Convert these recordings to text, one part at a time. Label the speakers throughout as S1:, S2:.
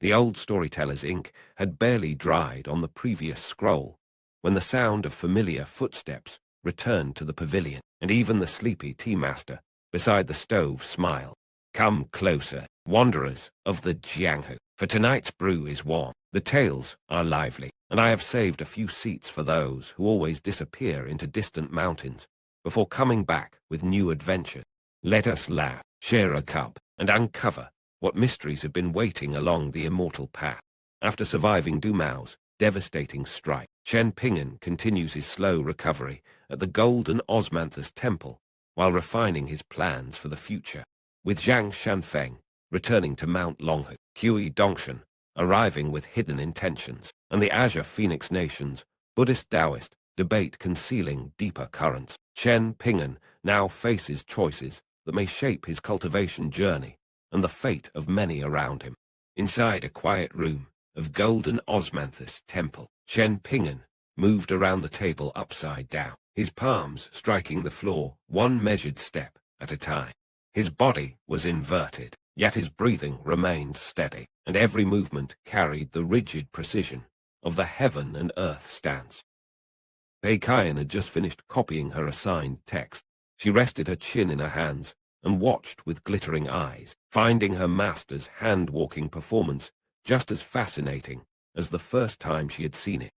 S1: The old storyteller's ink had barely dried on the previous scroll when the sound of familiar footsteps returned to the pavilion, and even the sleepy tea-master beside the stove smiled. "Come closer, wanderers of the jianghu, for tonight's brew is warm. The tales are lively, and I have saved a few seats for those who always disappear into distant mountains before coming back with new adventures. Let us laugh, share a cup, and uncover what mysteries have been waiting along the immortal path." After surviving Du Mao's devastating strike, Chen Ping'an continues his slow recovery at the Golden Osmanthus Temple while refining his plans for the future. With Zhang Shanfeng returning to Mount Longhu, Cui Dongshan arriving with hidden intentions, and the Azure Phoenix nations Buddhist-Daoist debate concealing deeper currents, Chen Ping'an now faces choices that may shape his cultivation journey and the fate of many around him. Inside a quiet room of Golden Osmanthus Temple, Chen Ping'an moved around the table upside down, his palms striking the floor one measured step at a time. His body was inverted, yet his breathing remained steady, and every movement carried the rigid precision of the heaven and earth stance. Pei Kian had just finished copying her assigned text. She rested her chin in her hands and watched with glittering eyes, finding her master's hand-walking performance just as fascinating as the first time she had seen it.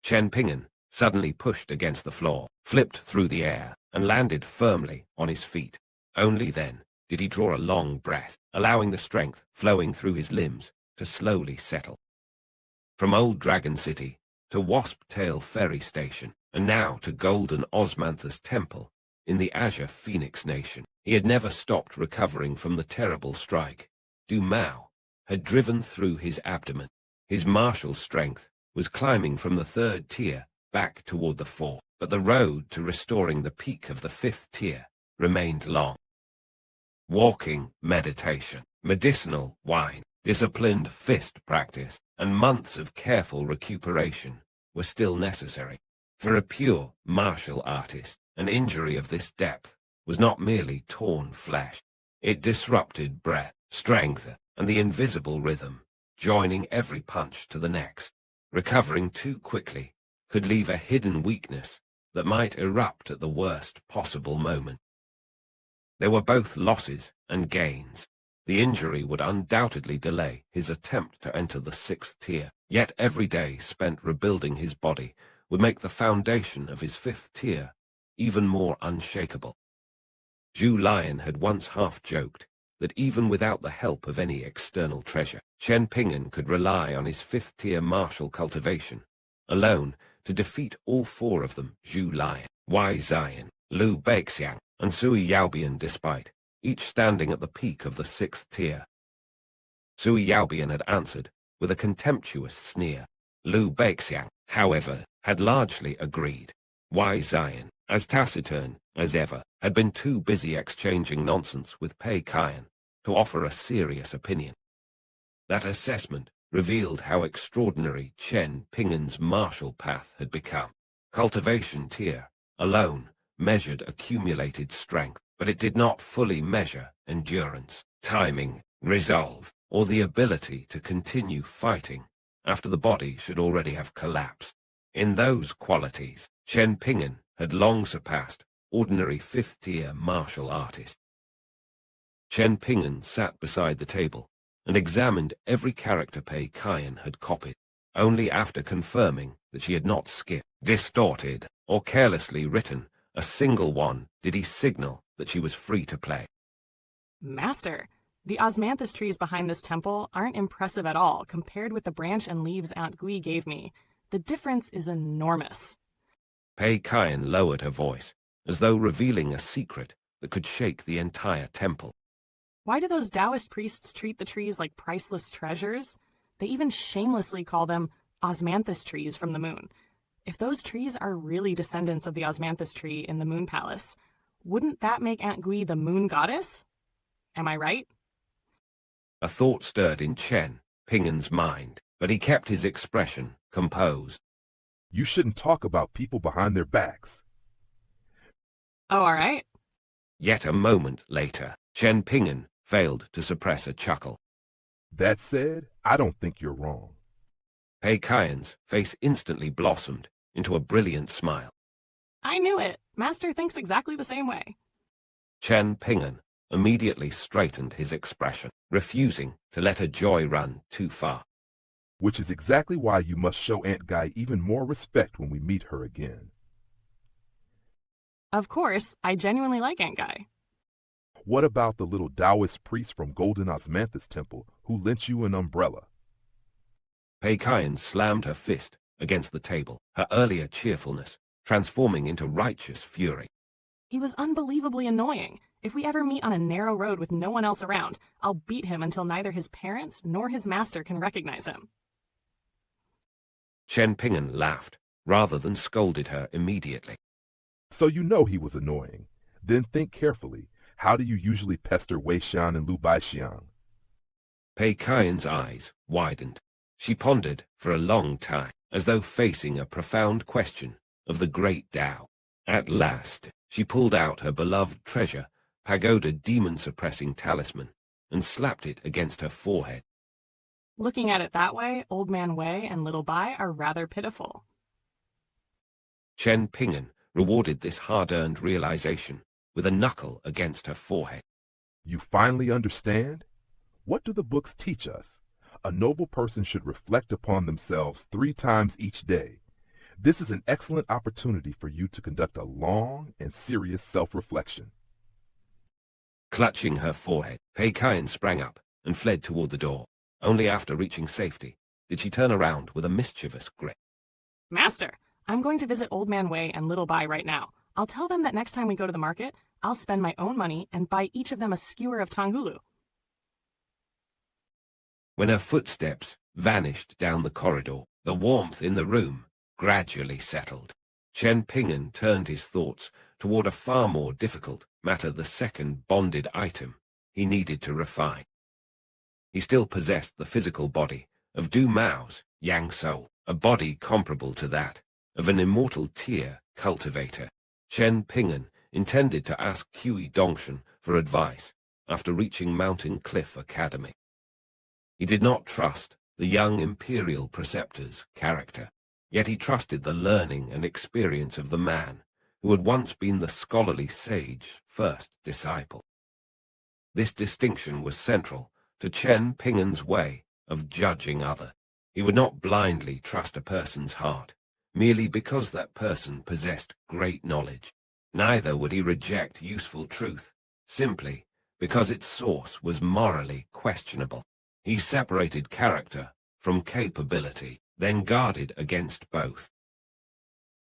S1: Chen Ping'an suddenly pushed against the floor, flipped through the air, and landed firmly on his feet. Only then did he draw a long breath, allowing the strength flowing through his limbs to slowly settle. From Old Dragon City to Wasp Tail Ferry Station, and now to Golden Osmanthus Temple in the Azure Phoenix Nation, he had never stopped recovering from the terrible strike. Du Mao had driven through his abdomen. His martial strength was climbing from the 3rd tier back toward the 4th, but the road to restoring the peak of the 5th tier remained long. Walking, meditation, medicinal wine, disciplined fist practice, and months of careful recuperation were still necessary. For a pure martial artist, an injury of this depth was not merely torn flesh. It disrupted breath, strength, and the invisible rhythm, joining every punch to the next. Recovering too quickly could leave a hidden weakness that might erupt at the worst possible moment. There were both losses and gains. The injury would undoubtedly delay his attempt to enter the 6th tier, yet every day spent rebuilding his body would make the foundation of his 5th tier even more unshakable. Zhu Lion had once half-joked that even without the help of any external treasure, Chen Ping'an could rely on his 5th tier martial cultivation alone to defeat all 4 of them: Zhu Lion, Wei Ziyan, Liu Beixiang, and Sui Yaobian, despite each standing at the peak of the 6th tier. Sui Yaobian had answered with a contemptuous sneer. Liu Beixiang, however, had largely agreed. Wei Ziyan, as taciturn as ever, had been too busy exchanging nonsense with Pei Kian to offer a serious opinion. That assessment revealed how extraordinary Chen Ping'an's martial path had become. Cultivation tier alone measured accumulated strength, but it did not fully measure endurance, timing, resolve, or the ability to continue fighting after the body should already have collapsed. In those qualities, Chen Ping'an had long surpassed ordinary 5th tier martial artists. Chen Ping'an sat beside the table and examined every character Pei Kian had copied. Only after confirming that she had not skipped, distorted, or carelessly written a single one did he signal that she was free to play.
S2: Master, the osmanthus trees behind this temple aren't impressive at all compared with the branch and leaves Aunt Gui gave me. The difference is enormous.
S1: Pei Kian lowered her voice, as though revealing a secret that could shake the entire temple.
S2: Why do those Taoist priests treat the trees like priceless treasures? They even shamelessly call them osmanthus trees from the moon. If those trees are really descendants of the osmanthus tree in the Moon Palace, wouldn't that make Aunt Gui the moon goddess? Am I right?
S1: A thought stirred in Chen Ping'an's mind, but he kept his expression composed.
S3: You shouldn't talk about people behind their backs.
S2: Oh, all right.
S1: Yet a moment later, Chen Ping'an failed to suppress a chuckle.
S3: That said, I don't think you're wrong.
S1: Pei Kaian's face instantly blossomed into a brilliant smile.
S2: I knew it. Master thinks exactly the same way.
S1: Chen Ping'an immediately straightened his expression, refusing to let her joy run too far.
S3: Which is exactly why you must show Aunt Guy even more respect when we meet her again.
S2: Of course, I genuinely like Aunt Guy.
S3: What about the little Taoist priest from Golden Osmanthus Temple who lent you an umbrella?
S1: Pei Kaian slammed her fist against the table, her earlier cheerfulness transforming into righteous fury.
S2: He was unbelievably annoying. If we ever meet on a narrow road with no one else around, I'll beat him until neither his parents nor his master can recognize him.
S1: Chen Ping'an laughed, rather than scolded her immediately.
S3: So you know he was annoying. Then think carefully. How do you usually pester Wei Shan and Lu Baixiang?
S1: Pei Kaian's eyes widened. She pondered for a long time, as though facing a profound question of the great Tao. At last, she pulled out her beloved treasure, pagoda demon-suppressing talisman, and slapped it against her forehead.
S2: Looking at it that way, Old Man Wei and Little Bai are rather pitiful.
S1: Chen Ping'an rewarded this hard-earned realization with a knuckle against her forehead.
S3: You finally understand? What do the books teach us? A noble person should reflect upon themselves 3 times each day. This is an excellent opportunity for you to conduct a long and serious self-reflection.
S1: Clutching her forehead, Pei Kaian sprang up and fled toward the door. Only after reaching safety did she turn around with a mischievous grin.
S2: Master, I'm going to visit Old Man Wei and Little Bai right now. I'll tell them that next time we go to the market, I'll spend my own money and buy each of them a skewer of tanghulu.
S1: When her footsteps vanished down the corridor, the warmth in the room gradually settled. Chen Ping'an turned his thoughts toward a far more difficult matter, the second bonded item he needed to refine. He still possessed the physical body of Du Mao's Yang Soul, a body comparable to that of an immortal tier cultivator. Chen Ping'an intended to ask Cui Dongshan for advice after reaching Mountain Cliff Academy. He did not trust the young imperial preceptor's character, yet he trusted the learning and experience of the man who had once been the scholarly sage's first disciple. This distinction was central to Chen Ping'an's way of judging others. He would not blindly trust a person's heart, merely because that person possessed great knowledge. Neither would he reject useful truth, simply because its source was morally questionable. He separated character from capability, then guarded against both.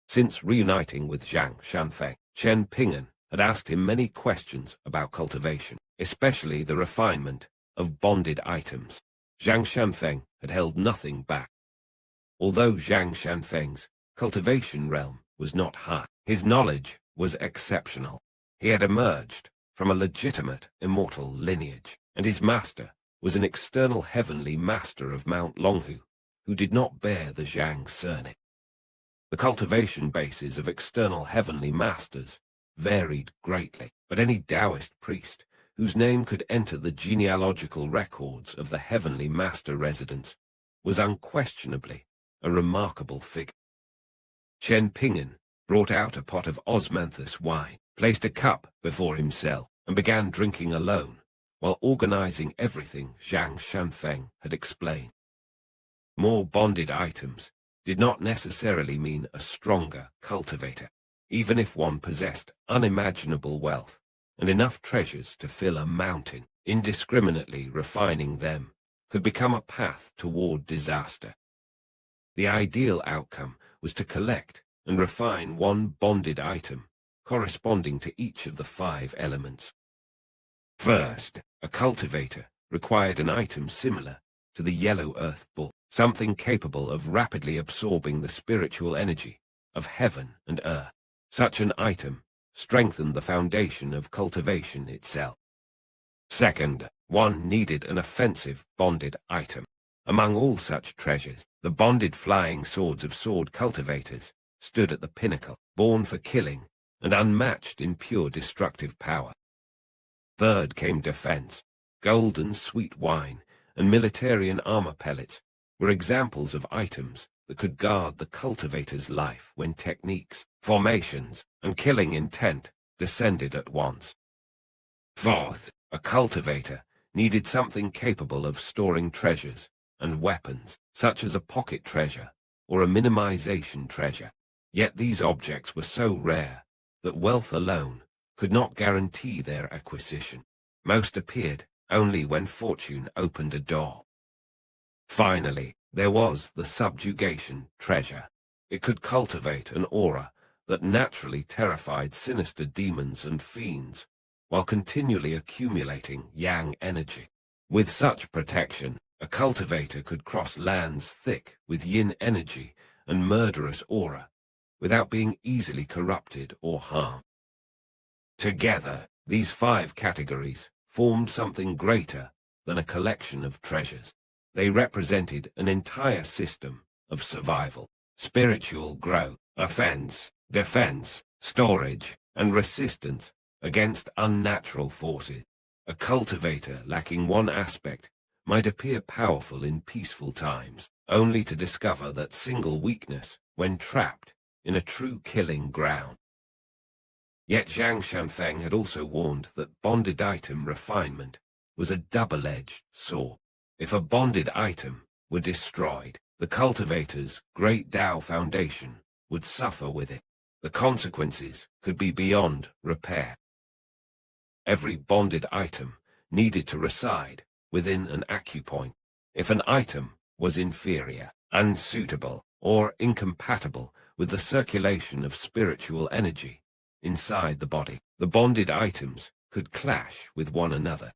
S1: Since reuniting with Zhang Shanfeng, Chen Ping'an had asked him many questions about cultivation, especially the refinement of bonded items. Zhang Shanfeng had held nothing back. Although Zhang Shanfeng's cultivation realm was not high, his knowledge was exceptional. He had emerged from a legitimate immortal lineage, and his master was an external heavenly master of Mount Longhu, who did not bear the Zhang surname. The cultivation bases of external heavenly masters varied greatly, but any Taoist priest whose name could enter the genealogical records of the heavenly master residence was unquestionably a remarkable figure. Chen Ping'an brought out a pot of Osmanthus wine, placed a cup before himself, and began drinking alone, while organizing everything Zhang Shanfeng had explained. More bonded items did not necessarily mean a stronger cultivator, even if one possessed unimaginable wealth and enough treasures to fill a mountain. Indiscriminately refining them could become a path toward disaster. The ideal outcome was to collect and refine one bonded item corresponding to each of the 5 elements. First, a cultivator required an item similar to the yellow earth bull, something capable of rapidly absorbing the spiritual energy of heaven and earth. Such an item strengthened the foundation of cultivation itself. Second, one needed an offensive bonded item. Among all such treasures, the bonded flying swords of sword cultivators stood at the pinnacle, born for killing and unmatched in pure destructive power. Third came defense. Golden sweet wine and militarian armor pellets were examples of items that could guard the cultivator's life when techniques, formations, and killing intent descended at once. Fourth, a cultivator needed something capable of storing treasures and weapons, such as a pocket treasure or a minimization treasure. Yet these objects were so rare that wealth alone could not guarantee their acquisition. Most appeared only when fortune opened a door. Finally, there was the subjugation treasure. It could cultivate an aura that naturally terrified sinister demons and fiends, while continually accumulating yang energy. With such protection, a cultivator could cross lands thick with yin energy and murderous aura, without being easily corrupted or harmed. Together, these 5 categories formed something greater than a collection of treasures. They represented an entire system of survival, spiritual growth, offense, defense, storage, and resistance against unnatural forces. A cultivator lacking one aspect might appear powerful in peaceful times, only to discover that single weakness when trapped in a true killing ground. Yet Zhang Shanfeng had also warned that bonded item refinement was a double-edged sword. If a bonded item were destroyed, the cultivator's great Tao foundation would suffer with it. The consequences could be beyond repair. Every bonded item needed to reside within an acupoint. If an item was inferior, unsuitable, or incompatible with the circulation of spiritual energy inside the body, the bonded items could clash with one another.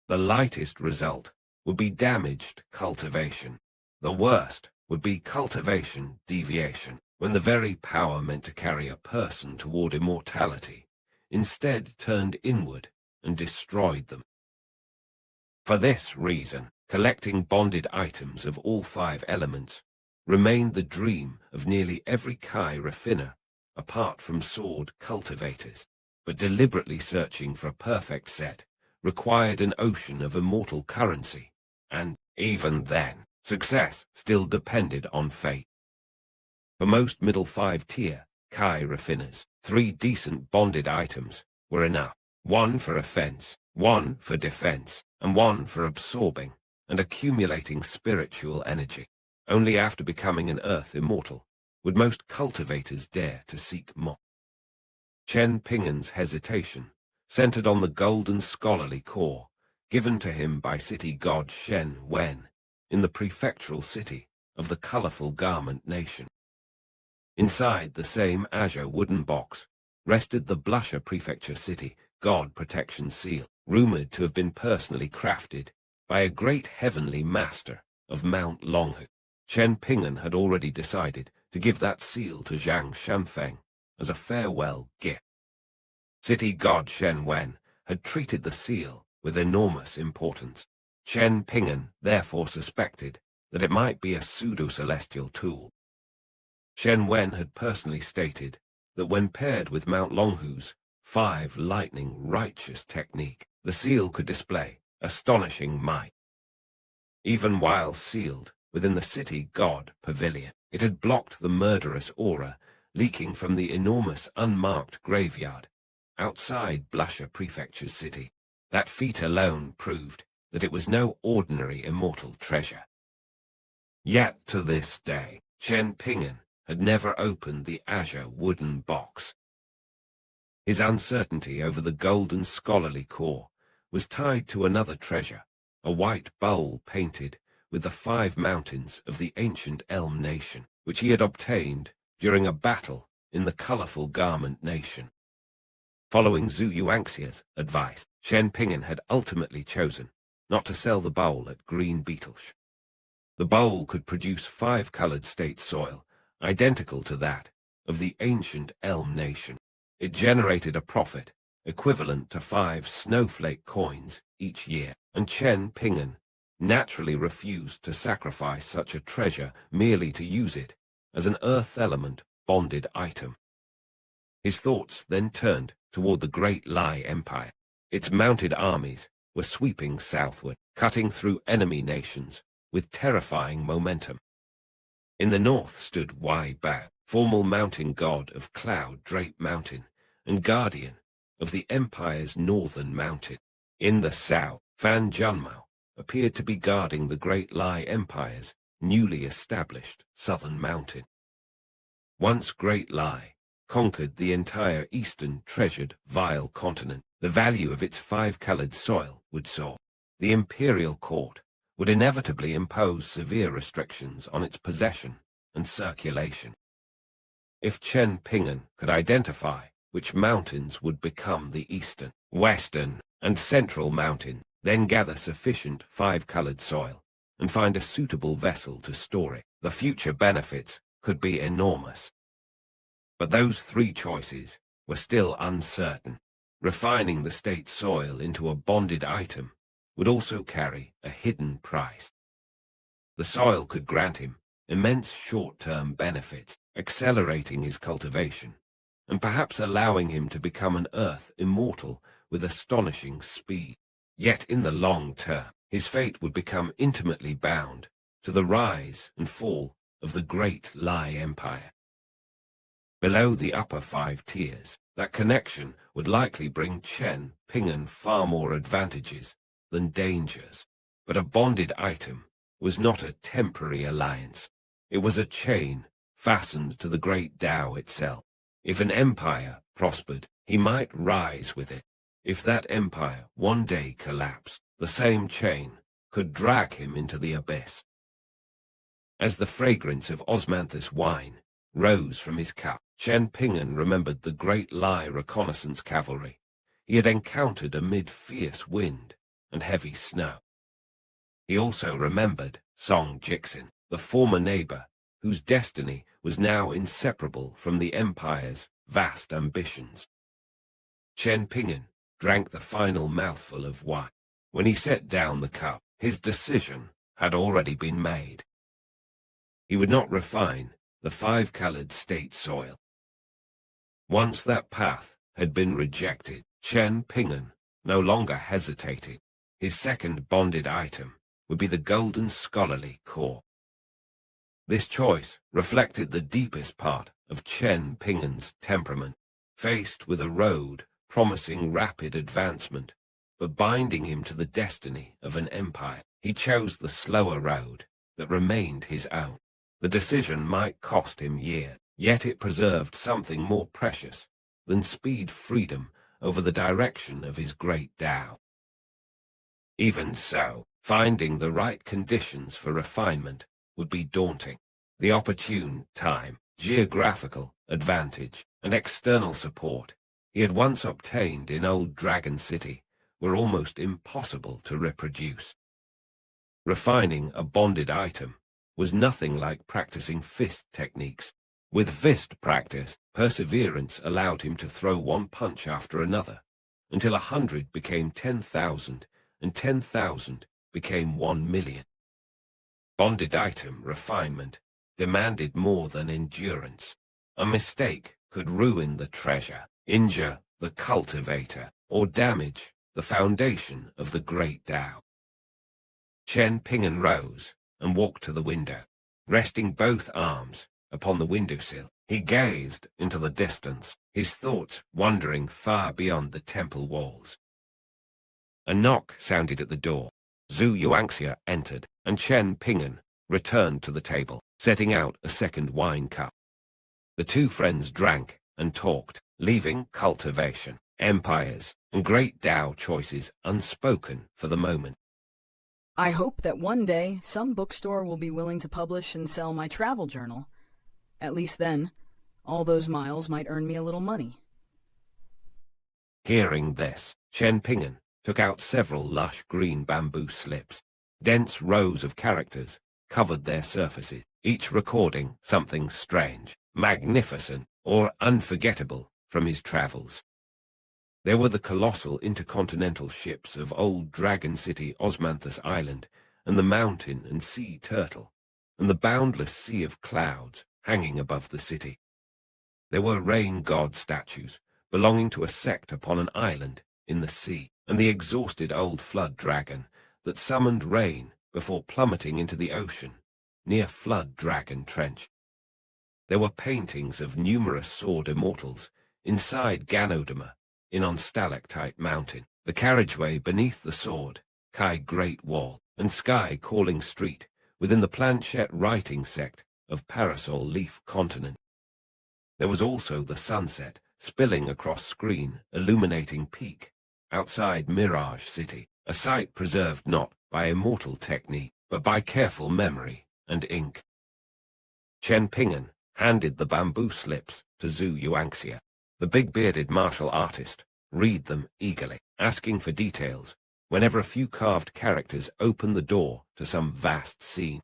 S1: The lightest result would be damaged cultivation. The worst would be cultivation deviation, when the very power meant to carry a person toward immortality instead turned inward and destroyed them. For this reason, collecting bonded items of all 5 elements remained the dream of nearly every Kai refiner, apart from sword cultivators. But deliberately searching for a perfect set required an ocean of immortal currency, and, even then, success still depended on fate. For most middle 5-tier Kai refiners, 3 decent bonded items were enough. 1 for offense, 1 for defense, and 1 for absorbing and accumulating spiritual energy. Only after becoming an earth immortal would most cultivators dare to seek more. Chen Ping'an's hesitation centered on the golden scholarly core given to him by city god Shen Wen in the prefectural city of the colorful garment nation. Inside the same azure wooden box rested the blusher prefecture city god protection seal, rumored to have been personally crafted by a great heavenly master of Mount Longhu. Chen Ping'an had already decided to give that seal to Zhang Shanfeng as a farewell gift. City god Shen Wen had treated the seal with enormous importance. Chen Ping'an therefore suspected that it might be a pseudo-celestial tool. Shen Wen had personally stated that when paired with Mount Longhu's 5 lightning righteous technique, the seal could display astonishing might. Even while sealed within the city god pavilion, it had blocked the murderous aura leaking from the enormous unmarked graveyard outside Blusher Prefecture's city. That feat alone proved that it was no ordinary immortal treasure. Yet to this day, Chen Ping'an had never opened the azure wooden box. His uncertainty over the golden scholarly core was tied to another treasure, a white bowl painted with the 5 mountains of the ancient Elm Nation, which he had obtained during a battle in the colorful garment nation. Following Zhu Yuanxia's advice, Chen Ping'an had ultimately chosen not to sell the bowl at Green Beetlesh. The bowl could produce 5-colored state soil, identical to that of the ancient Elm Nation. It generated a profit equivalent to 5 snowflake coins each year, and Chen Ping'an naturally refused to sacrifice such a treasure merely to use it as an earth element bonded item. His thoughts then turned toward the Great Lai Empire. Its mounted armies were sweeping southward, cutting through enemy nations with terrifying momentum. In the north stood Wai Bao, formal mountain god of Cloud-Draped Mountain and guardian of the empire's northern mountain. In the south, Fan Junmao appeared to be guarding the Great Lai Empire's newly established southern mountain. Once Great Lai conquered the entire eastern treasured vile continent, the value of its five-colored soil would soar. The imperial court would inevitably impose severe restrictions on its possession and circulation. If Chen Ping'an could identify which mountains would become the eastern, western, and central mountain, then gather sufficient five-colored soil and find a suitable vessel to store it, the future benefits could be enormous. But those three choices were still uncertain. Refining the state soil into a bonded item would also carry a hidden price. The soil could grant him immense short-term benefits, accelerating his cultivation, and perhaps allowing him to become an earth immortal with astonishing speed. Yet in the long term, his fate would become intimately bound to the rise and fall of the Great Lai Empire. Below the upper five tiers, that connection would likely bring Chen Ping'an far more advantages than dangers. But a bonded item was not a temporary alliance. It was a chain fastened to the great Tao itself. If an empire prospered, he might rise with it. If that empire one day collapsed, the same chain could drag him into the abyss. As the fragrance of Osmanthus wine rose from his cup, Chen Ping'an remembered the Great Lai reconnaissance cavalry he had encountered amid fierce wind and heavy snow. He also remembered Song Jixin, the former neighbor whose destiny was now inseparable from the empire's vast ambitions. Chen Ping'an drank the final mouthful of wine. When he set down the cup, his decision had already been made. He would not refine the five-colored state soil. Once that path had been rejected, Chen Ping'an no longer hesitated. His second bonded item would be the golden scholarly core. This choice reflected the deepest part of Chen Ping'an's temperament. Faced with a road promising rapid advancement, but binding him to the destiny of an empire, he chose the slower road that remained his own. The decision might cost him years, yet it preserved something more precious than speed, freedom over the direction of his great Tao. Even so, finding the right conditions for refinement would be daunting. The opportune time, geographical advantage, and external support he had once obtained in Old Dragon City were almost impossible to reproduce. Refining a bonded item was nothing like practicing fist techniques. With fist practice, perseverance allowed him to throw one punch after another, until 100 became 10,000, and 10,000 became 1,000,000. Bonded item refinement demanded more than endurance. A mistake could ruin the treasure, injure the cultivator, or damage the foundation of the great Tao. Chen Ping'an rose and walked to the window. Resting both arms upon the windowsill, he gazed into the distance, his thoughts wandering far beyond the temple walls. A knock sounded at the door. Zhu Yuanxia entered, and Chen Ping'an returned to the table, setting out a second wine cup. The two friends drank and talked, leaving cultivation, empires, and great Tao choices unspoken for the moment.
S4: I hope that one day some bookstore will be willing to publish and sell my travel journal. At least then, all those miles might earn me a little money.
S1: Hearing this, Chen Ping'an took out several lush green bamboo slips. Dense rows of characters covered their surfaces, each recording something strange, magnificent, or unforgettable from his travels. There were the colossal intercontinental ships of Old Dragon City Osmanthus Island, and the mountain and sea turtle, and the boundless sea of clouds hanging above the city. There were rain god statues belonging to a sect upon an island in the sea, and the exhausted old flood dragon that summoned rain before plummeting into the ocean near Flood Dragon Trench. There were paintings of numerous sword immortals inside Ganodama in on Stalactite Mountain, the carriageway beneath the sword, Kai Great Wall, and Sky Calling Street within the planchette writing sect of Parasol Leaf Continent. There was also the sunset spilling across screen, illuminating peak outside Mirage City, a sight preserved not by immortal technique, but by careful memory and ink. Chen Ping'an handed the bamboo slips to Zhu Yuanxia. The big-bearded martial artist read them eagerly, asking for details whenever a few carved characters opened the door to some vast scene.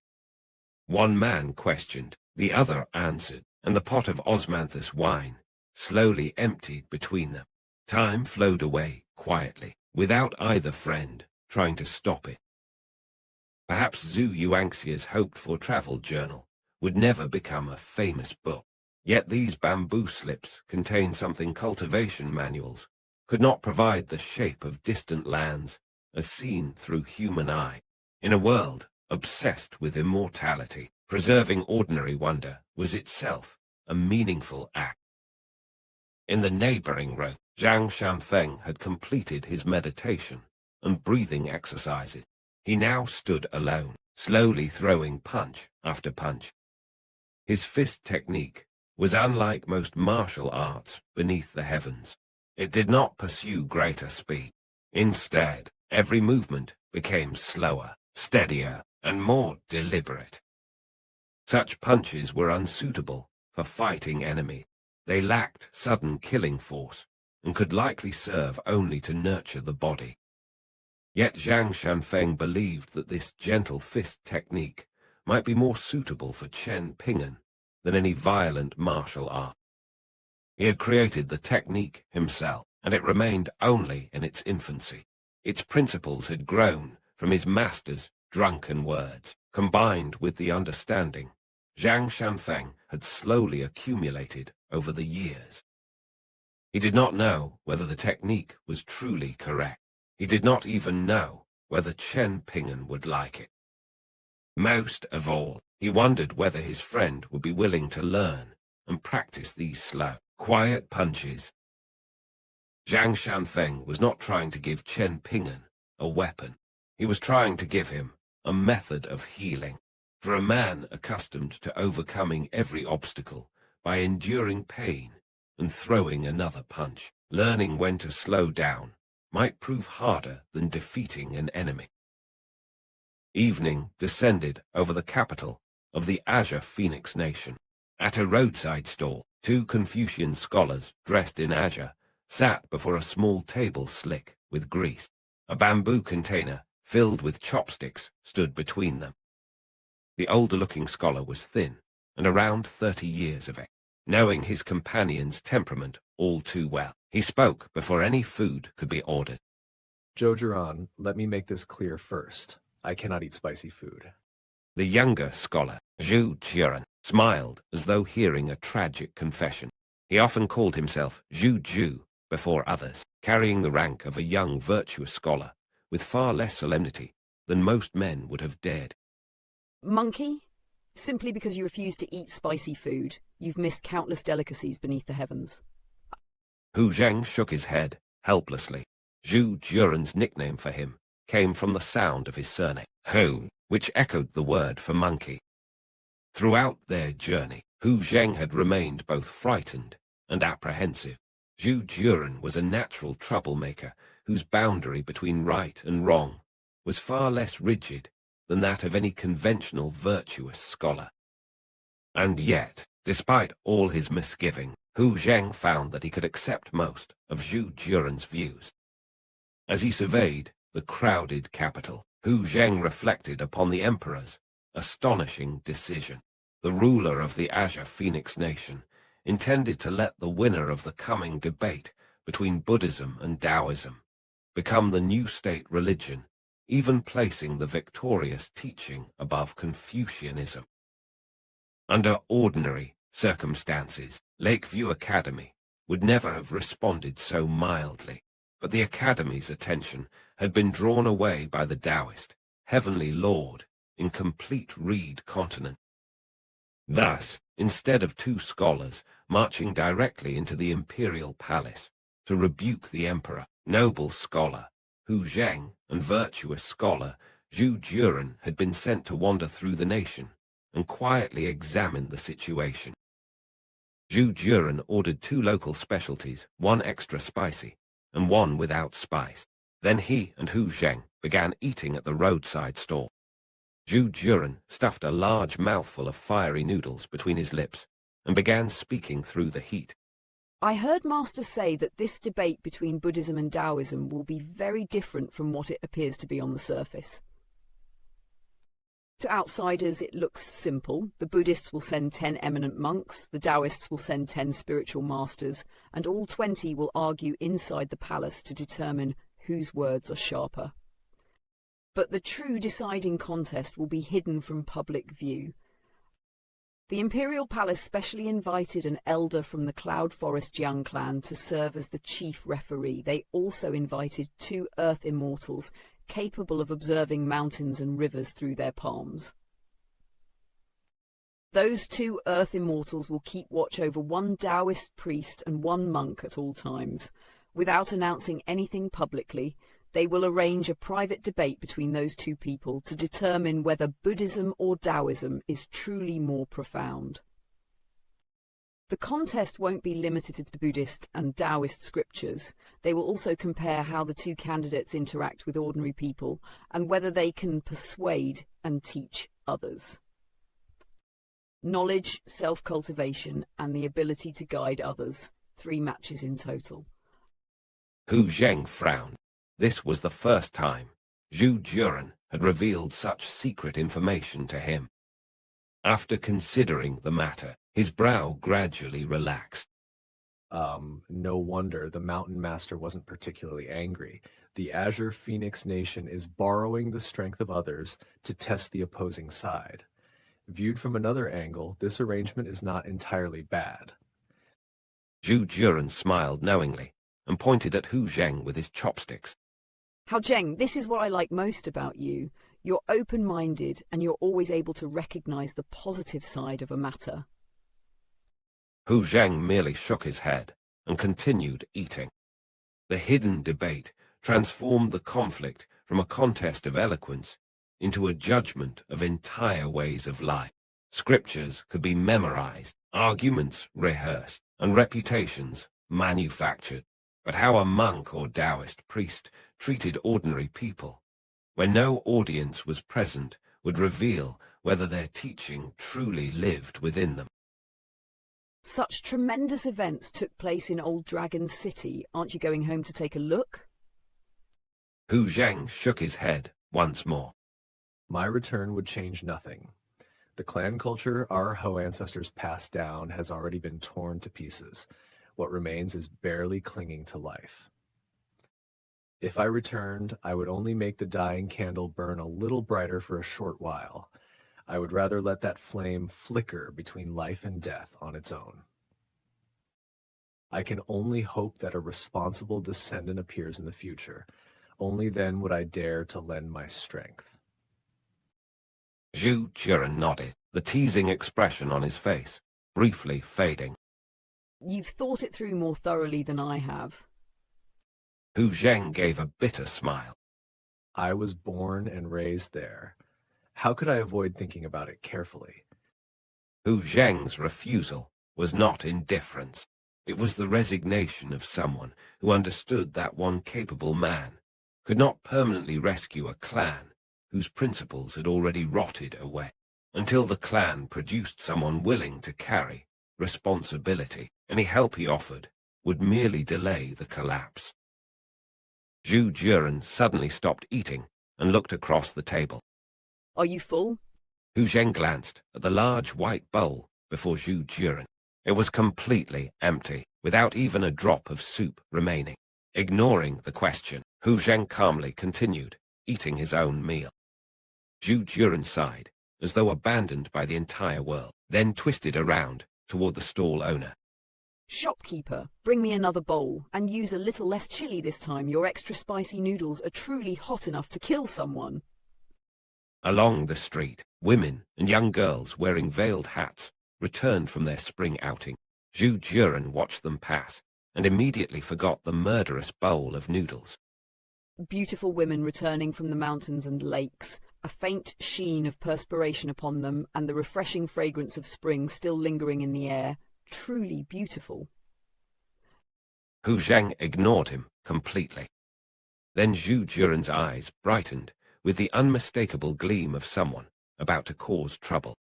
S1: One man questioned, the other answered, and the pot of Osmanthus wine slowly emptied between them. Time flowed away quietly, without either friend trying to stop it. Perhaps Zhu Yuanxia's hoped-for travel journal would never become a famous book. Yet these bamboo slips contain something cultivation manuals could not provide: the shape of distant lands as seen through human eye. In a world obsessed with immortality, preserving ordinary wonder was itself a meaningful act. In the neighboring room, Zhang Shanfeng had completed his meditation and breathing exercises. He now stood alone, slowly throwing punch after punch. His fist technique was unlike most martial arts beneath the heavens. It did not pursue greater speed. Instead, every movement became slower, steadier, and more deliberate. Such punches were unsuitable for fighting enemies. They lacked sudden killing force and could likely serve only to nurture the body. Yet Zhang Shanfeng believed that this gentle fist technique might be more suitable for Chen Ping'an than any violent martial art. He had created the technique himself, and it remained only in its infancy. Its principles had grown from his master's drunken words, combined with the understanding Zhang Shanfeng had slowly accumulated over the years. He did not know whether the technique was truly correct. He did not even know whether Chen Ping'an would like it. Most of all, he wondered whether his friend would be willing to learn and practice these slow, quiet punches. Zhang Shanfeng was not trying to give Chen Ping'an a weapon. He was trying to give him a method of healing. For a man accustomed to overcoming every obstacle by enduring pain and throwing another punch, learning when to slow down might prove harder than defeating an enemy. Evening descended over the capital of the Azure Phoenix Nation. At a roadside stall, two Confucian scholars dressed in azure sat before a small table slick with grease. A bamboo container filled with chopsticks stood between them. The older-looking scholar was thin and around 30 years of age. Knowing his companion's temperament all too well, he spoke before any food could be ordered.
S5: Zhou, let me make this clear first. I cannot eat spicy food.
S1: The younger scholar, Zhu Jiren, smiled as though hearing a tragic confession. He often called himself Zhu before others, carrying the rank of a young virtuous scholar with far less solemnity than most men would have dared.
S6: Monkey, simply because you refuse to eat spicy food, you've missed countless delicacies beneath the heavens.
S1: Hu Zheng shook his head helplessly. Zhu Jiren's nickname for him came from the sound of his surname, Hu, which echoed the word for monkey. Throughout their journey, Hu Zheng had remained both frightened and apprehensive. Zhu Jiren was a natural troublemaker whose boundary between right and wrong was far less rigid than that of any conventional virtuous scholar. And yet, despite all his misgiving, Hu Zheng found that he could accept most of Zhu Jiren's views. As he surveyed the crowded capital, Hu Zheng reflected upon the emperor's astonishing decision. The ruler of the Azure Phoenix Nation intended to let the winner of the coming debate between Buddhism and Taoism become the new state religion, even placing the victorious teaching above Confucianism. Under ordinary circumstances, Lakeview Academy would never have responded so mildly, but the Academy's attention had been drawn away by the Taoist, heavenly lord, in complete reed continent. Thus, instead of two scholars marching directly into the imperial palace to rebuke the emperor, noble scholar Hu Zheng and virtuous scholar Zhu Juren had been sent to wander through the nation and quietly examine the situation. Zhu Juren ordered 2 local specialties, 1 extra spicy and 1 without spice. Then he and Hu Zheng began eating at the roadside stall. Zhu Juren stuffed a large mouthful of fiery noodles between his lips and began speaking through the heat.
S6: I heard Master say that this debate between Buddhism and Taoism will be very different from what it appears to be on the surface. To outsiders, it looks simple. The Buddhists will send 10 eminent monks, the Taoists will send 10 spiritual masters, and all 20 will argue inside the palace to determine whose words are sharper. But the true deciding contest will be hidden from public view. The Imperial Palace specially invited an elder from the Cloud Forest Jiang clan to serve as the chief referee. They also invited 2 earth immortals capable of observing mountains and rivers through their palms. Those 2 earth immortals will keep watch over 1 Taoist priest and 1 monk at all times. Without announcing anything publicly, they will arrange a private debate between those 2 people to determine whether Buddhism or Taoism is truly more profound. The contest won't be limited to Buddhist and Taoist scriptures. They will also compare how the 2 candidates interact with ordinary people and whether they can persuade and teach others. Knowledge, self-cultivation, and the ability to guide others. 3 matches in total.
S1: Hu Zheng frowned. This was the first time Zhu Juren had revealed such secret information to him. After considering the matter, his brow gradually relaxed.
S5: No wonder the Mountain Master wasn't particularly angry. The Azure Phoenix Nation is borrowing the strength of others to test the opposing side. Viewed from another angle, this arrangement is not entirely bad.
S1: Zhu Juren smiled knowingly and pointed at Hu Zheng with his chopsticks.
S6: Hao Zheng, this is what I like most about you. You're open-minded and you're always able to recognize the positive side of a matter.
S1: Hu Zheng merely shook his head and continued eating. The hidden debate transformed the conflict from a contest of eloquence into a judgment of entire ways of life. Scriptures could be memorized, arguments rehearsed, and reputations manufactured. But how a monk or Taoist priest treated ordinary people, when no audience was present, would reveal whether their teaching truly lived within them.
S6: Such tremendous events took place in Old Dragon City. Aren't you going home to take a look?
S1: Hu Zheng shook his head once more.
S5: My return would change nothing. The clan culture our Ho ancestors passed down has already been torn to pieces. What remains is barely clinging to life. If I returned, I would only make the dying candle burn a little brighter for a short while. I would rather let that flame flicker between life and death on its own. I can only hope that a responsible descendant appears in the future. Only then would I dare to lend my strength.
S1: Zhu Juren nodded, the teasing expression on his face briefly fading.
S6: You've thought it through more thoroughly than I have.
S1: Hu Zheng gave a bitter smile.
S5: I was born and raised there. How could I avoid thinking about it carefully?
S1: Hu Zheng's refusal was not indifference. It was the resignation of someone who understood that one capable man could not permanently rescue a clan whose principles had already rotted away, until the clan produced someone willing to carry responsibility. Any help he offered would merely delay the collapse. Zhu Juren suddenly stopped eating and looked across the table.
S6: Are you full?
S1: Hu Zheng glanced at the large white bowl before Zhu Juren. It was completely empty, without even a drop of soup remaining. Ignoring the question, Hu Zheng calmly continued, eating his own meal. Zhu Juren sighed, as though abandoned by the entire world, then twisted around toward the stall owner.
S6: Shopkeeper, bring me another bowl, and use a little less chili this time. Your extra spicy noodles are truly hot enough to kill someone.
S1: Along the street, women and young girls wearing veiled hats returned from their spring outing. Zhu Juren watched them pass and immediately forgot the murderous bowl of noodles.
S6: Beautiful women returning from the mountains and lakes, a faint sheen of perspiration upon them, and the refreshing fragrance of spring still lingering in the air. Truly beautiful.
S1: Hu Zheng ignored him completely. Then Zhu Juren's eyes brightened with the unmistakable gleam of someone about to cause trouble.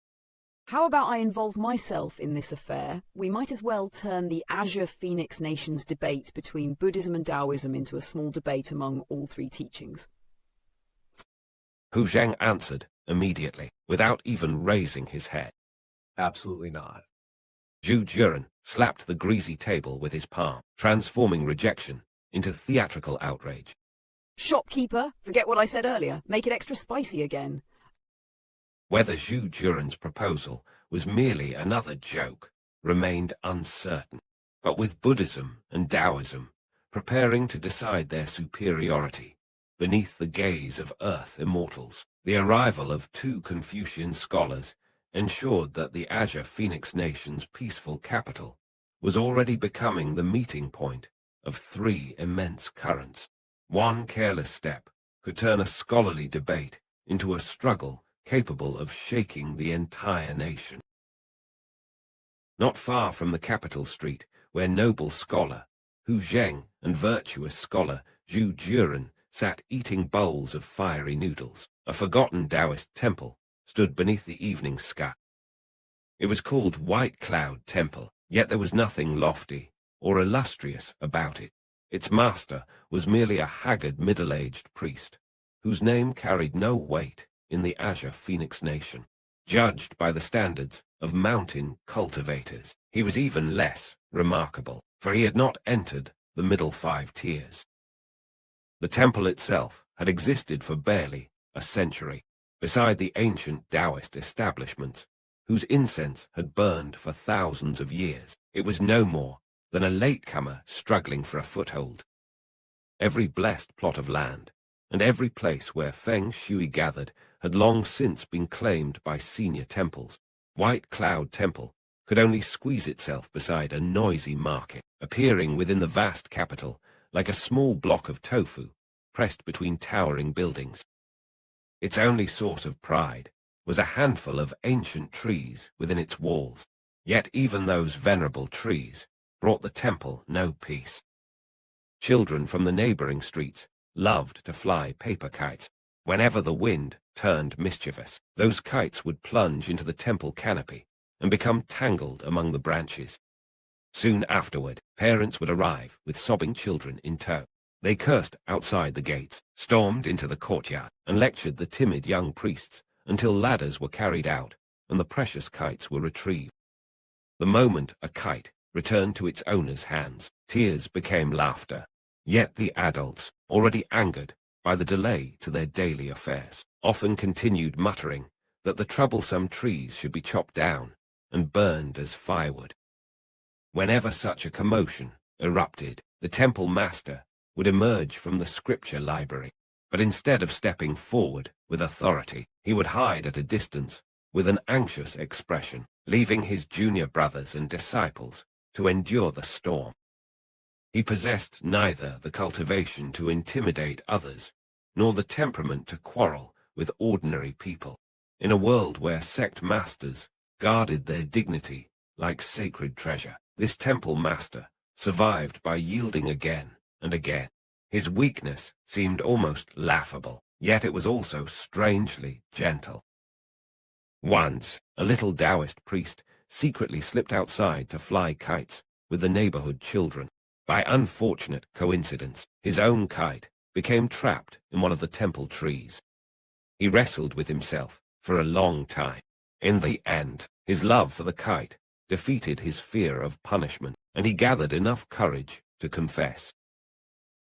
S6: How about I involve myself in this affair? We might as well turn the Azure Phoenix Nation's debate between Buddhism and Taoism into a small debate among all three teachings.
S1: Hu Zheng answered immediately, without even raising his head.
S5: Absolutely not.
S1: Zhu Juren slapped the greasy table with his palm, transforming rejection into theatrical outrage.
S6: Shopkeeper, forget what I said earlier. Make it extra spicy again.
S1: Whether Zhu Juren's proposal was merely another joke remained uncertain. But with Buddhism and Taoism preparing to decide their superiority beneath the gaze of Earth immortals, the arrival of two Confucian scholars ensured that the Azure Phoenix Nation's peaceful capital was already becoming the meeting point of three immense currents. One careless step could turn a scholarly debate into a struggle capable of shaking the entire nation. Not far from the capital street, where noble scholar Hu Zheng and virtuous scholar Zhu Juren sat eating bowls of fiery noodles, a forgotten Taoist temple stood beneath the evening sky. It was called White Cloud Temple, yet there was nothing lofty or illustrious about it. Its master was merely a haggard middle-aged priest, whose name carried no weight in the Azure Phoenix Nation. Judged by the standards of mountain cultivators, he was even less remarkable, for he had not entered the middle 5 tiers. The temple itself had existed for barely a century, beside the ancient Taoist establishments, whose incense had burned for thousands of years. It was no more than a latecomer struggling for a foothold. Every blessed plot of land, and every place where Feng Shui gathered, had long since been claimed by senior temples. White Cloud Temple could only squeeze itself beside a noisy market, appearing within the vast capital like a small block of tofu pressed between towering buildings. Its only source of pride was a handful of ancient trees within its walls, yet even those venerable trees brought the temple no peace. Children from the neighboring streets loved to fly paper kites. Whenever the wind turned mischievous, those kites would plunge into the temple canopy and become tangled among the branches. Soon afterward, parents would arrive with sobbing children in tow. They cursed outside the gates, stormed into the courtyard, and lectured the timid young priests until ladders were carried out and the precious kites were retrieved. The moment a kite returned to its owner's hands, tears became laughter. Yet the adults, already angered by the delay to their daily affairs, often continued muttering that the troublesome trees should be chopped down and burned as firewood. Whenever such a commotion erupted, the temple master would emerge from the scripture library, but instead of stepping forward with authority, he would hide at a distance with an anxious expression, leaving his junior brothers and disciples to endure the storm. He possessed neither the cultivation to intimidate others, nor the temperament to quarrel with ordinary people. In a world where sect masters guarded their dignity like sacred treasure, this temple master survived by yielding again and again. His weakness seemed almost laughable, yet it was also strangely gentle. Once, a little Taoist priest secretly slipped outside to fly kites with the neighborhood children. By unfortunate coincidence, his own kite became trapped in one of the temple trees. He wrestled with himself for a long time. In the end, his love for the kite defeated his fear of punishment, and he gathered enough courage to confess.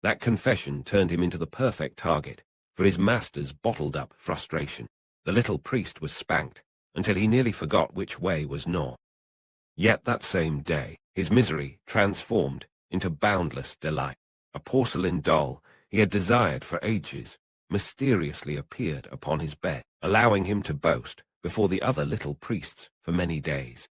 S1: That confession turned him into the perfect target for his master's bottled-up frustration. The little priest was spanked until he nearly forgot which way was north. Yet that same day, his misery transformed into boundless delight. A porcelain doll he had desired for ages mysteriously appeared upon his bed, allowing him to boast before the other little priests for many days.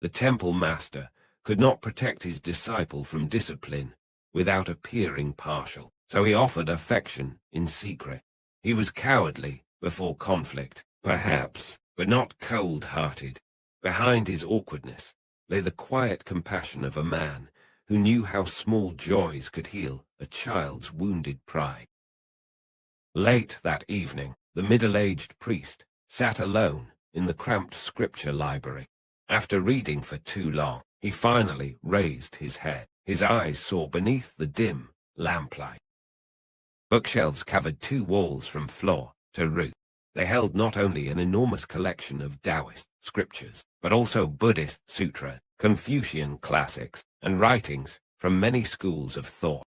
S1: The temple master could not protect his disciple from discipline without appearing partial, so he offered affection in secret. He was cowardly before conflict, perhaps, but not cold-hearted. Behind his awkwardness lay the quiet compassion of a man who knew how small joys could heal a child's wounded pride. Late that evening, the middle-aged priest sat alone in the cramped scripture library. After reading for too long, he finally raised his head. His eyes saw beneath the dim lamplight. Bookshelves covered 2 walls from floor to roof. They held not only an enormous collection of Taoist scriptures, but also Buddhist sutras, Confucian classics, and writings from many schools of thought.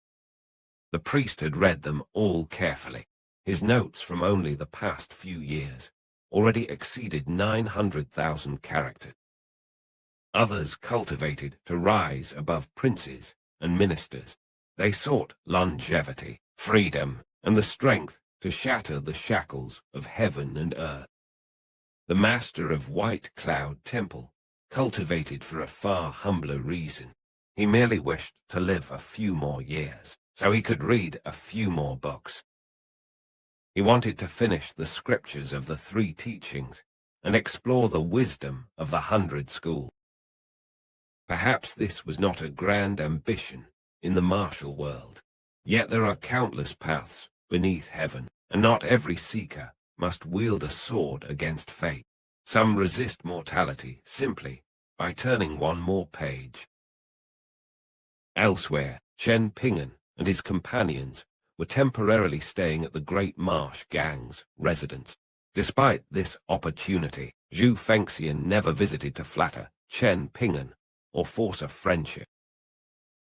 S1: The priest had read them all carefully. His notes from only the past few years already exceeded 900,000 characters. Others cultivated to rise above princes and ministers. They sought longevity, freedom, and the strength to shatter the shackles of heaven and earth. The master of White Cloud Temple cultivated for a far humbler reason. He merely wished to live a few more years, so he could read a few more books. He wanted to finish the scriptures of the 3 teachings and explore the wisdom of the 100 schools. Perhaps this was not a grand ambition in the martial world, yet there are countless paths beneath heaven, and not every seeker must wield a sword against fate. Some resist mortality simply by turning one more page. Elsewhere, Chen Ping'an and his companions were temporarily staying at the Great Marsh Gang's residence. Despite this opportunity, Zhu Fengxian never visited to flatter Chen Ping'an or force a friendship.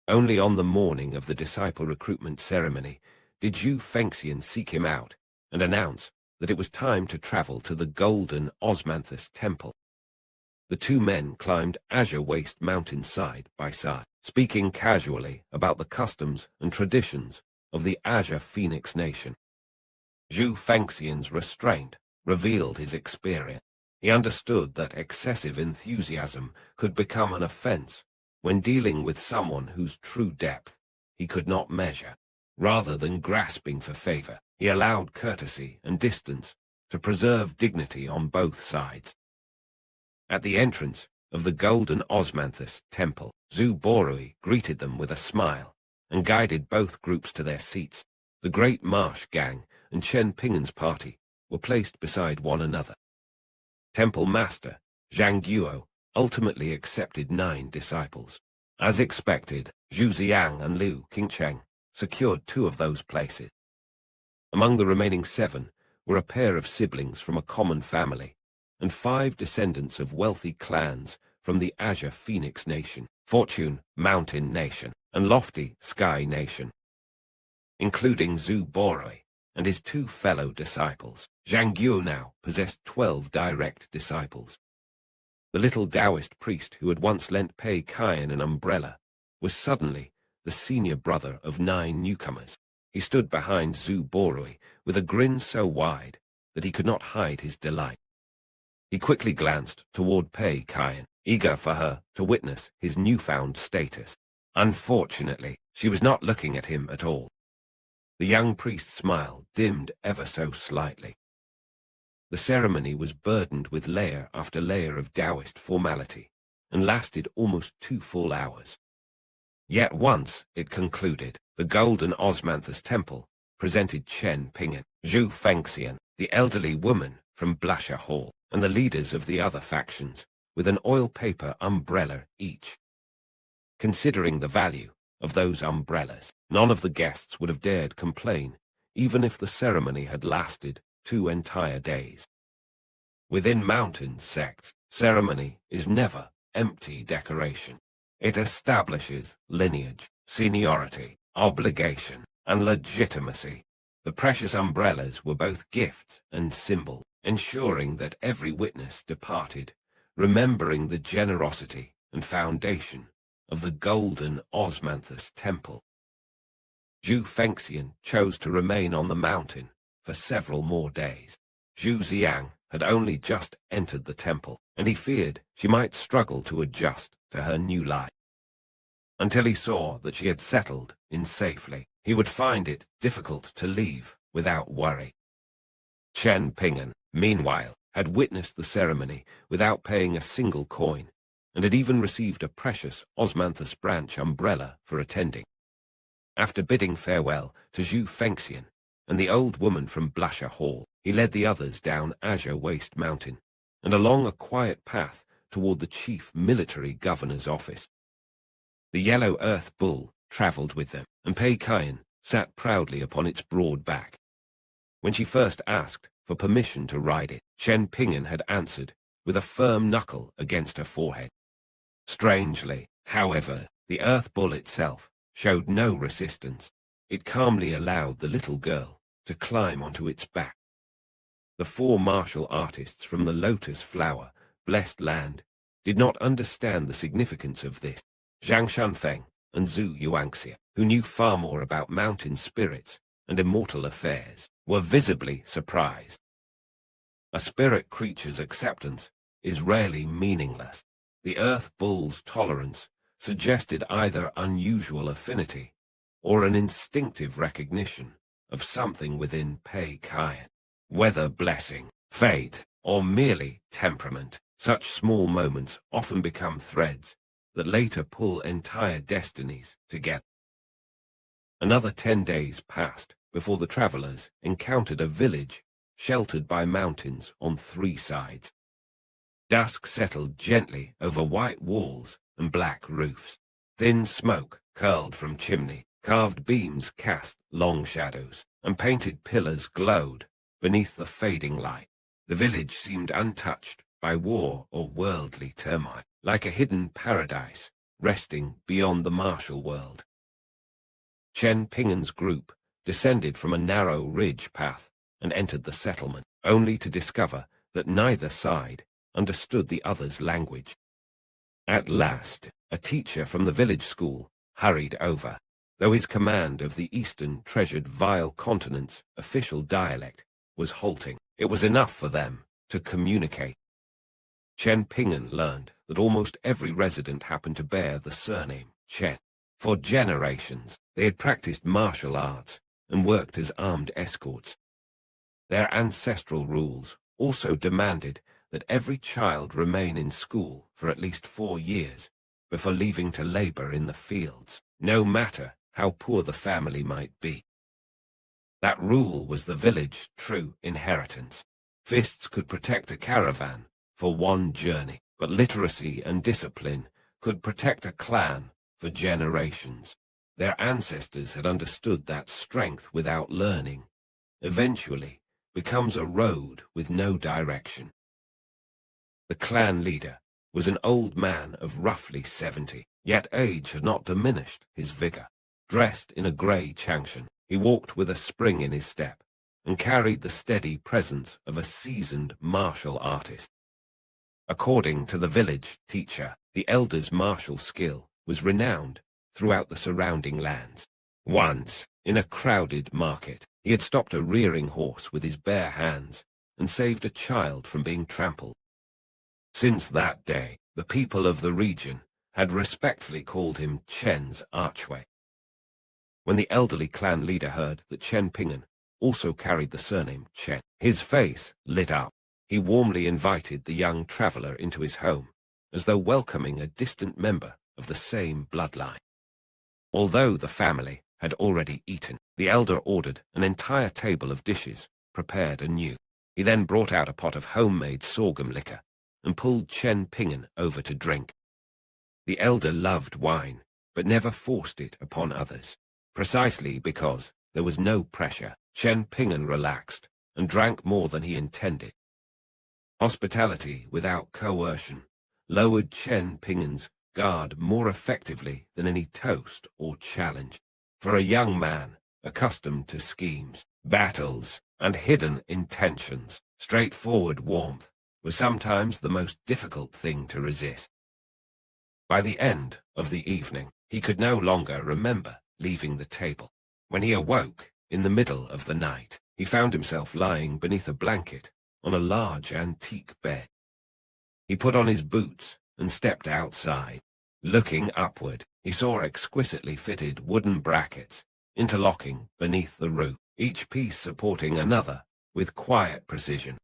S1: Only on the morning of the disciple recruitment ceremony did Zhu Fengxian seek him out and announce that it was time to travel to the Golden Osmanthus Temple. The 2 men climbed Azure Waste mountain side by side, speaking casually about the customs and traditions of the Azure Phoenix Nation. Zhu Fengxian's restraint revealed his experience. He understood that excessive enthusiasm could become an offense when dealing with someone whose true depth he could not measure. Rather than grasping for favor, he allowed courtesy and distance to preserve dignity on both sides. At the entrance of the Golden Osmanthus Temple, Zhu Borui greeted them with a smile and guided both groups to their seats. The Great Marsh Gang and Chen Ping'an's party were placed beside one another. Temple Master Zhang Guo ultimately accepted 9 disciples. As expected, Zhu Xiang and Liu Qingcheng secured 2 of those places. Among the remaining 7 were a pair of siblings from a common family and 5 descendants of wealthy clans from the Azure Phoenix Nation, Fortune Mountain Nation, and Lofty Sky Nation. Including Zhu Borui and his 2 fellow disciples, Zhang Guo now possessed 12 direct disciples. The little Taoist priest who had once lent Pei Kian an umbrella was suddenly the senior brother of 9 newcomers. He stood behind Zhu Borui with a grin so wide that he could not hide his delight. He quickly glanced toward Pei Kian, eager for her to witness his newfound status. Unfortunately, she was not looking at him at all. The young priest's smile dimmed ever so slightly. The ceremony was burdened with layer after layer of Taoist formality, and lasted almost 2 full hours. Yet once it concluded, the Golden Osmanthus Temple presented Chen Ping'an, Zhu Fengxian, the elderly woman from Blusher Hall, and the leaders of the other factions, with an oil paper umbrella each. Considering the value of those umbrellas, none of the guests would have dared complain, even if the ceremony had lasted 2 entire days. Within mountain sects, ceremony is never empty decoration. It establishes lineage, seniority, obligation, and legitimacy. The precious umbrellas were both gift and symbol, ensuring that every witness departed, remembering the generosity and foundation of the Golden Osmanthus Temple. Zhu Fengxian chose to remain on the mountain for several more days. Zhu Xiang had only just entered the temple, and he feared she might struggle to adjust to her new life. Until he saw that she had settled in safely, he would find it difficult to leave without worry. Chen Ping'an, meanwhile, had witnessed the ceremony without paying a single coin, and had even received a precious Osmanthus branch umbrella for attending. After bidding farewell to Zhu Fengxian and the old woman from Blusher Hall, he led the others down Azure Waste Mountain and along a quiet path toward the chief military governor's office. The yellow earth bull traveled with them, and Pei Kian sat proudly upon its broad back. When she first asked for permission to ride it, Chen Ping'an had answered with a firm knuckle against her forehead. Strangely, however, the earth bull itself showed no resistance. It calmly allowed the little girl to climb onto its back. The four martial artists from the Lotus Flower, blessed land, did not understand the significance of this. Zhang Shanfeng and Zhu Yuanxia, who knew far more about mountain spirits and immortal affairs, were visibly surprised. A spirit creature's acceptance is rarely meaningless. The earth bull's tolerance suggested either unusual affinity or an instinctive recognition of something within Pei Kian. Whether blessing, fate, or merely temperament, such small moments often become threads that later pull entire destinies together. Another 10 days passed before the travelers encountered a village sheltered by mountains on 3 sides. Dusk settled gently over white walls and black roofs. Thin smoke curled from chimney, carved beams cast long shadows, and painted pillars glowed beneath the fading light. The village seemed untouched by war or worldly turmoil, like a hidden paradise resting beyond the martial world. Chen Ping'an's group descended from a narrow ridge path and entered the settlement, only to discover that neither side understood the other's language. At last, a teacher from the village school hurried over, though his command of the Eastern treasured vile continent's official dialect was halting. It was enough for them to communicate. Chen Ping'an learned that almost every resident happened to bear the surname Chen. For generations, they had practiced martial arts and worked as armed escorts. Their ancestral rules also demanded that every child remain in school for at least 4 years before leaving to labor in the fields, no matter how poor the family might be. That rule was the village's true inheritance. Fists could protect a caravan for 1 journey, but literacy and discipline could protect a clan for generations. Their ancestors had understood that strength without learning eventually becomes a road with no direction. The clan leader was an old man of roughly 70, yet age had not diminished his vigor. Dressed in a grey changshan, he walked with a spring in his step and carried the steady presence of a seasoned martial artist. According to the village teacher, the elder's martial skill was renowned throughout the surrounding lands. Once, in a crowded market, he had stopped a rearing horse with his bare hands and saved a child from being trampled. Since that day, the people of the region had respectfully called him Chen's Archway. When the elderly clan leader heard that Chen Ping'an also carried the surname Chen, his face lit up. He warmly invited the young traveler into his home, as though welcoming a distant member of the same bloodline. Although the family had already eaten, the elder ordered an entire table of dishes prepared anew. He then brought out a pot of homemade sorghum liquor and pulled Chen Ping'an over to drink. The elder loved wine, but never forced it upon others. Precisely because there was no pressure, Chen Ping'an relaxed and drank more than he intended. Hospitality without coercion lowered Chen Ping'an's guard more effectively than any toast or challenge. For a young man accustomed to schemes, battles, and hidden intentions, straightforward warmth was sometimes the most difficult thing to resist. By the end of the evening, he could no longer remember leaving the table. When he awoke in the middle of the night, he found himself lying beneath a blanket on a large antique bed. He put on his boots and stepped outside. Looking upward, he saw exquisitely fitted wooden brackets interlocking beneath the roof, each piece supporting another with quiet precision.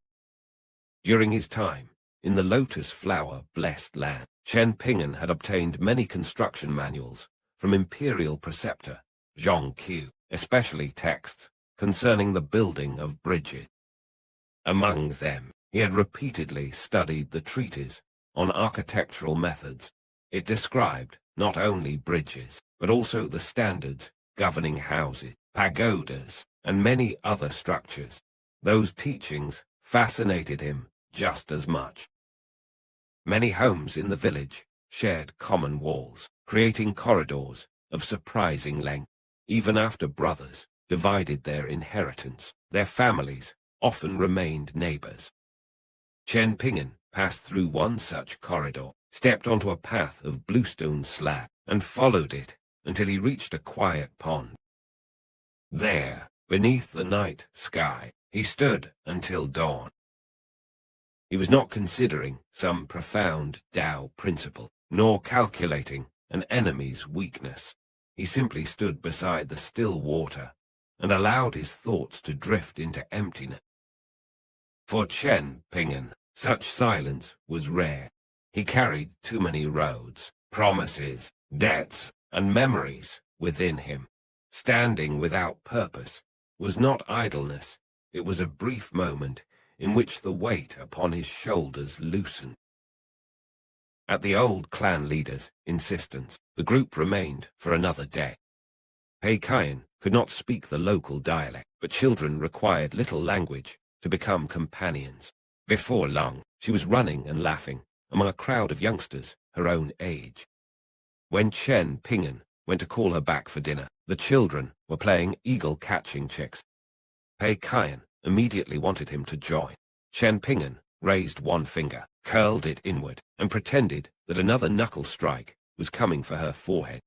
S1: During his time in the lotus flower-blessed land, Chen Ping'an had obtained many construction manuals from imperial preceptor Zhang Shanfeng, especially texts concerning the building of bridges. Among them, he had repeatedly studied the treatise on architectural methods. It described not only bridges, but also the standards governing houses, pagodas, and many other structures. Those teachings fascinated him just as much. Many homes in the village shared common walls, creating corridors of surprising length. Even after brothers divided their inheritance, their families often remained neighbors. Chen Ping'an passed through one such corridor, stepped onto a path of bluestone slab, and followed it until he reached a quiet pond. There, beneath the night sky, he stood until dawn. He was not considering some profound Tao principle, nor calculating an enemy's weakness. He simply stood beside the still water and allowed his thoughts to drift into emptiness. For Chen Ping'an, such silence was rare. He carried too many roads, promises, debts, and memories within him. Standing without purpose was not idleness, it was a brief moment in which the weight upon his shoulders loosened. At the old clan leader's insistence, the group remained for another day. Pei Kian could not speak the local dialect, but children required little language to become companions. Before long, she was running and laughing among a crowd of youngsters her own age. When Chen Ping'an went to call her back for dinner, the children were playing eagle-catching chicks. Pei Kian immediately wanted him to join. Chen Ping'an raised one finger, curled it inward, and pretended that another knuckle strike was coming for her forehead.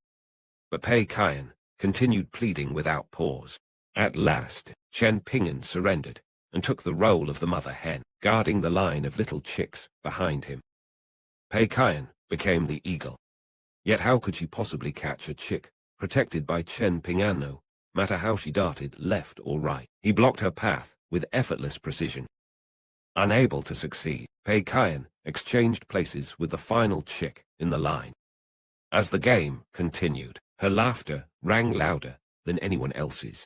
S1: But Pei Kian continued pleading without pause. At last, Chen Ping'an surrendered and took the role of the mother hen, guarding the line of little chicks behind him. Pei Kian became the eagle. Yet how could she possibly catch a chick protected by Chen Ping'an, no matter how she darted left or right? He blocked her path with effortless precision. Unable to succeed, Pei Kian exchanged places with the final chick in the line. As the game continued, her laughter rang louder than anyone else's.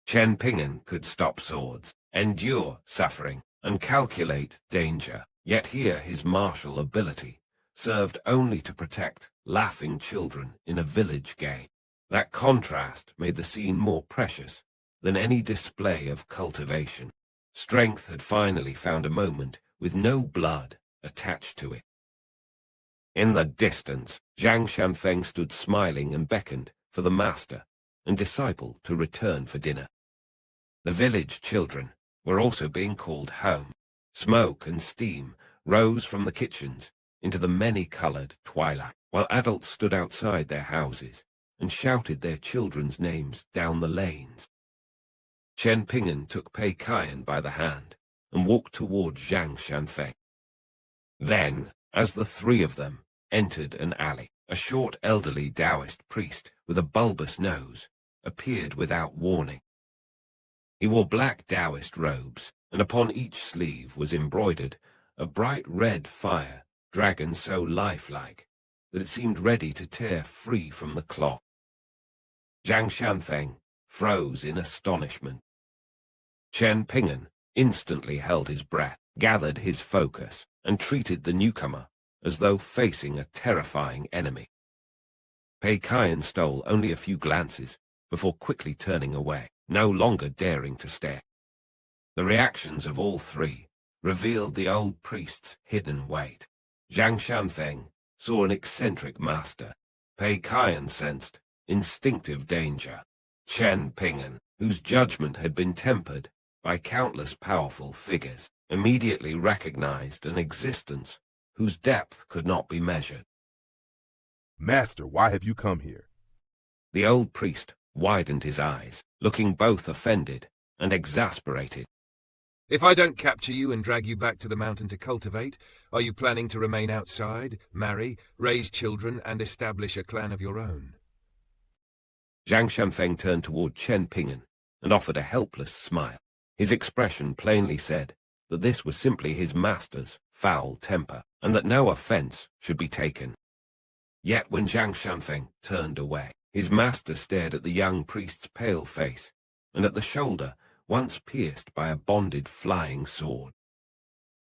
S1: Chen Ping'an could stop swords, endure suffering, and calculate danger, yet here his martial ability served only to protect laughing children in a village game. That contrast made the scene more precious than any display of cultivation. Strength had finally found a moment with no blood attached to it. In the distance, Zhang Shanfeng stood smiling and beckoned for the master and disciple to return for dinner. The village children were also being called home. Smoke and steam rose from the kitchens into the many-colored twilight, while adults stood outside their houses and shouted their children's names down the lanes. Chen Ping'an took Pei Kian by the hand and walked toward Zhang Shanfeng. Then, as the three of them entered an alley, a short elderly Taoist priest with a bulbous nose appeared without warning. He wore black Taoist robes, and upon each sleeve was embroidered a bright red fire dragon so lifelike that it seemed ready to tear free from the cloth. Zhang Shanfeng froze in astonishment. Chen Ping'an instantly held his breath, gathered his focus, and treated the newcomer as though facing a terrifying enemy. Pei Kian stole only a few glances before quickly turning away, no longer daring to stare. The reactions of all three revealed the old priest's hidden weight. Zhang Shanfeng saw an eccentric master. Pei Kian sensed instinctive danger. Chen Ping'an, whose judgment had been tempered by countless powerful figures, immediately recognized an existence whose depth could not be measured.
S3: Master, why have you come here?
S1: The old priest widened his eyes, looking both offended and exasperated.
S7: If I don't capture you and drag you back to the mountain to cultivate, are you planning to remain outside, marry, raise children, and establish a clan of your own?
S1: Zhang Shanfeng turned toward Chen Ping'an and offered a helpless smile. His expression plainly said that this was simply his master's foul temper, and that no offense should be taken. Yet when Zhang Shanfeng turned away, his master stared at the young priest's pale face and at the shoulder once pierced by a bonded flying sword.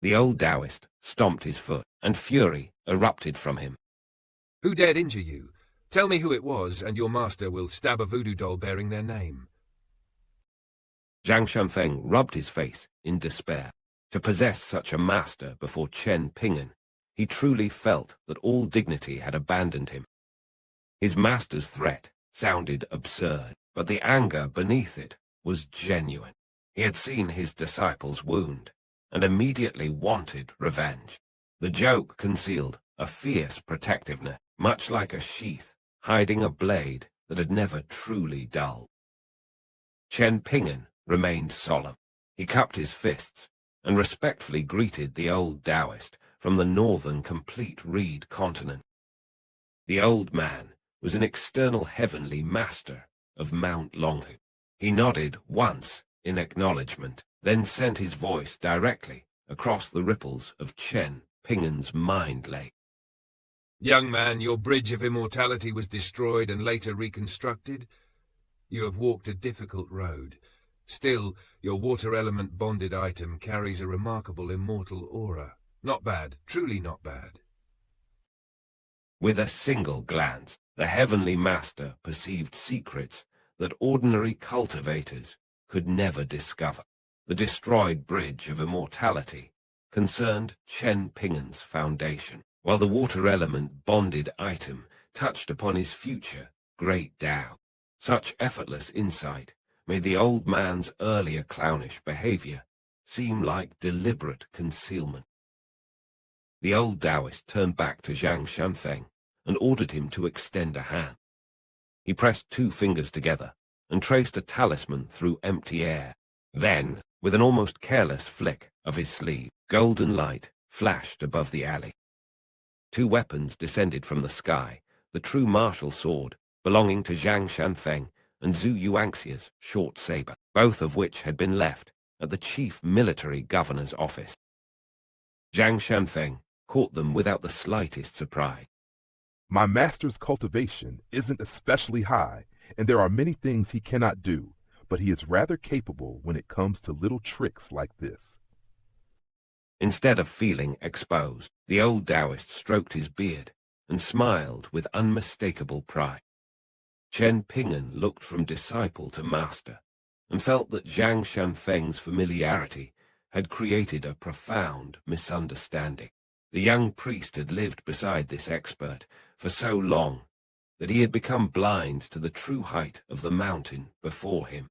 S1: The old Taoist stomped his foot, and fury erupted from him.
S7: Who dared injure you? Tell me who it was, and your master will stab a voodoo doll bearing their name.
S1: Zhang Shanfeng rubbed his face in despair. To possess such a master before Chen Ping'an, he truly felt that all dignity had abandoned him. His master's threat sounded absurd, but the anger beneath it was genuine. He had seen his disciple's wound, and immediately wanted revenge. The joke concealed a fierce protectiveness, much like a sheath hiding a blade that had never truly dulled. Chen Ping'an remained solemn. He cupped his fists and respectfully greeted the old Taoist from the northern complete reed continent. The old man was an external heavenly master of Mount Longhu. He nodded once in acknowledgement, then sent his voice directly across the ripples of Chen Ping'an's mind lake.
S7: Young man, your bridge of immortality was destroyed and later reconstructed. You have walked a difficult road. Still, your water element bonded item carries a remarkable immortal aura. Not bad, truly not bad.
S1: With a single glance, the heavenly master perceived secrets that ordinary cultivators could never discover. The destroyed bridge of immortality concerned Chen Ping'an's foundation, while the water element bonded item touched upon his future great Tao. Such effortless insight made the old man's earlier clownish behavior seem like deliberate concealment. The old Taoist turned back to Zhang Shanfeng and ordered him to extend a hand. He pressed two fingers together and traced a talisman through empty air. Then, with an almost careless flick of his sleeve, golden light flashed above the alley. Two weapons descended from the sky, the true martial sword belonging to Zhang Shanfeng and Zhu Yuanxia's short saber, both of which had been left at the chief military governor's office. Zhang Shanfeng caught them without the slightest surprise.
S3: My master's cultivation isn't especially high, and there are many things he cannot do, but he is rather capable when it comes to little tricks like this.
S1: Instead of feeling exposed, the old Taoist stroked his beard and smiled with unmistakable pride. Chen Ping'an looked from disciple to master and felt that Zhang Shanfeng's familiarity had created a profound misunderstanding. The young priest had lived beside this expert for so long that he had become blind to the true height of the mountain before him.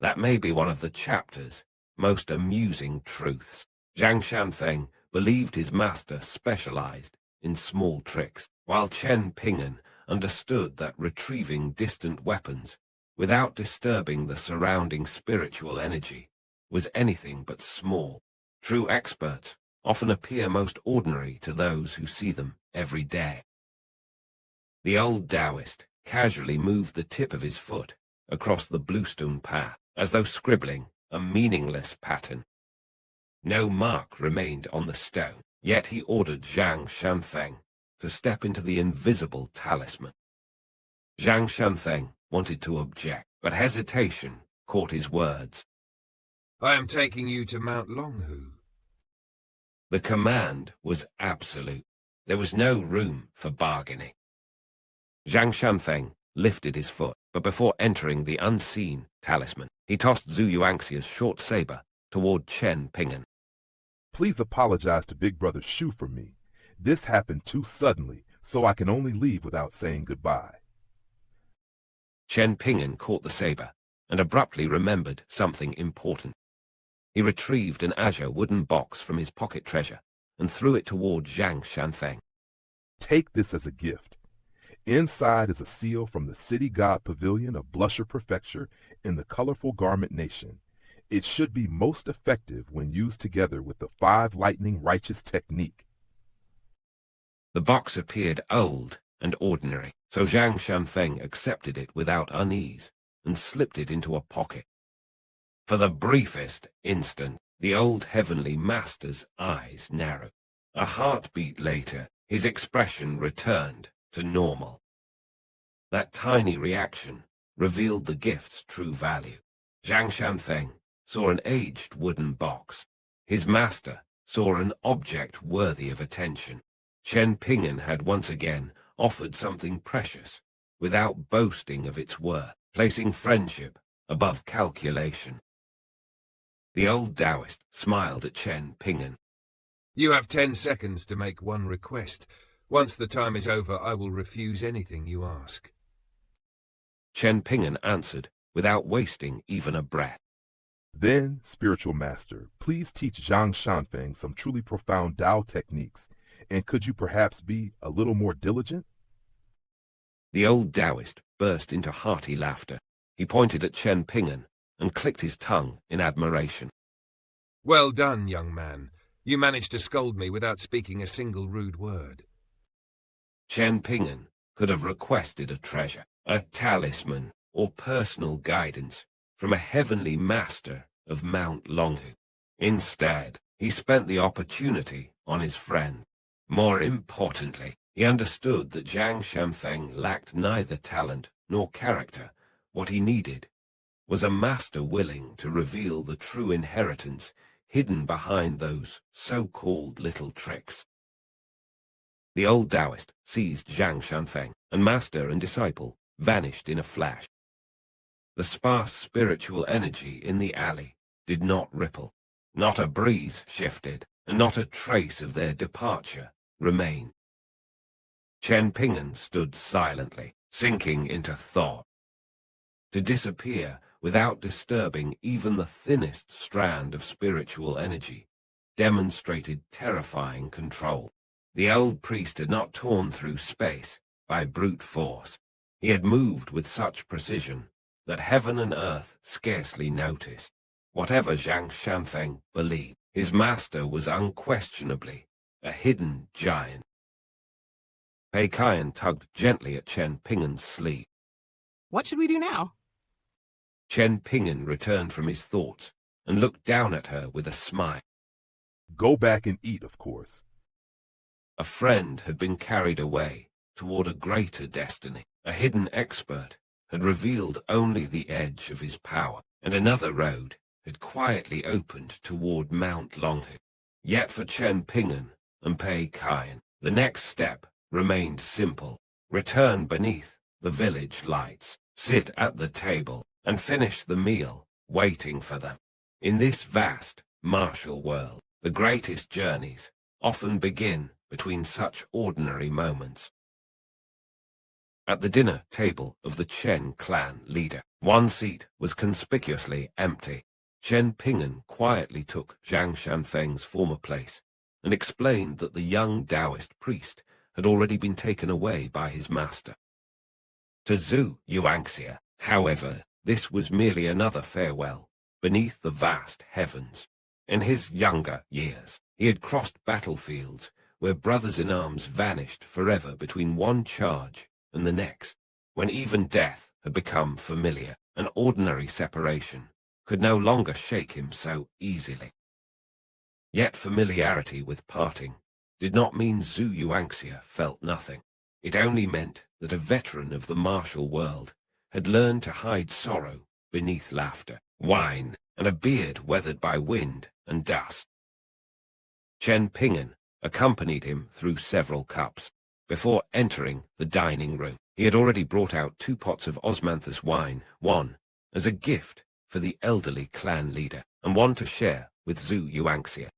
S1: That may be one of the chapter's most amusing truths. Zhang Shanfeng believed his master specialized in small tricks, while Chen Ping'an understood that retrieving distant weapons without disturbing the surrounding spiritual energy was anything but small. True experts often appear most ordinary to those who see them every day. The old Taoist casually moved the tip of his foot across the bluestone path, as though scribbling a meaningless pattern. No mark remained on the stone, yet he ordered Zhang Shanfeng to step into the invisible talisman. Zhang Shanfeng wanted to object, but hesitation caught his words.
S7: I am taking you to Mount Longhu.
S1: The command was absolute. There was no room for bargaining. Zhang Shanfeng lifted his foot, but before entering the unseen talisman, he tossed Zhu Yuanxia's short saber toward Chen Ping'an.
S3: Please apologize to Big Brother Shu for me. This happened too suddenly, so I can only leave without saying goodbye.
S1: Chen Ping'an caught the saber and abruptly remembered something important. He retrieved an Azure wooden box from his pocket treasure and threw it toward Zhang Shanfeng.
S3: Take this as a gift. Inside is a seal from the city god pavilion of Blusher Prefecture in the colorful garment nation. It should be most effective when used together with the 5 lightning righteous technique.
S1: The box appeared old and ordinary, so Zhang Shanfeng accepted it without unease and slipped it into a pocket. For the briefest instant, the old heavenly master's eyes narrowed. A heartbeat later, his expression returned to normal. That tiny reaction revealed the gift's true value. Zhang Shanfeng saw an aged wooden box. His master saw an object worthy of attention. Chen Ping'an had once again offered something precious, without boasting of its worth, placing friendship above calculation. The old Taoist smiled at Chen Ping'an.
S7: You have 10 seconds to make one request. Once the time is over, I will refuse anything you ask.
S1: Chen Ping'an answered, without wasting even a breath.
S3: Then, spiritual master, please teach Zhang Shanfeng some truly profound Tao techniques, and could you perhaps be a little more diligent?
S1: The old Taoist burst into hearty laughter. He pointed at Chen Ping'an and clicked his tongue in admiration.
S7: Well done, young man. You managed to scold me without speaking a single rude word.
S1: Chen Ping'an could have requested a treasure, a talisman, or personal guidance from a heavenly master of Mount Longhu. Instead, he spent the opportunity on his friend. More importantly, he understood that Zhang Shanfeng lacked neither talent nor character. What he needed was a master willing to reveal the true inheritance hidden behind those so-called little tricks. The old Taoist seized Zhang Shanfeng, and master and disciple vanished in a flash. The sparse spiritual energy in the alley did not ripple. Not a breeze shifted, and not a trace of their departure remained. Chen Ping'an stood silently, sinking into thought. To disappear without disturbing even the thinnest strand of spiritual energy demonstrated terrifying control. The old priest had not torn through space by brute force. He had moved with such precision that heaven and earth scarcely noticed. Whatever Zhang Shanfeng believed, his master was unquestionably a hidden giant. Pei Kian tugged gently at Chen Ping'an's sleeve.
S2: What should we do now?
S1: Chen Ping'an returned from his thoughts and looked down at her with a smile.
S3: Go back and eat, of course.
S1: A friend had been carried away toward a greater destiny. A hidden expert had revealed only the edge of his power, and another road had quietly opened toward Mount Longhu. Yet for Chen Ping'an and Pei Kian, the next step remained simple. Return beneath the village lights, sit at the table, and finish the meal waiting for them. In this vast, martial world, the greatest journeys often begin between such ordinary moments. At the dinner table of the Chen clan leader, one seat was conspicuously empty. Chen Ping'an quietly took Zhang Shanfeng's former place and explained that the young Taoist priest had already been taken away by his master. To Zhu Yuanxia, however, this was merely another farewell beneath the vast heavens. In his younger years, he had crossed battlefields where brothers-in-arms vanished forever between one charge and the next, when even death had become familiar. An ordinary separation could no longer shake him so easily. Yet familiarity with parting did not mean Zhu Yuanxia felt nothing. It only meant that a veteran of the martial world had learned to hide sorrow beneath laughter, wine, and a beard weathered by wind and dust. Chen Ping'an accompanied him through several cups. Before entering the dining room, he had already brought out 2 pots of Osmanthus wine, one as a gift for the elderly clan leader, and one to share with Zhu Yuanxia.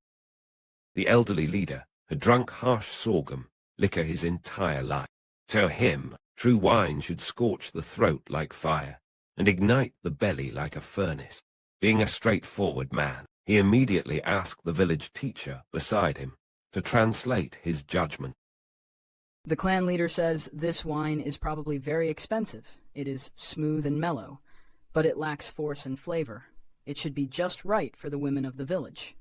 S1: The elderly leader had drunk harsh sorghum liquor his entire life. To him, true wine should scorch the throat like fire and ignite the belly like a furnace. Being a straightforward man, he immediately asked the village teacher beside him to translate his judgment.
S4: The clan leader says this wine is probably very expensive. It is smooth and mellow, but it lacks force and flavor. It should be just right for the women of the village.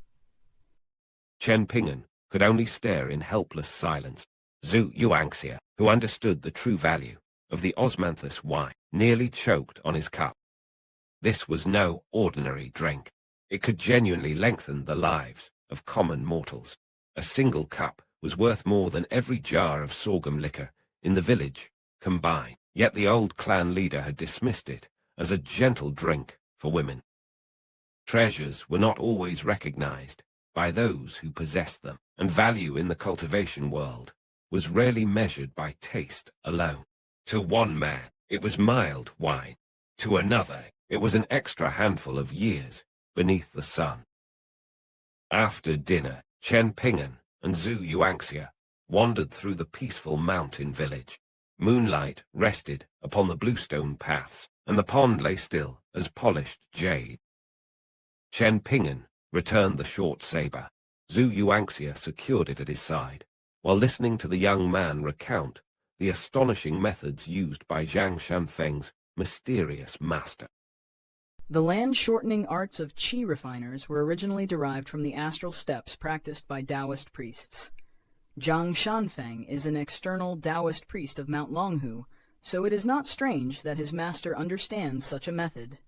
S1: Chen Ping'an could only stare in helpless silence. Zhu Yuanxia, who understood the true value of the Osmanthus wine, nearly choked on his cup. This was no ordinary drink. It could genuinely lengthen the lives of common mortals. A single cup was worth more than every jar of sorghum liquor in the village combined. Yet the old clan leader had dismissed it as a gentle drink for women. Treasures were not always recognized by those who possessed them, and value in the cultivation world was rarely measured by taste alone. To one man, it was mild wine. To another, it was an extra handful of years beneath the sun. After dinner, Chen Ping'an and Zhu Yuanxia wandered through the peaceful mountain village. Moonlight rested upon the bluestone paths, and the pond lay still as polished jade. Chen Ping'an returned the short saber. Zhu Yuanxia secured it at his side, while listening to the young man recount the astonishing methods used by Zhang Shanfeng's mysterious master.
S4: The land-shortening arts of qi refiners were originally derived from the astral steps practiced by Taoist priests. Zhang Shanfeng is an external Taoist priest of Mount Longhu, so it is not strange that his master understands such a method.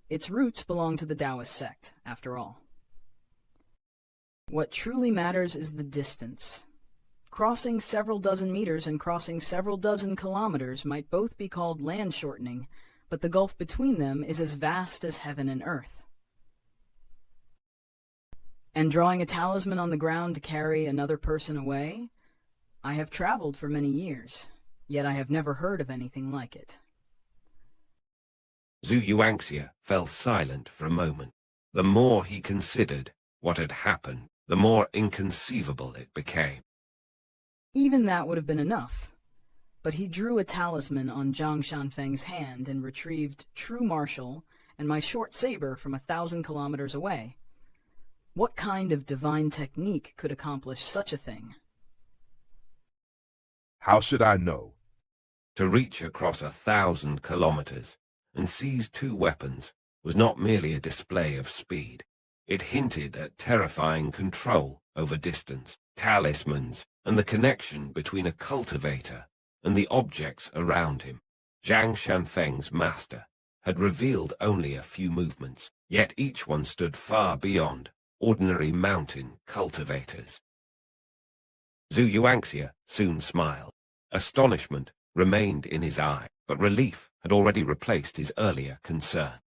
S4: Its roots belong to the Taoist sect, after all. What truly matters is the distance. Crossing several dozen meters and crossing several dozen kilometers might both be called land-shortening, but the gulf between them is as vast as heaven and earth. And drawing a talisman on the ground to carry another person away? I have traveled for many years, yet I have never heard of anything like it.
S1: Zhu Yuanxia fell silent for a moment. The more he considered what had happened, the more inconceivable it became.
S4: Even that would have been enough. But he drew a talisman on Zhang Shanfeng's hand and retrieved true martial and my short saber from 1,000 kilometers away. What kind of divine technique could accomplish such a thing?
S3: How should I know?
S1: To reach across 1,000 kilometers and seize two weapons was not merely a display of speed. It hinted at terrifying control over distance, talismans, and the connection between a cultivator and the objects around him. Zhang Shanfeng's master had revealed only a few movements, yet each one stood far beyond ordinary mountain cultivators. Zhu Yuanxia soon smiled. Astonishment remained in his eye, but relief had already replaced his earlier concern.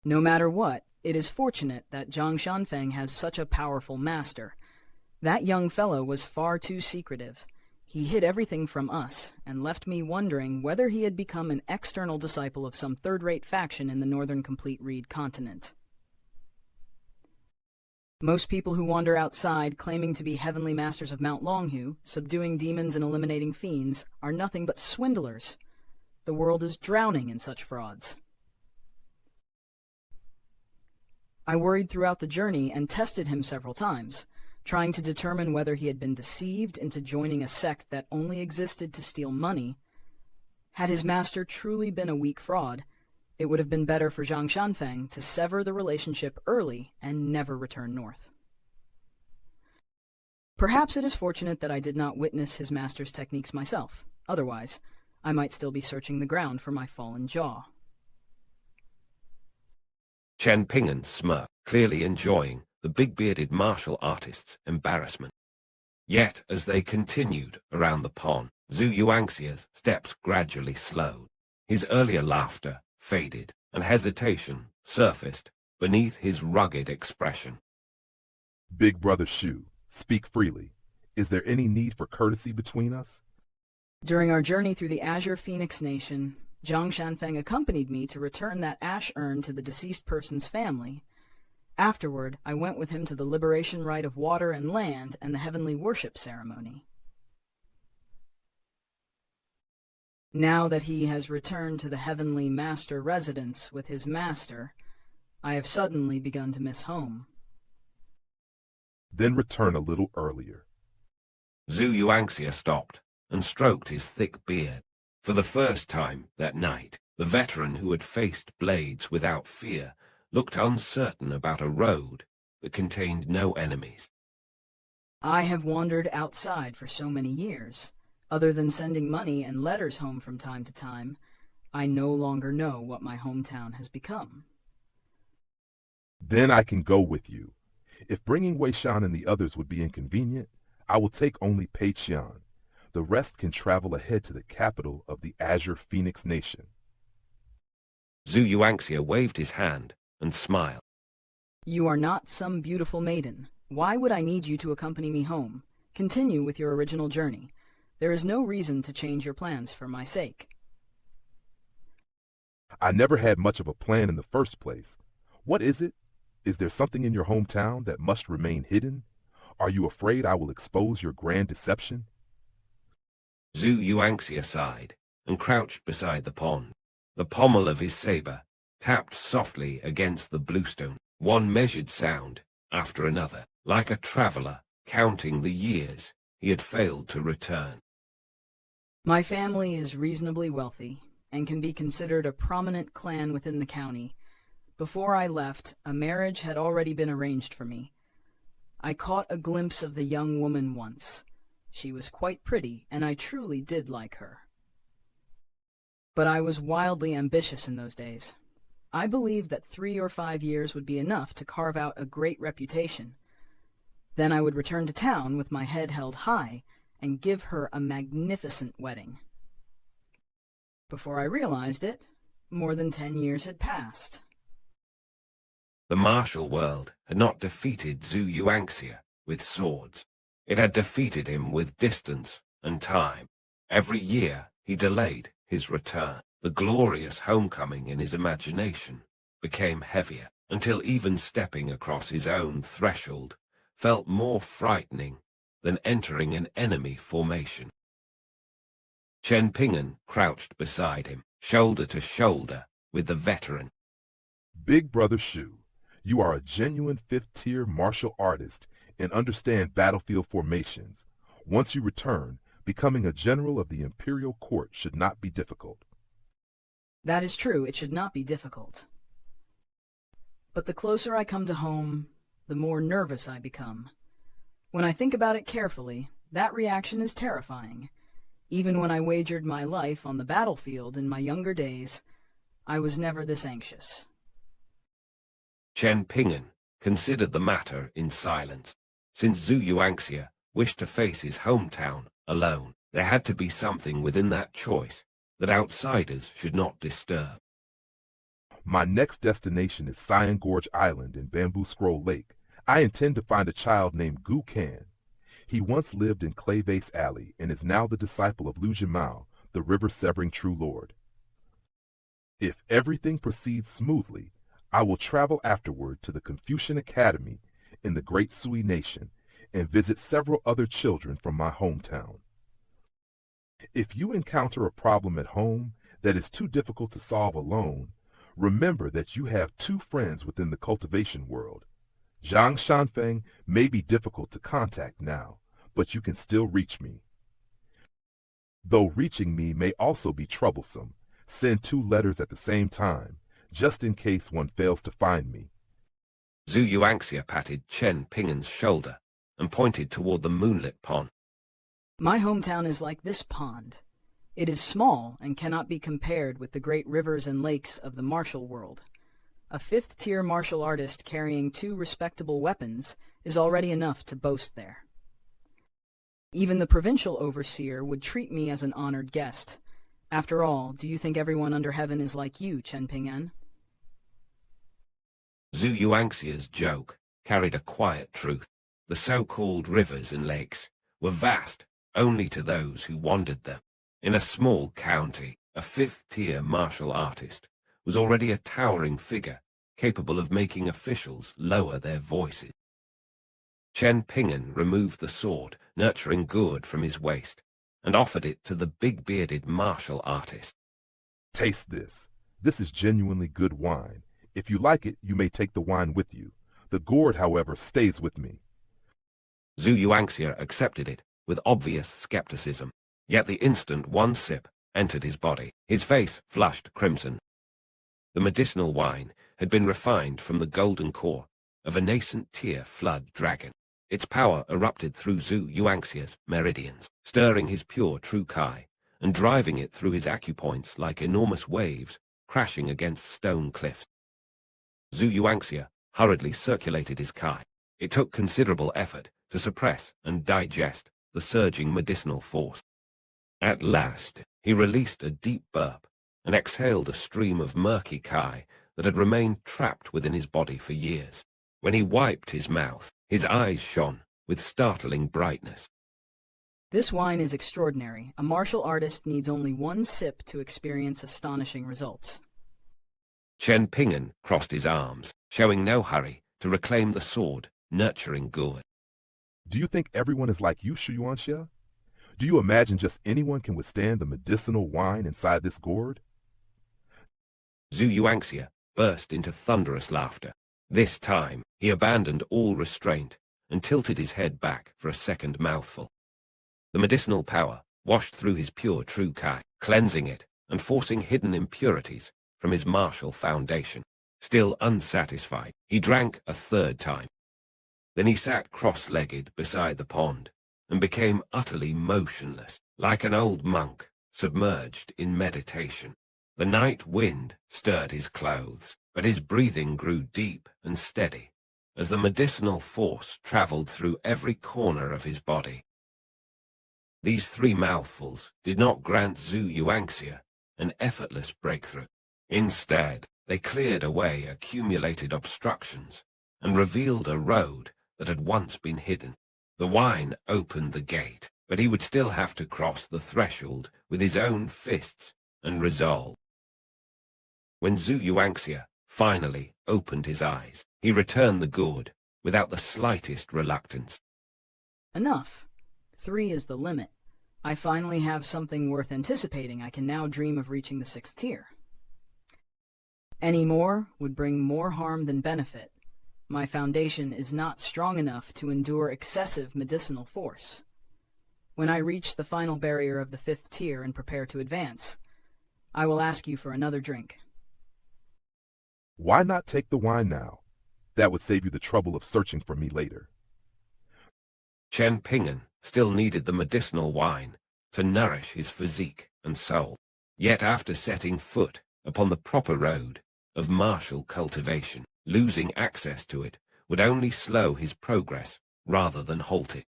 S4: No matter what, it is fortunate that Zhang Shanfeng has such a powerful master. That young fellow was far too secretive. He hid everything from us, and left me wondering whether he had become an external disciple of some third-rate faction in the northern complete reed continent. Most people who wander outside, claiming to be heavenly masters of Mount Longhu, subduing demons and eliminating fiends, are nothing but swindlers. The world is drowning in such frauds. I worried throughout the journey and tested him several times, trying to determine whether he had been deceived into joining a sect that only existed to steal money. Had his master truly been a weak fraud, it would have been better for Zhang Shanfeng to sever the relationship early and never return north. Perhaps it is fortunate that I did not witness his master's techniques myself. Otherwise, I might still be searching the ground for my fallen jaw.
S1: Chen Ping'an smirked, clearly enjoying the big-bearded martial artist's embarrassment. Yet, as they continued around the pond, Zhu Yuanxia's steps gradually slowed. His earlier laughter faded, and hesitation surfaced beneath his rugged expression.
S3: Big Brother Shu, speak freely. Is there any need for courtesy between us?
S4: During our journey through the Azure Phoenix Nation, Zhang Shanfeng accompanied me to return that ash urn to the deceased person's family. Afterward, I went with him to the liberation rite of water and land and the heavenly worship ceremony. Now that he has returned to the heavenly master residence with his master, I have suddenly begun to miss home.
S3: Then return a little earlier.
S1: Zhu Yuanxia stopped and stroked his thick beard. For the first time that night, the veteran who had faced blades without fear looked uncertain about a road that contained no enemies.
S4: I have wandered outside for so many years. Other than sending money and letters home from time to time, I no longer know what my hometown has become.
S3: Then I can go with you. If bringing Wei Shan and the others would be inconvenient, I will take only Pei Qian. The rest can travel ahead to the capital of the Azure Phoenix Nation.
S1: Zhu Yuanxia waved his hand and smiled.
S4: You are not some beautiful maiden. Why would I need you to accompany me home? Continue with your original journey. There is no reason to change your plans for my sake.
S3: I never had much of a plan in the first place. What is it? Is there something in your hometown that must remain hidden? Are you afraid I will expose your grand deception?
S1: Zhu Yuanxia sighed and crouched beside the pond. The pommel of his saber tapped softly against the bluestone, one measured sound after another, like a traveler counting the years he had failed to return.
S4: My family is reasonably wealthy and can be considered a prominent clan within the county. Before I left, a marriage had already been arranged for me. I caught a glimpse of the young woman once. She was quite pretty, and I truly did like her. But I was wildly ambitious in those days. I believed that 3 or 5 years would be enough to carve out a great reputation. Then I would return to town with my head held high and give her a magnificent wedding. Before I realized it, more than 10 years had passed.
S1: The martial world had not defeated Zhu Yuanxia with swords. It had defeated him with distance and time. Every year he delayed his return. The glorious homecoming in his imagination became heavier, until even stepping across his own threshold felt more frightening than entering an enemy formation. Chen Ping'an crouched beside him, shoulder to shoulder with the veteran.
S3: Big Brother Shu, you are a genuine 5th-tier martial artist and understand battlefield formations. Once you return, becoming a general of the imperial court should not be difficult.
S4: That is true, it should not be difficult. But the closer I come to home, the more nervous I become. When I think about it carefully, that reaction is terrifying. Even when I wagered my life on the battlefield in my younger days, I was never this anxious.
S1: Chen Ping'an considered the matter in silence. Since Zhu Yuanxia wished to face his hometown alone, there had to be something within that choice that outsiders should not disturb.
S3: My next destination is Cyan Gorge Island in Bamboo Scroll Lake. I intend to find a child named Gu Kan. He once lived in Clay Vase Alley and is now the disciple of Lu Jimao, the river-severing true lord. If everything proceeds smoothly, I will travel afterward to the Confucian Academy in the Great Sui Nation and visit several other children from my hometown. If you encounter a problem at home that is too difficult to solve alone, remember that you have 2 friends within the cultivation world. Zhang Shanfeng may be difficult to contact now, but you can still reach me. Though reaching me may also be troublesome, send 2 letters at the same time, just in case one fails to find me.
S1: Zhu Yuanxia patted Chen Ping'an's shoulder and pointed toward the moonlit pond.
S4: My hometown is like this pond. It is small and cannot be compared with the great rivers and lakes of the martial world. A 5th-tier martial artist carrying 2 respectable weapons is already enough to boast there. Even the provincial overseer would treat me as an honored guest. After all, do you think everyone under heaven is like you, Chen Ping'an?
S1: Zhu Yuanxia's joke carried a quiet truth. The so-called rivers and lakes were vast only to those who wandered them. In a small county, a 5th-tier martial artist was already a towering figure capable of making officials lower their voices. Chen Ping'an removed the sword, nurturing gourd from his waist, and offered it to the big-bearded martial artist.
S3: Taste this. This is genuinely good wine. If you like it, you may take the wine with you. The gourd, however, stays with me.
S1: Zhu Yuanxia accepted it with obvious skepticism. Yet the instant one sip entered his body, his face flushed crimson. The medicinal wine had been refined from the golden core of a nascent tear flood dragon. Its power erupted through Zhu Yuanxia's meridians, stirring his pure true Kai and driving it through his acupoints like enormous waves crashing against stone cliffs. Zhu Yuanxia hurriedly circulated his Kai. It took considerable effort to suppress and digest the surging medicinal force. At last, he released a deep burp and exhaled a stream of murky Kai that had remained trapped within his body for years. When he wiped his mouth, his eyes shone with startling brightness.
S4: This wine is extraordinary. A martial artist needs only one sip to experience astonishing results.
S1: Chen Ping'an crossed his arms, showing no hurry to reclaim the sword, nurturing gourd.
S3: Do you think everyone is like you, Shuyuanxia? Do you imagine just anyone can withstand the medicinal wine inside this gourd?
S1: Zhu Yuanxia burst into thunderous laughter. This time, he abandoned all restraint and tilted his head back for a second mouthful. The medicinal power washed through his pure true Kai, cleansing it and forcing hidden impurities from his martial foundation. Still unsatisfied, he drank a third time. Then he sat cross-legged beside the pond and became utterly motionless, like an old monk submerged in meditation. The night wind stirred his clothes, but his breathing grew deep and steady as the medicinal force traveled through every corner of his body. These 3 mouthfuls did not grant Zhu Yuanxia an effortless breakthrough. Instead, they cleared away accumulated obstructions and revealed a road that had once been hidden. The wine opened the gate, but he would still have to cross the threshold with his own fists and resolve. When Zhu Yuanxia finally opened his eyes, he returned the gourd without the slightest reluctance.
S4: Enough. 3 is the limit. I finally have something worth anticipating. I can now dream of reaching the 6th tier. Any more would bring more harm than benefit. My foundation is not strong enough to endure excessive medicinal force. When I reach the final barrier of the 5th tier and prepare to advance, I will ask you for another drink.
S3: Why not take the wine now? That would save you the trouble of searching for me later.
S1: Chen Ping'an still needed the medicinal wine to nourish his physique and soul. Yet after setting foot upon the proper road of martial cultivation, losing access to it would only slow his progress rather than halt it.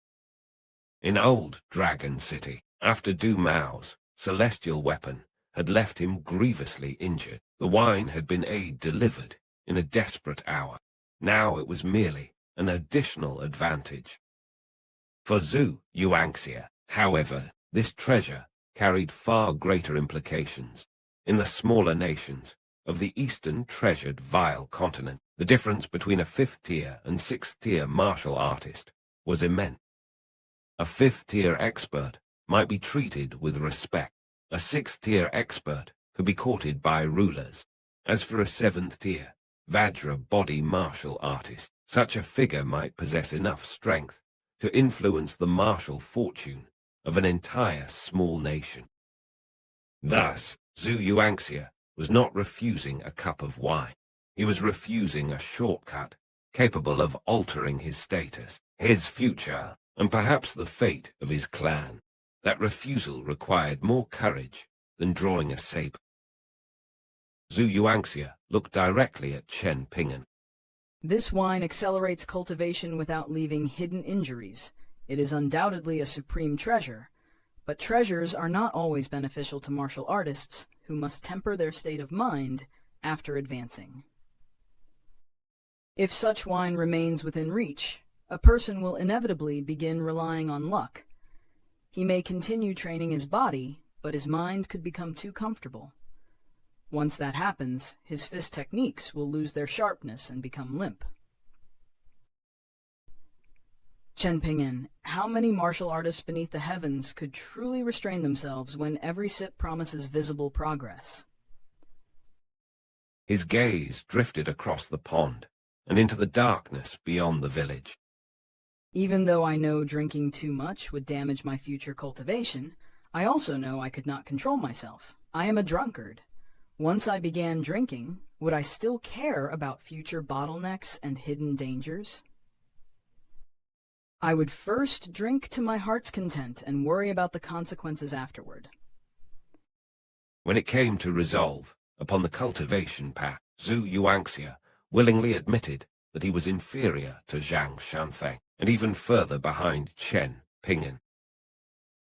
S1: In old Dragon City, after Du Mao's celestial weapon had left him grievously injured, the wine had been aid delivered in a desperate hour. Now it was merely an additional advantage. For Zhu Yuanxia, however, this treasure carried far greater implications. In the smaller nations of the Eastern treasured vile continent, the difference between a 5th tier and 6th tier martial artist was immense. A 5th tier expert might be treated with respect. A 6th tier expert could be courted by rulers. As for a 7th tier Vajra body martial artist, such a figure might possess enough strength to influence the martial fortune of an entire small nation. Thus, Zhu Yuanxia was not refusing a cup of wine. He was refusing a shortcut capable of altering his status, his future, and perhaps the fate of his clan. That refusal required more courage than drawing a saber. Zhu Yuanxia looked directly at Chen Ping'an.
S4: This wine accelerates cultivation without leaving hidden injuries. It is undoubtedly a supreme treasure, but treasures are not always beneficial to martial artists who must temper their state of mind after advancing. If such wine remains within reach, a person will inevitably begin relying on luck. He may continue training his body, but his mind could become too comfortable. Once that happens, his fist techniques will lose their sharpness and become limp. Chen Ping'an, how many martial artists beneath the heavens could truly restrain themselves when every sip promises visible progress?
S1: His gaze drifted across the pond and into the darkness beyond the village.
S4: Even though I know drinking too much would damage my future cultivation, I also know I could not control myself. I am a drunkard. Once I began drinking, would I still care about future bottlenecks and hidden dangers? I would first drink to my heart's content and worry about the consequences afterward.
S1: When it came to resolve upon the cultivation path, Zhu Yuanxia willingly admitted that he was inferior to Zhang Shanfeng, and even further behind Chen Ping'an.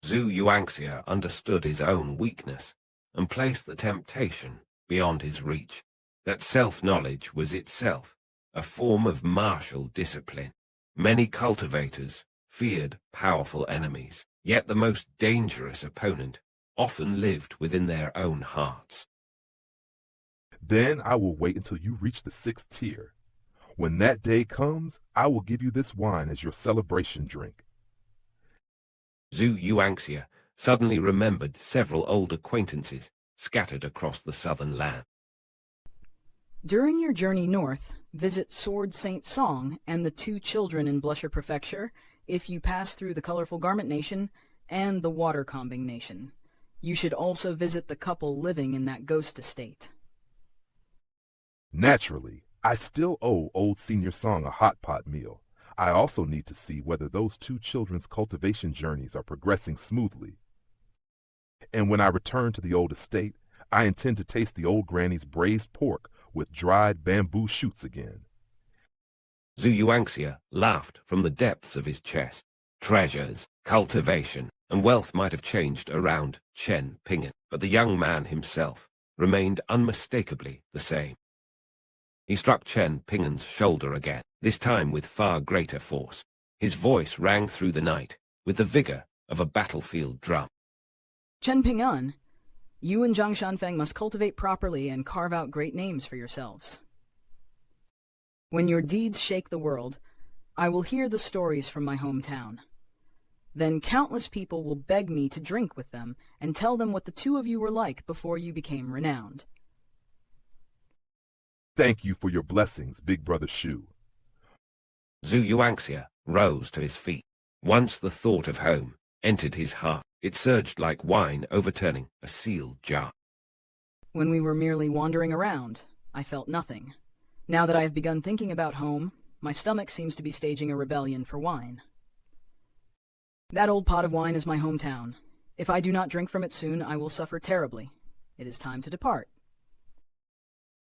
S1: Zhu Yuanxia understood his own weakness and placed the temptation beyond his reach. That self-knowledge was itself a form of martial discipline. Many cultivators feared powerful enemies, yet the most dangerous opponent often lived within their own hearts.
S3: Then I will wait until you reach the 6th tier. When that day comes, I will give you this wine as your celebration drink.
S1: Zhu Yuanxia suddenly remembered several old acquaintances scattered across the southern land.
S4: During your journey north, visit Sword Saint Song and the 2 children in Blusher Prefecture if you pass through the Colorful Garment Nation and the Water Combing Nation. You should also visit the couple living in that ghost estate.
S3: Naturally, I still owe old Senior Song a hot pot meal. I also need to see whether those 2 children's cultivation journeys are progressing smoothly. And when I return to the old estate, I intend to taste the old granny's braised pork with dried bamboo shoots again.
S1: Zhu Yuanxia laughed from the depths of his chest. Treasures, cultivation, and wealth might have changed around Chen Ping'an, but the young man himself remained unmistakably the same. He struck Chen Ping'an's shoulder again, this time with far greater force. His voice rang through the night with the vigor of a battlefield drum.
S4: Chen Ping'an, you and Zhang Shanfeng must cultivate properly and carve out great names for yourselves. When your deeds shake the world, I will hear the stories from my hometown. Then countless people will beg me to drink with them and tell them what the 2 of you were like before you became renowned.
S3: Thank you for your blessings, Big Brother Shu.
S1: Zhu Yuanxia rose to his feet. Once the thought of home entered his heart, it surged like wine overturning a sealed jar.
S4: When we were merely wandering around, I felt nothing. Now that I have begun thinking about home, my stomach seems to be staging a rebellion for wine. That old pot of wine is my hometown. If I do not drink from it soon, I will suffer terribly. It is time to depart.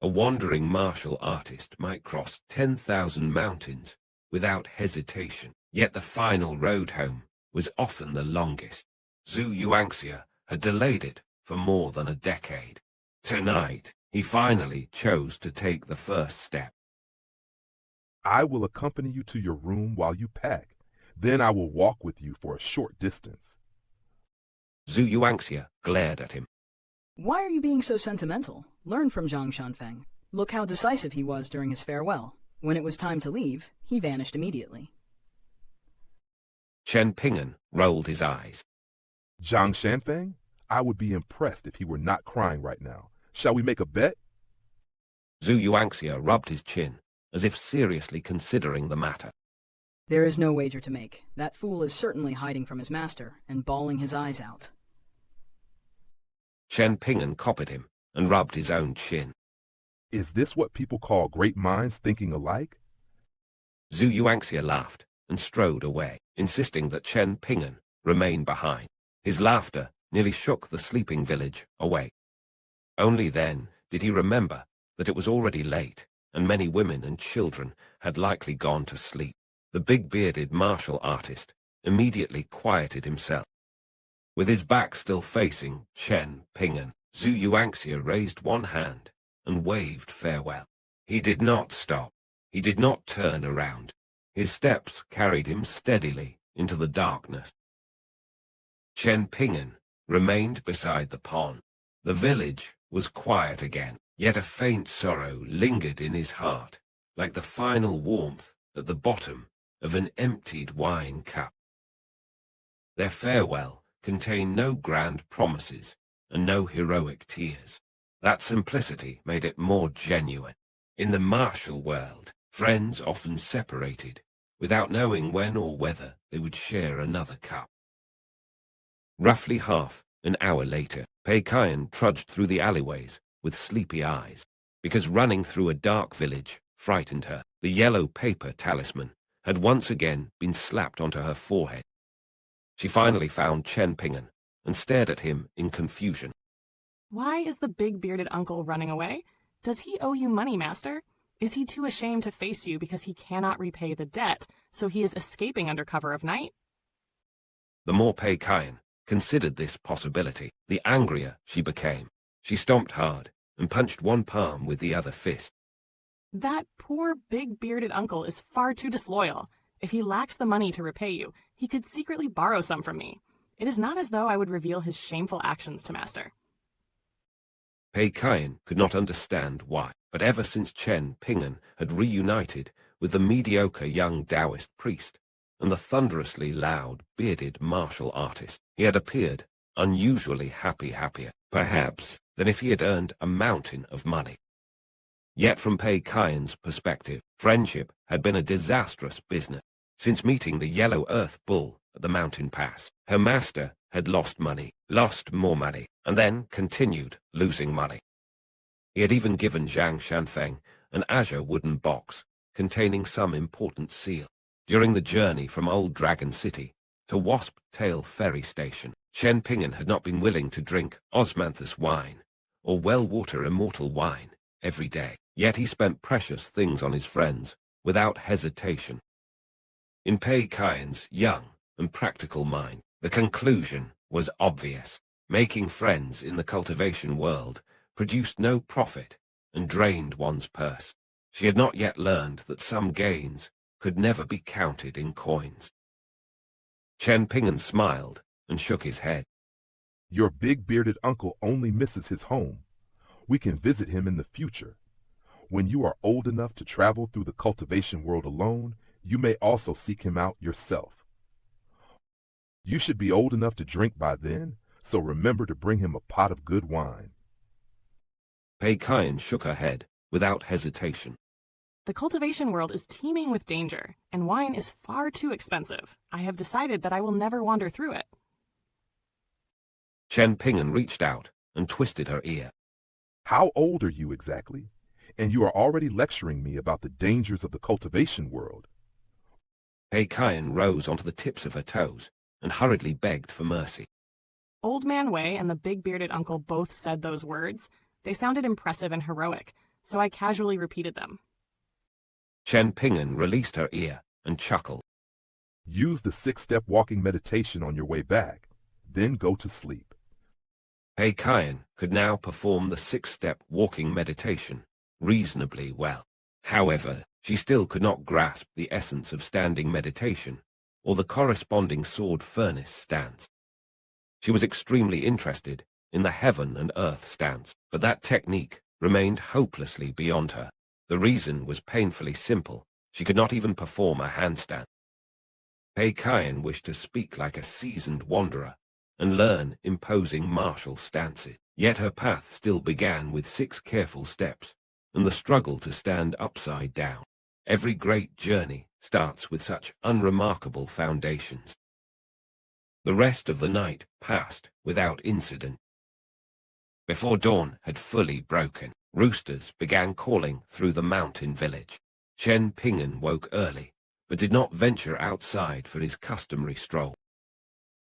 S1: A wandering martial artist might cross 10,000 mountains without hesitation, yet the final road home was often the longest. Zhu Yuanxia had delayed it for more than a decade. Tonight, he finally chose to take the first step.
S3: I will accompany you to your room while you pack. Then I will walk with you for a short distance.
S1: Zhu Yuanxia glared at him.
S4: Why are you being so sentimental? Learn from Zhang Shanfeng. Look how decisive he was during his farewell. When it was time to leave, he vanished immediately.
S1: Chen Ping'an rolled his eyes.
S3: Zhang Shanfeng? I would be impressed if he were not crying right now. Shall we make a bet?
S1: Zhu Yuanxia rubbed his chin, as if seriously considering the matter.
S4: There is no wager to make. That fool is certainly hiding from his master and bawling his eyes out.
S1: Chen Ping'an copied him and rubbed his own chin.
S3: Is this what people call great minds thinking alike?
S1: Zhu Yuanxia laughed and strode away, insisting that Chen Ping'an remain behind. His laughter nearly shook the sleeping village awake. Only then did he remember that it was already late, and many women and children had likely gone to sleep. The big-bearded martial artist immediately quieted himself. With his back still facing Chen Ping'an, Zhu Yuanxia raised one hand and waved farewell. He did not stop. He did not turn around. His steps carried him steadily into the darkness. Chen Ping'an remained beside the pond. The village was quiet again, yet a faint sorrow lingered in his heart, like the final warmth at the bottom of an emptied wine cup. Their farewell contained no grand promises and no heroic tears. That simplicity made it more genuine. In the martial world, friends often separated without knowing when or whether they would share another cup. Roughly half An hour later, Pei Kian trudged through the alleyways with sleepy eyes, because running through a dark village frightened her. The yellow paper talisman had once again been slapped onto her forehead. She finally found Chen Ping'an and stared at him in confusion.
S2: Why is the big bearded uncle running away? Does he owe you money, master? Is he too ashamed to face you because he cannot repay the debt, so he is escaping under cover of night?
S1: The more Pei Kian considered this possibility, the angrier she became. She stomped hard and punched one palm with the other fist.
S2: That poor big bearded uncle is far too disloyal. If he lacks the money to repay you, he could secretly borrow some from me. It is not as though I would reveal his shameful actions to master.
S1: Pei Kian could not understand why, but ever since Chen Ping'an had reunited with the mediocre young Taoist priest and the thunderously loud, bearded martial artist, he had appeared unusually happier, perhaps, than if he had earned a mountain of money. Yet from Pei Kian's perspective, friendship had been a disastrous business. Since meeting the Yellow Earth Bull at the mountain pass, her master had lost money, lost more money, and then continued losing money. He had even given Zhang Shanfeng an Azure wooden box containing some important seal. During the journey from Old Dragon City to Wasp Tail Ferry Station, Chen Ping'an had not been willing to drink Osmanthus wine or well-water immortal wine every day. Yet he spent precious things on his friends without hesitation. In Pei Kian's young and practical mind, the conclusion was obvious. Making friends in the cultivation world produced no profit and drained one's purse. She had not yet learned that some gains could never be counted in coins. Chen Ping'an smiled and shook his head.
S3: Your big-bearded uncle only misses his home. We can visit him in the future. When you are old enough to travel through the cultivation world alone, you may also seek him out yourself. You should be old enough to drink by then, so remember to bring him a pot of good wine.
S1: Pei Kian shook her head without hesitation.
S2: The cultivation world is teeming with danger, and wine is far too expensive. I have decided that I will never wander through it.
S1: Chen Ping'an reached out and twisted her ear.
S3: How old are you exactly? And you are already lecturing me about the dangers of the cultivation world.
S1: Pei Kian rose onto the tips of her toes and hurriedly begged for mercy.
S2: Old Man Wei and the big bearded uncle both said those words. They sounded impressive and heroic, so I casually repeated them.
S1: Chen Ping'an released her ear and chuckled.
S3: Use the 6-step walking meditation on your way back, then go to sleep.
S1: Pei Kian could now perform the 6-step walking meditation reasonably well. However, she still could not grasp the essence of standing meditation or the corresponding sword furnace stance. She was extremely interested in the heaven and earth stance, but that technique remained hopelessly beyond her. The reason was painfully simple. She could not even perform a handstand. Pei Kian wished to speak like a seasoned wanderer and learn imposing martial stances. Yet her path still began with 6 careful steps and the struggle to stand upside down. Every great journey starts with such unremarkable foundations. The rest of the night passed without incident. Before dawn had fully broken, roosters began calling through the mountain village. Chen Ping'an woke early, but did not venture outside for his customary stroll.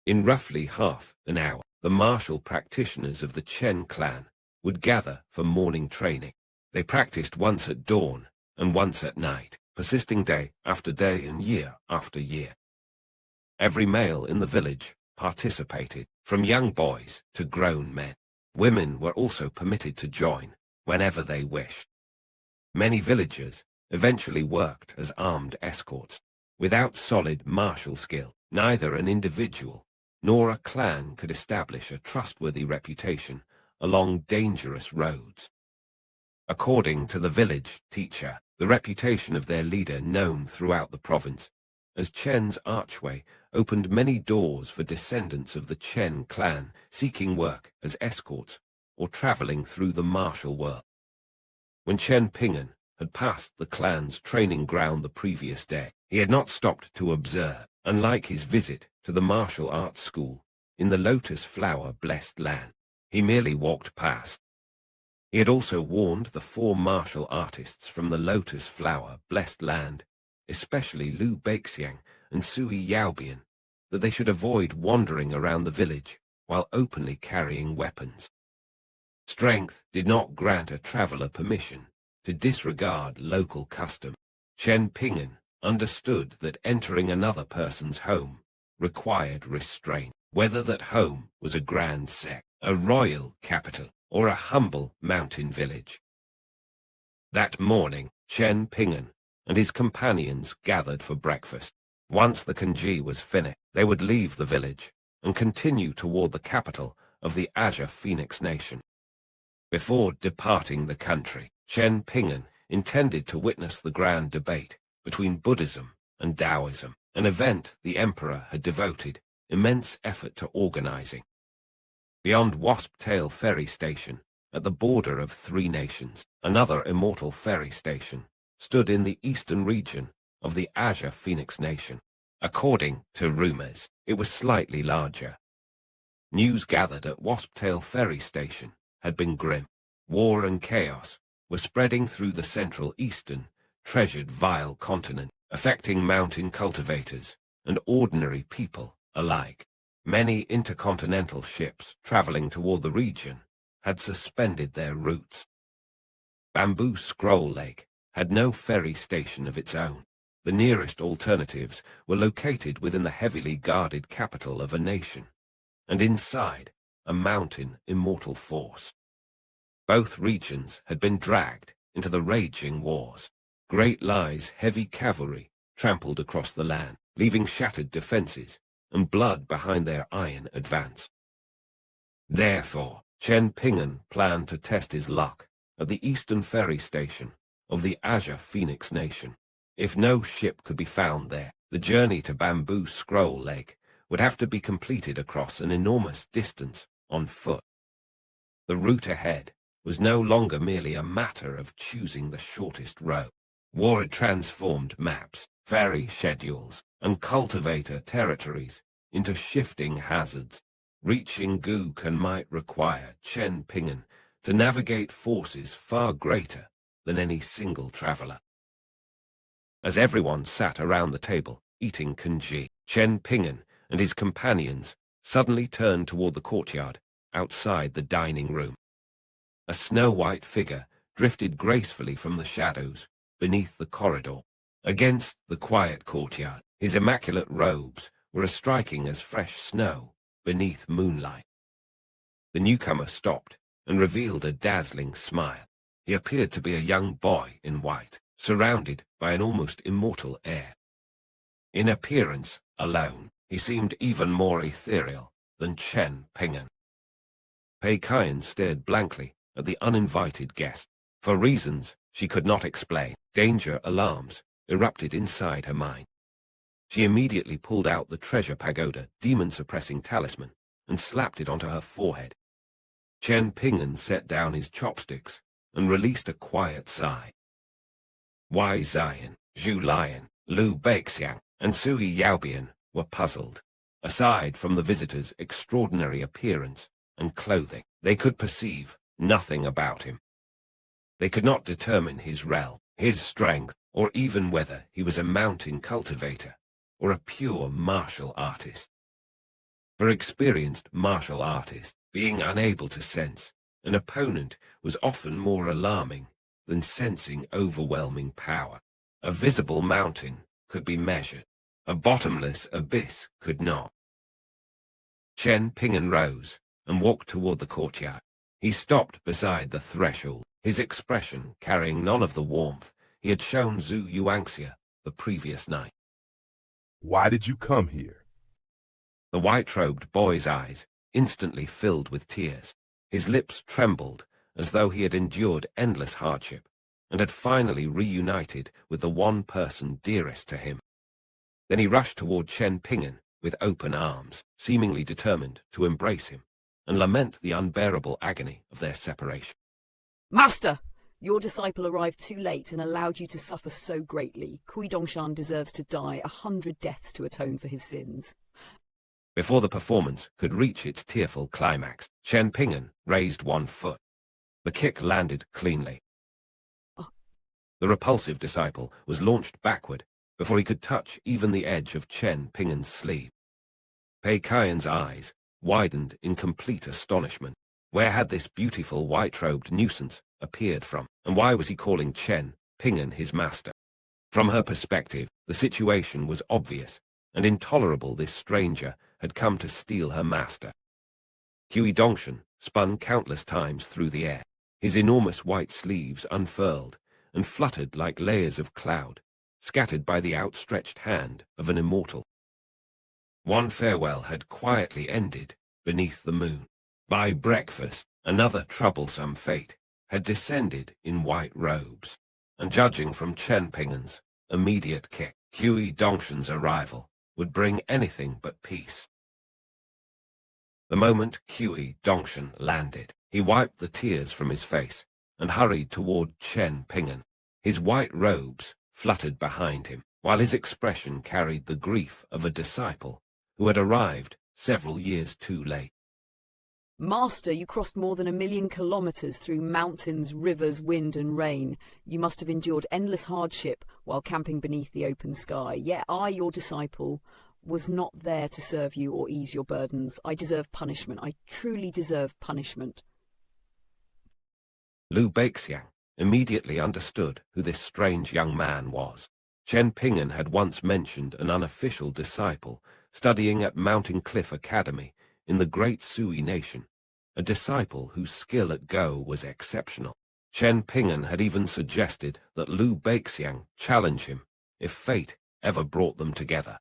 S1: In roughly half an hour, the martial practitioners of the Chen clan would gather for morning training. They practiced once at dawn and once at night, persisting day after day and year after year. Every male in the village participated, from young boys to grown men. Women were also permitted to join whenever they wished. Many villagers eventually worked as armed escorts. Without solid martial skill, neither an individual nor a clan could establish a trustworthy reputation along dangerous roads. According to the village teacher, the reputation of their leader known throughout the province as Chen's Archway opened many doors for descendants of the Chen clan seeking work as escorts or traveling through the martial world. When Chen Ping'an had passed the clan's training ground the previous day, he had not stopped to observe. Unlike his visit to the martial arts school, in the lotus flower-blessed land. He merely walked past. He had also warned the 4 martial artists from the lotus flower-blessed land, especially Liu Beixiang and Cui Dongshan, that they should avoid wandering around the village while openly carrying weapons. Strength did not grant a traveler permission to disregard local custom. Chen Ping'an understood that entering another person's home required restraint, whether that home was a grand sect, a royal capital, or a humble mountain village. That morning, Chen Ping'an and his companions gathered for breakfast. Once the congee was finished, they would leave the village and continue toward the capital of the Azure Phoenix Nation. Before departing the country, Chen Ping'an intended to witness the grand debate between Buddhism and Taoism, an event the emperor had devoted immense effort to organizing. Beyond Wasptail Ferry Station, at the border of 3 nations, another immortal ferry station stood in the eastern region of the Azure Phoenix Nation. According to rumors, it was slightly larger. News gathered at Wasptail Ferry Station had been grim. War and chaos were spreading through the Central Eastern, treasured vile continent, affecting mountain cultivators and ordinary people alike. Many intercontinental ships traveling toward the region had suspended their routes. Bamboo Scroll Lake had no ferry station of its own. The nearest alternatives were located within the heavily guarded capital of a nation, and inside a mountain immortal force. Both regions had been dragged into the raging wars. Great Lie's heavy cavalry trampled across the land, leaving shattered defenses and blood behind their iron advance. Therefore, Chen Ping'an planned to test his luck at the eastern ferry station of the Azure Phoenix Nation. If no ship could be found there, the journey to Bamboo Scroll Lake would have to be completed across an enormous distance on foot. The route ahead was no longer merely a matter of choosing the shortest road. War had transformed maps, ferry schedules, and cultivator territories into shifting hazards. Reaching Gukan might require Chen Ping'an to navigate forces far greater than any single traveler. As everyone sat around the table, eating congee, Chen Ping'an and his companions suddenly turned toward the courtyard outside the dining room. A snow-white figure drifted gracefully from the shadows beneath the corridor. Against the quiet courtyard, his immaculate robes were as striking as fresh snow beneath moonlight. The newcomer stopped and revealed a dazzling smile. He appeared to be a young boy in white, surrounded by an almost immortal air. In appearance alone, he seemed even more ethereal than Chen Ping'an. Pei Kian stared blankly at the uninvited guest. For reasons she could not explain, danger alarms erupted inside her mind. She immediately pulled out the treasure pagoda demon-suppressing talisman and slapped it onto her forehead. Chen Ping'an set down his chopsticks and released a quiet sigh. Wei Zion, Zhu Lion, Liu Beixiang, and Cui Dongshan were puzzled. Aside from the visitor's extraordinary appearance and clothing, they could perceive nothing about him. They could not determine his realm, his strength, or even whether he was a mountain cultivator or a pure martial artist. For experienced martial artists, being unable to sense an opponent was often more alarming than sensing overwhelming power. A visible mountain could be measured. A bottomless abyss could not. Chen Ping'an rose and walked toward the courtyard. He stopped beside the threshold, his expression carrying none of the warmth he had shown Zhu Yuanxia the previous night.
S3: Why did you come here?
S1: The white-robed boy's eyes instantly filled with tears. His lips trembled as though he had endured endless hardship and had finally reunited with the one person dearest to him. Then he rushed toward Chen Ping'an with open arms, seemingly determined to embrace him and lament the unbearable agony of their separation.
S6: Master! Your disciple arrived too late and allowed you to suffer so greatly. Cui Dongshan deserves to die 100 deaths to atone for his sins.
S1: Before the performance could reach its tearful climax, Chen Ping'an raised one foot. The kick landed cleanly. The repulsive disciple was launched backward before he could touch even the edge of Chen Ping'an's sleeve. Pei Kaian's eyes widened in complete astonishment. Where had this beautiful white-robed nuisance appeared from, and why was he calling Chen Ping'an his master? From her perspective, the situation was obvious and intolerable. This stranger had come to steal her master. Cui Dongshan spun countless times through the air. His enormous white sleeves unfurled and fluttered like layers of cloud, scattered by the outstretched hand of an immortal. One farewell had quietly ended beneath the moon. By breakfast, another troublesome fate had descended in white robes, and judging from Chen Ping'an's immediate kick, Cui Dongshan's arrival would bring anything but peace. The moment Cui Dongshan landed, he wiped the tears from his face and hurried toward Chen Ping'an. His white robes fluttered behind him, while his expression carried the grief of a disciple who had arrived several years too late.
S6: Master, you crossed more than 1,000,000 kilometers through mountains, rivers, wind and rain. You must have endured endless hardship while camping beneath the open sky. Yet I, your disciple, was not there to serve you or ease your burdens. I deserve punishment. I truly deserve punishment.
S1: Liu Beixiang immediately understood who this strange young man was. Chen Ping'an had once mentioned an unofficial disciple studying at Mountain Cliff Academy in the Great Sui Nation, a disciple whose skill at Go was exceptional. Chen Ping'an had even suggested that Liu Beixiang challenge him if fate ever brought them together.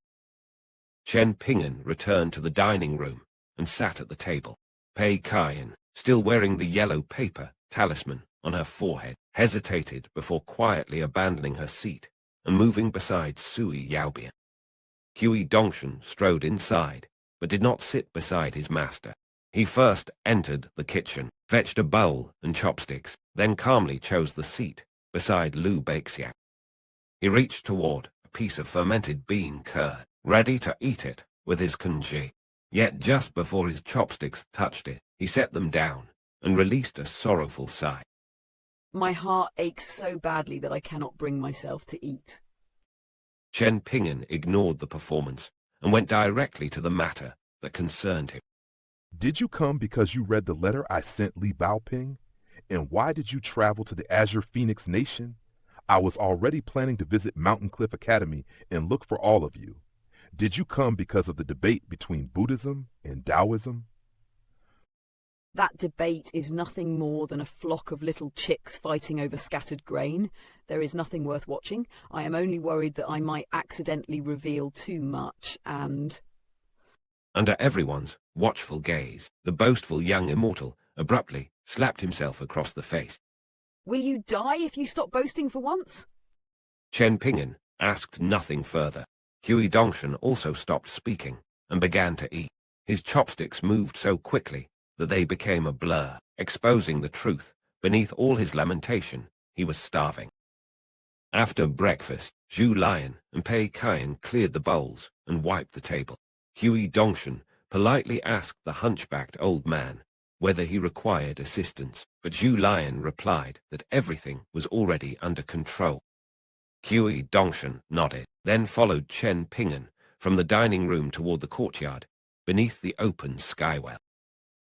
S1: Chen Ping'an returned to the dining room and sat at the table. Pei Kaian, still wearing the yellow paper talisman on her forehead, hesitated before quietly abandoning her seat and moving beside Sui Yaobian. Cui Dongshan strode inside, but did not sit beside his master. He first entered the kitchen, fetched a bowl and chopsticks, then calmly chose the seat beside Liu Beixiang. He reached toward a piece of fermented bean curd, ready to eat it with his kanji. Yet just before his chopsticks touched it, he set them down and released a sorrowful sigh.
S6: My heart aches so badly that I cannot bring myself to eat.
S1: Chen Ping'an ignored the performance and went directly to the matter that concerned him.
S3: Did you come because you read the letter I sent Li Baoping? And why did you travel to the Azure Phoenix Nation? I was already planning to visit Mountain Cliff Academy and look for all of you. Did you come because of the debate between Buddhism and Taoism?
S6: That debate is nothing more than a flock of little chicks fighting over scattered grain. There is nothing worth watching. I am only worried that I might accidentally reveal too much and...
S1: Under everyone's watchful gaze, the boastful young immortal abruptly slapped himself across the face.
S6: Will you die if you stop boasting for once?
S1: Chen Ping'an asked nothing further. Cui Dongshan also stopped speaking and began to eat. His chopsticks moved so quickly that they became a blur, exposing the truth. Beneath all his lamentation, he was starving. After breakfast, Zhu Lion and Pei Kaian cleared the bowls and wiped the table. Cui Dongshan politely asked the hunchbacked old man whether he required assistance, but Zhu Lion replied that everything was already under control. Cui Dongshan nodded, then followed Chen Ping'an from the dining room toward the courtyard, beneath the open skywell.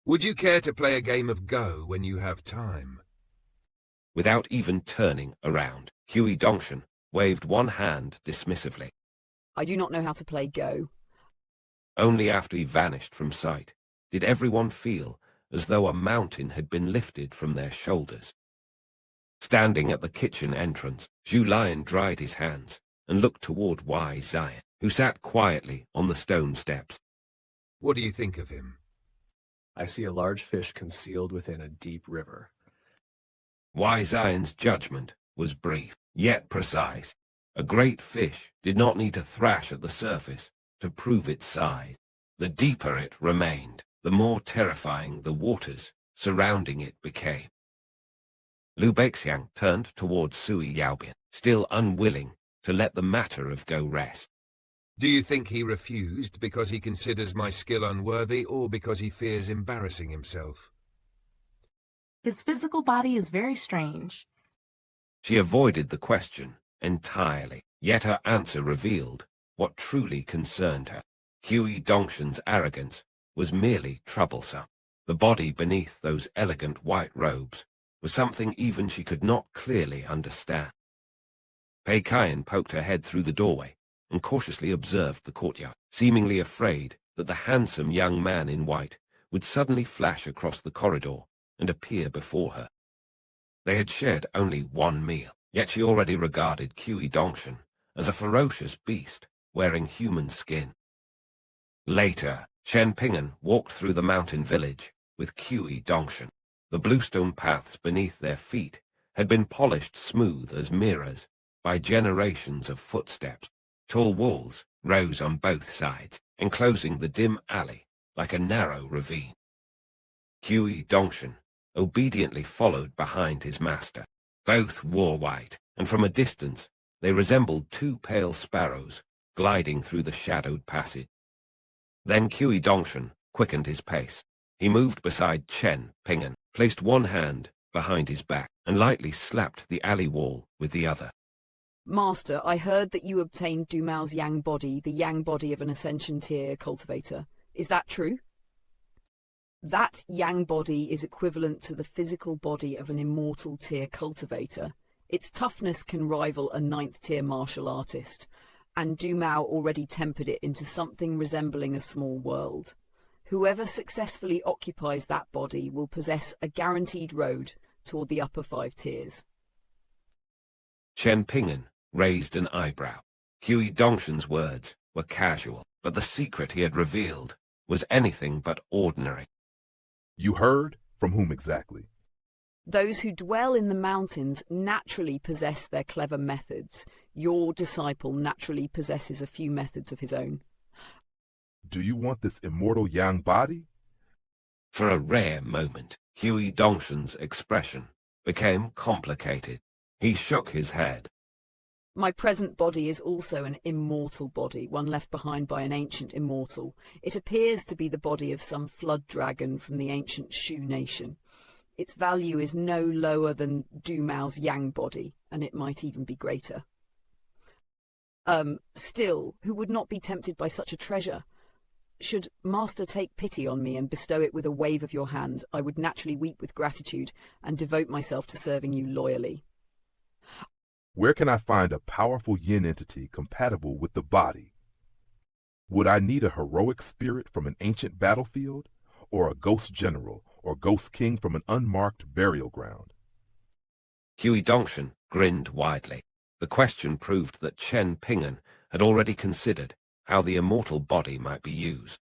S7: Would you care to play a game of Go when you have time?
S1: Without even turning around, Cui Dongshan waved one hand dismissively.
S6: I do not know how to play Go.
S1: Only after he vanished from sight did everyone feel as though a mountain had been lifted from their shoulders. Standing at the kitchen entrance, Zhu Lion dried his hands and looked toward Wai Zion, who sat quietly on the stone steps.
S7: What do you think of him?
S5: I see a large fish concealed within a deep river.
S1: Wai Zion's judgment was brief, yet precise. A great fish did not need to thrash at the surface to prove its size. The deeper it remained, the more terrifying the waters surrounding it became. Liu Beixiang turned toward Sui Yaobian, still unwilling to let the matter of Go rest.
S7: Do you think he refused because he considers my skill unworthy, or because he fears embarrassing himself?
S2: His physical body is very strange.
S1: She avoided the question entirely, yet her answer revealed what truly concerned her. Cui Dongshan's arrogance was merely troublesome. The body beneath those elegant white robes was something even she could not clearly understand. Pei Kian poked her head through the doorway and cautiously observed the courtyard, seemingly afraid that the handsome young man in white would suddenly flash across the corridor and appear before her. They had shared only one meal, yet she already regarded Cui Dongshan as a ferocious beast wearing human skin. Later, Chen Ping'an walked through the mountain village with Cui Dongshan. The bluestone paths beneath their feet had been polished smooth as mirrors by generations of footsteps. Tall walls rose on both sides, enclosing the dim alley like a narrow ravine. Cui Dongshan obediently followed behind his master. Both wore white, and from a distance they resembled two pale sparrows gliding through the shadowed passage. Then Cui Dongshan quickened his pace. He moved beside Chen Ping'an, placed one hand behind his back, and lightly slapped the alley wall with the other.
S6: Master, I heard that you obtained Du Mao's yang body, the yang body of an ascension tier cultivator. Is that true? That yang body is equivalent to the physical body of an immortal tier cultivator. Its toughness can rival a 9th tier martial artist, and Du Mao already tempered it into something resembling a small world. Whoever successfully occupies that body will possess a guaranteed road toward the upper 5 tiers.
S1: Chen Ping'an raised an eyebrow. Cui Dongshan's words were casual, but the secret he had revealed was anything but ordinary.
S3: You heard? From whom exactly?
S6: Those who dwell in the mountains naturally possess their clever methods. Your disciple naturally possesses a few methods of his own.
S3: Do you want this immortal yang body?
S1: For a rare moment, Cui Dongshan's expression became complicated. He shook his head.
S6: My present body is also an immortal body, one left behind by an ancient immortal. It appears to be the body of some flood dragon from the ancient Shu nation. Its value is no lower than Du Mao's yang body, and it might even be greater. Still, who would not be tempted by such a treasure? Should Master take pity on me and bestow it with a wave of your hand, I would naturally weep with gratitude and devote myself to serving you loyally.
S3: Where can I find a powerful yin entity compatible with the body? Would I need a heroic spirit from an ancient battlefield, or a ghost general or ghost king from an unmarked burial ground?
S1: Cui Dongshan grinned widely. The question proved that Chen Ping'an had already considered how the immortal body might be used.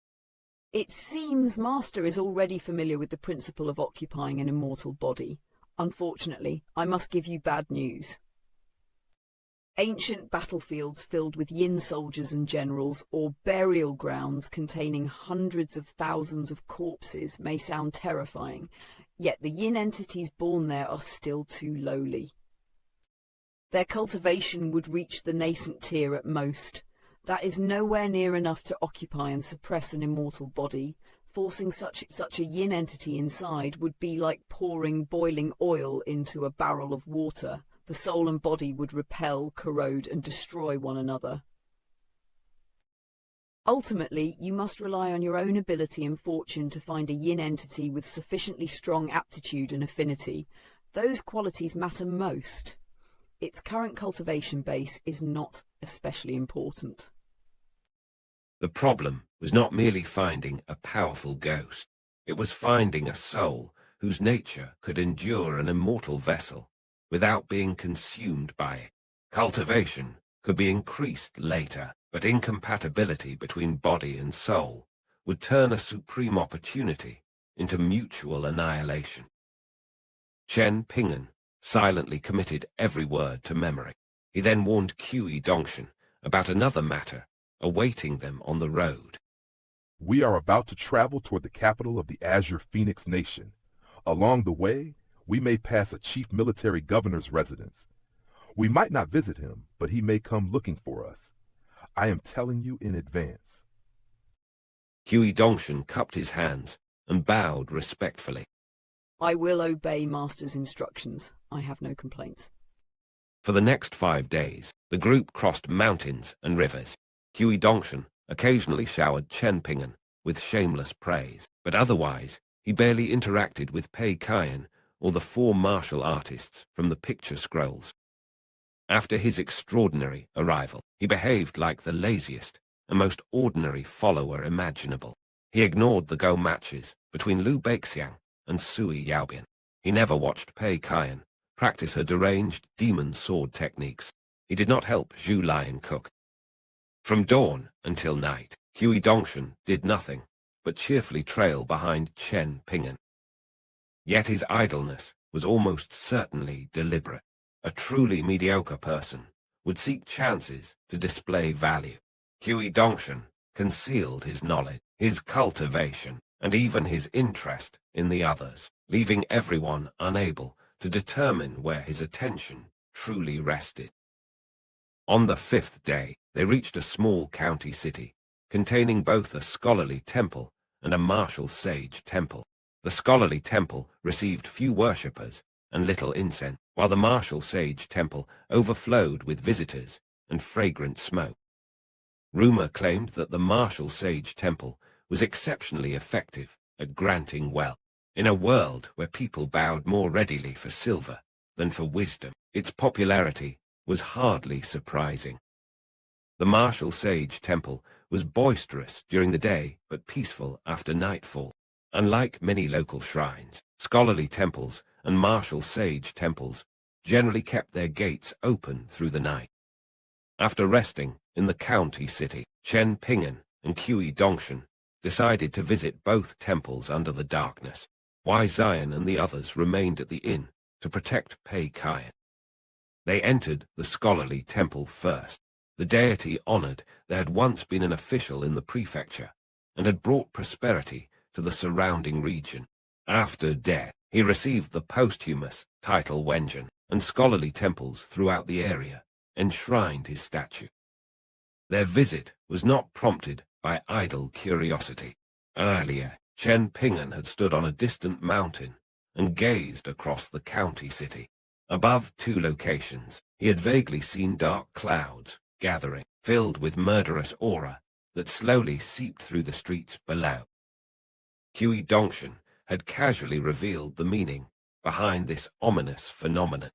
S6: It seems Master is already familiar with the principle of occupying an immortal body. Unfortunately, I must give you bad news. Ancient battlefields filled with yin soldiers and generals, or burial grounds containing hundreds of thousands of corpses may sound terrifying, yet the yin entities born there are still too lowly. Their cultivation would reach the nascent tier at most. That is nowhere near enough to occupy and suppress an immortal body. Forcing such a yin entity inside would be like pouring boiling oil into a barrel of water. The soul and body would repel, corrode, and destroy one another. Ultimately, you must rely on your own ability and fortune to find a yin entity with sufficiently strong aptitude and affinity. Those qualities matter most. Its current cultivation base is not especially important.
S1: The problem was not merely finding a powerful ghost. It was finding a soul whose nature could endure an immortal vessel without being consumed by it. Cultivation could be increased later, but incompatibility between body and soul would turn a supreme opportunity into mutual annihilation. Chen Ping'an silently committed every word to memory. He then warned Cui Dongshan about another matter awaiting them on the road.
S3: We are about to travel toward the capital of the Azure Phoenix Nation. Along the way, we may pass a chief military governor's residence. We might not visit him, but he may come looking for us. I am telling you in advance.
S1: Cui Dongshan cupped his hands and bowed respectfully.
S6: I will obey Master's instructions. I have no complaints.
S1: For the next 5 days, the group crossed mountains and rivers. Cui Dongshan occasionally showered Chen Ping'an with shameless praise, but otherwise he barely interacted with Pei Kian or the 4 martial artists from the picture scrolls. After his extraordinary arrival, he behaved like the laziest and most ordinary follower imaginable. He ignored the Go matches between Liu Beixiang and Sui Yaobian. He never watched Pei Kian practice her deranged demon sword techniques. He did not help Zhu Lion cook. From dawn until night, Cui Dongshan did nothing but cheerfully trail behind Chen Ping'an. Yet his idleness was almost certainly deliberate. A truly mediocre person would seek chances to display value. Cui Dongshan concealed his knowledge, his cultivation, and even his interest in the others, leaving everyone unable to determine where his attention truly rested. On the 5th day, they reached a small county city, containing both a scholarly temple and a martial sage temple. The scholarly temple received few worshippers and little incense, while the martial sage temple overflowed with visitors and fragrant smoke. Rumor claimed that the martial sage temple was exceptionally effective at granting wealth. In a world where people bowed more readily for silver than for wisdom, its popularity was hardly surprising. The martial sage temple was boisterous during the day but peaceful after nightfall. Unlike many local shrines, scholarly temples and martial sage temples generally kept their gates open through the night. After resting in the county city, Chen Ping'an and Cui Dongshan decided to visit both temples under the darkness. Wai Zion and the others remained at the inn to protect Pei Kian. They entered the scholarly temple first. The deity honored there had once been an official in the prefecture and had brought prosperity to the surrounding region. After death, he received the posthumous title Wenjin, and scholarly temples throughout the area enshrined his statue. Their visit was not prompted by idle curiosity. Earlier, Chen Ping'an had stood on a distant mountain and gazed across the county city. Above 2 locations, he had vaguely seen dark clouds gathering, filled with murderous aura that slowly seeped through the streets below. Cui Dongshan had casually revealed the meaning behind this ominous phenomenon.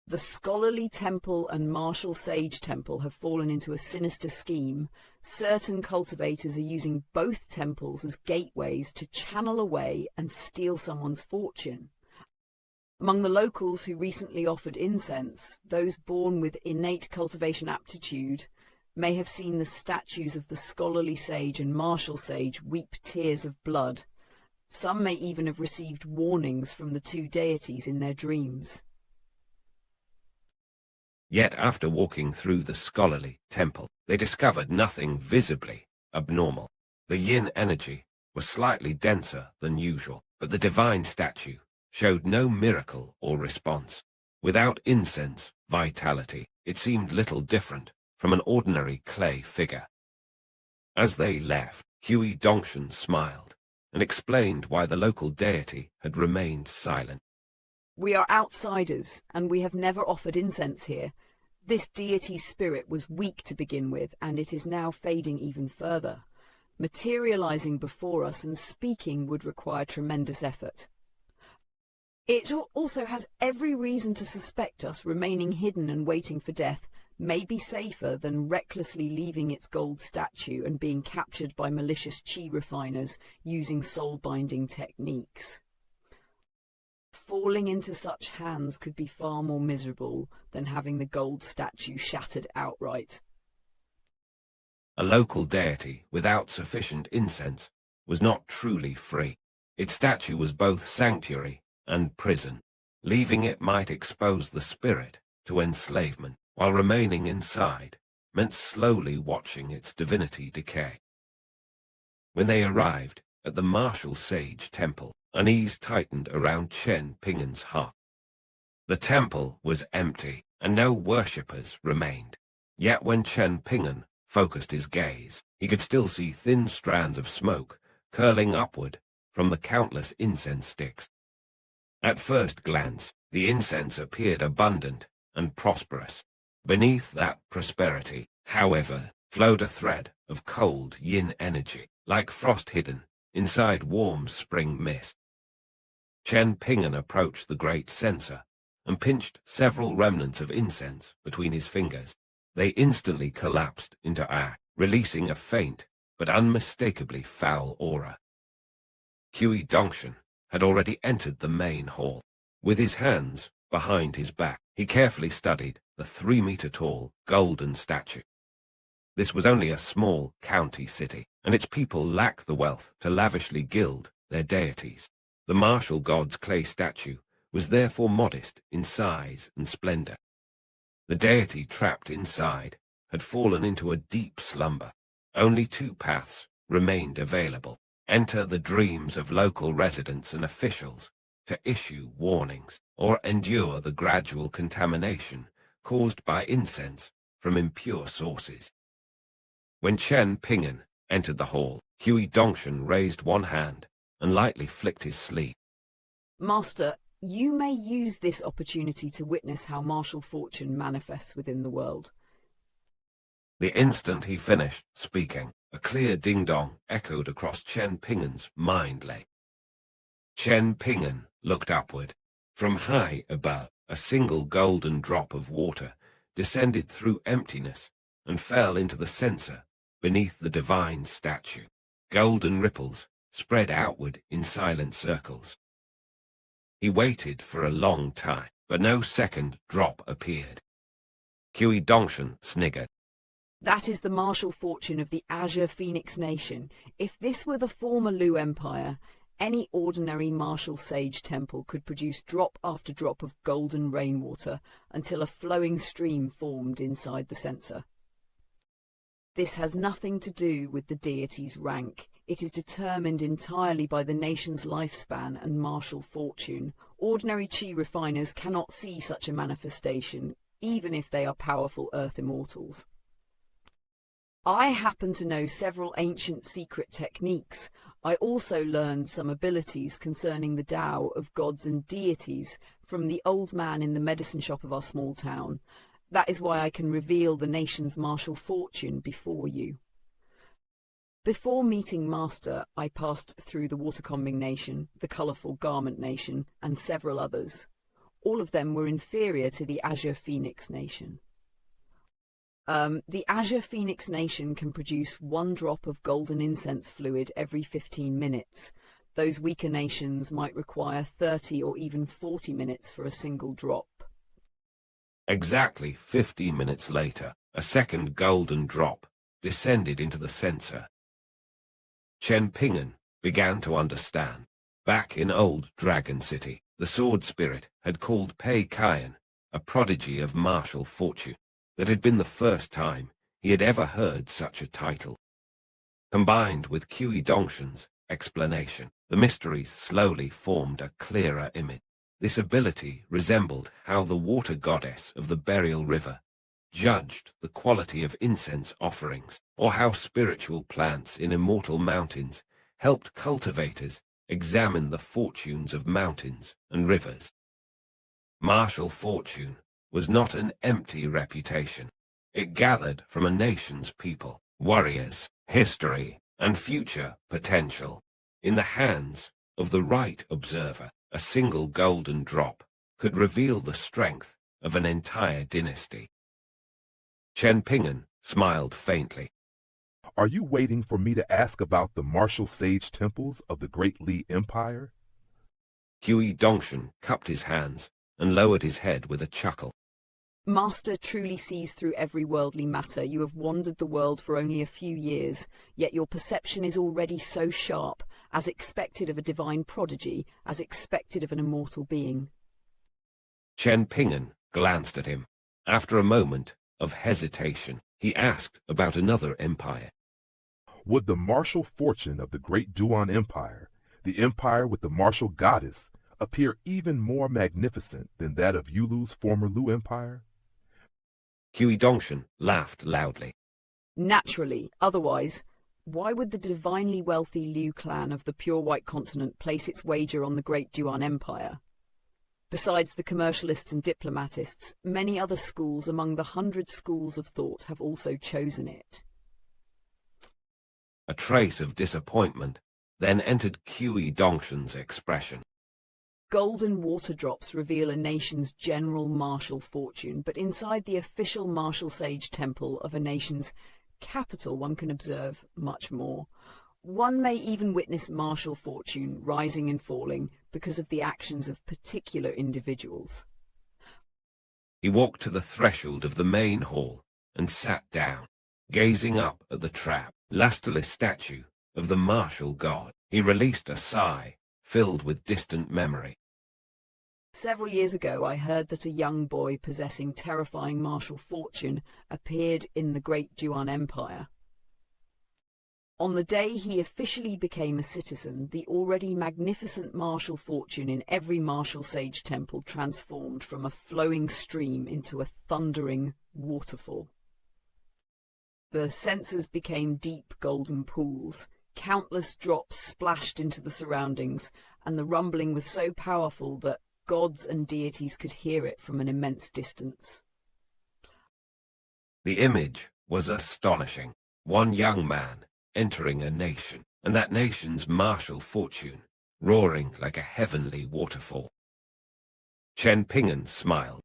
S6: The scholarly temple and martial sage temple have fallen into a sinister scheme. Certain cultivators are using both temples as gateways to channel away and steal someone's fortune. Among the locals who recently offered incense, those born with innate cultivation aptitude may have seen the statues of the scholarly sage and martial sage weep tears of blood. Some may even have received warnings from the 2 deities in their dreams.
S1: Yet after walking through the scholarly temple, they discovered nothing visibly abnormal. The yin energy was slightly denser than usual, but the divine statue showed no miracle or response. Without incense vitality, it seemed little different from an ordinary clay figure. As they left, Cui Dongshan smiled and explained why the local deity had remained silent.
S6: We are outsiders, and we have never offered incense here. This deity's spirit was weak to begin with, and it is now fading even further. Materializing before us and speaking would require tremendous effort. It also has every reason to suspect us remaining hidden and waiting for death may be safer than recklessly leaving its gold statue and being captured by malicious qi refiners using soul-binding techniques. Falling into such hands could be far more miserable than having the gold statue shattered outright.
S1: A local deity without sufficient incense was not truly free. Its statue was both sanctuary and prison. Leaving it might expose the spirit to enslavement, while remaining inside meant slowly watching its divinity decay. When they arrived at the martial sage temple, unease tightened around Chen Ping'an's heart. The temple was empty, and no worshippers remained. Yet when Chen Ping'an focused his gaze, he could still see thin strands of smoke curling upward from the countless incense sticks. At first glance, the incense appeared abundant and prosperous. Beneath that prosperity, however, flowed a thread of cold yin energy, like frost hidden inside warm spring mist. Chen Ping'an approached the great censer and pinched several remnants of incense between his fingers. They instantly collapsed into ash, releasing a faint but unmistakably foul aura. Cui Dongshan had already entered the main hall. With his hands behind his back, he carefully studied the 3-meter-tall golden statue. This was only a small county city, and its people lacked the wealth to lavishly gild their deities. The martial god's clay statue was therefore modest in size and splendor. The deity trapped inside had fallen into a deep slumber. Only 2 paths remained available: enter the dreams of local residents and officials to issue warnings, or endure the gradual contamination caused by incense from impure sources. When Chen Ping'an entered the hall, Cui Dongshan raised one hand and lightly flicked his sleeve.
S6: Master, you may use this opportunity to witness how martial fortune manifests within the world.
S1: The instant he finished speaking, a clear ding-dong echoed across Chen Ping'an's mind lake. Chen Ping'an looked upward. From high above, a single golden drop of water descended through emptiness and fell into the censer beneath the divine statue. Golden ripples spread outward in silent circles. He waited for a long time, but no second drop appeared. Cui Dongshan sniggered.
S6: That is the martial fortune of the Azure Phoenix Nation. If this were the former Lu Empire, any ordinary martial sage temple could produce drop after drop of golden rainwater until a flowing stream formed inside the censer. This has nothing to do with the deity's rank. It is determined entirely by the nation's lifespan and martial fortune. Ordinary chi refiners cannot see such a manifestation, even if they are powerful earth immortals. I happen to know several ancient secret techniques. I also learned some abilities concerning the Tao of gods and deities from the old man in the medicine shop of our small town. That is why I can reveal the nation's martial fortune before you. Before meeting Master, I passed through the Watercombing Nation, the Colourful Garment Nation, and several others. All of them were inferior to the Azure Phoenix Nation. The Azure Phoenix Nation can produce 1 drop of golden incense fluid every 15 minutes. Those weaker nations might require 30 or even 40 minutes for a single drop.
S1: Exactly 15 minutes later, a second golden drop descended into the censer. Chen Ping'an began to understand. Back in old Dragon City, the sword spirit had called Pei Kian a prodigy of martial fortune. That had been the first time he had ever heard such a title. Combined with Cui Dongshan's explanation, the mysteries slowly formed a clearer image. This ability resembled how the water goddess of the burial river judged the quality of incense offerings, or how spiritual plants in immortal mountains helped cultivators examine the fortunes of mountains and rivers. Martial fortune was not an empty reputation. It gathered from a nation's people, warriors, history, and future potential. In the hands of the right observer, a single golden drop could reveal the strength of an entire dynasty. Chen Ping'an smiled faintly.
S3: Are you waiting for me to ask about the martial sage temples of the great Li Empire?
S1: Cui Dongshan cupped his hands and lowered his head with a chuckle.
S6: Master truly sees through every worldly matter. You have wandered the world for only a few years, yet your perception is already so sharp, as expected of a divine prodigy, as expected of an immortal being.
S1: Chen Ping'an glanced at him. After a moment of hesitation, he asked about another empire.
S3: Would the martial fortune of the great Duan Empire, the empire with the martial goddess, appear even more magnificent than that of Yulu's former Lu Empire?
S1: Cui Dongshan laughed loudly.
S6: Naturally, otherwise, why would the divinely wealthy Liu clan of the pure white continent place its wager on the great Yuan Empire? Besides the commercialists and diplomatists, many other schools among the 100 schools of thought have also chosen it.
S1: A trace of disappointment then entered Cui Dongshan's expression.
S6: Golden water drops reveal a nation's general martial fortune, but inside the official martial sage temple of a nation's capital one can observe much more. One may even witness martial fortune rising and falling because of the actions of particular individuals.
S1: He walked to the threshold of the main hall and sat down, gazing up at the trap, lustreless statue of the martial god. He released a sigh filled with distant memory.
S6: Several years ago I heard that a young boy possessing terrifying martial fortune appeared in the great Yuan Empire. On the day he officially became a citizen, the already magnificent martial fortune in every martial sage temple transformed from a flowing stream into a thundering waterfall. The censers became deep golden pools. Countless drops splashed into the surroundings, and the rumbling was so powerful that gods and deities could hear it from an immense distance.
S1: The image was astonishing. One young man entering a nation, and that nation's martial fortune roaring like a heavenly waterfall. Chen Ping'an smiled.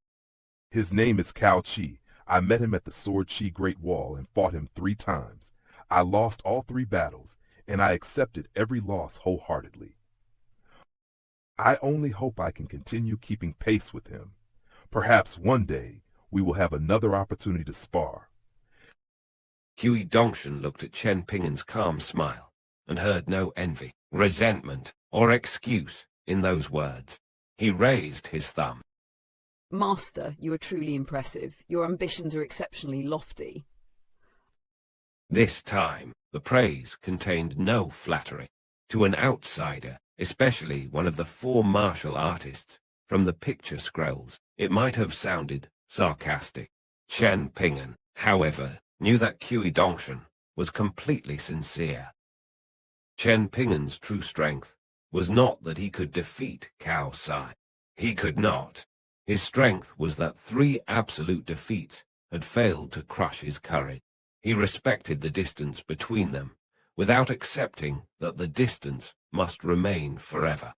S3: His name is Cao Qi. I met him at the Sword Qi Great Wall and fought him 3 times. I lost all 3 battles, and I accepted every loss wholeheartedly. I only hope I can continue keeping pace with him. Perhaps one day we will have another opportunity to spar.
S1: Cui Dongshan looked at Chen Ping'an's calm smile and heard no envy, resentment, or excuse in those words. He raised his thumb.
S6: Master, you are truly impressive. Your ambitions are exceptionally lofty.
S1: This time, the praise contained no flattery. To an outsider, especially one of the 4 martial artists from the picture scrolls, it might have sounded sarcastic. Chen Ping'an, however, knew that Cui Dongshan was completely sincere. Chen Ping'an's true strength was not that he could defeat Cao Sai. He could not. His strength was that 3 absolute defeats had failed to crush his courage. He respected the distance between them, without accepting that the distance must remain forever.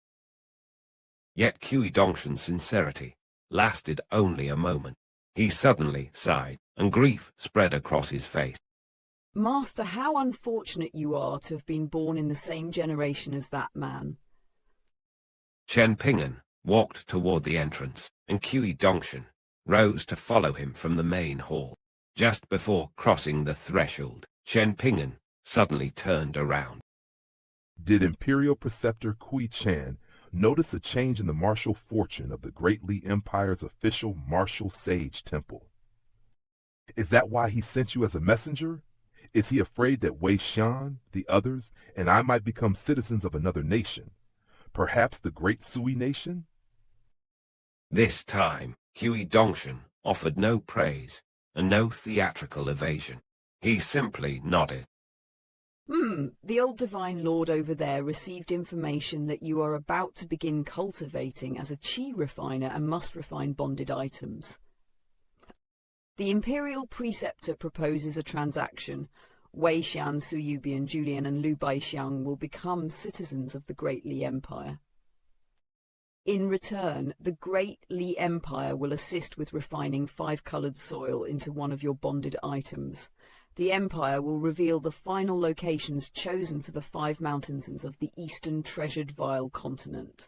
S1: Yet Cui Dongshan's sincerity lasted only a moment. He suddenly sighed, and grief spread across his face.
S6: Master, how unfortunate you are to have been born in the same generation as that man.
S1: Chen Ping'an walked toward the entrance, and Cui Dongshan rose to follow him from the main hall. Just before crossing the threshold, Chen Ping'an suddenly turned around.
S3: Did Imperial Preceptor Cui Chan notice a change in the martial fortune of the Great Li Empire's official martial sage temple? Is that why he sent you as a messenger? Is he afraid that Wei Xian, the others, and I might become citizens of another nation? Perhaps the Great Sui nation?
S1: This time, Cui Dongshan offered no praise and no theatrical evasion. He simply nodded.
S6: The old divine lord over there received information that you are about to begin cultivating as a qi refiner and must refine bonded items. The imperial preceptor proposes a transaction. Wei Xian, Su Yubian, Julian and Liu Baixiang will become citizens of the Great Li Empire. In return, the Great Li Empire will assist with refining 5-colored soil into one of your bonded items. The Empire will reveal the final locations chosen for the 5 mountains of the eastern treasured Vile continent.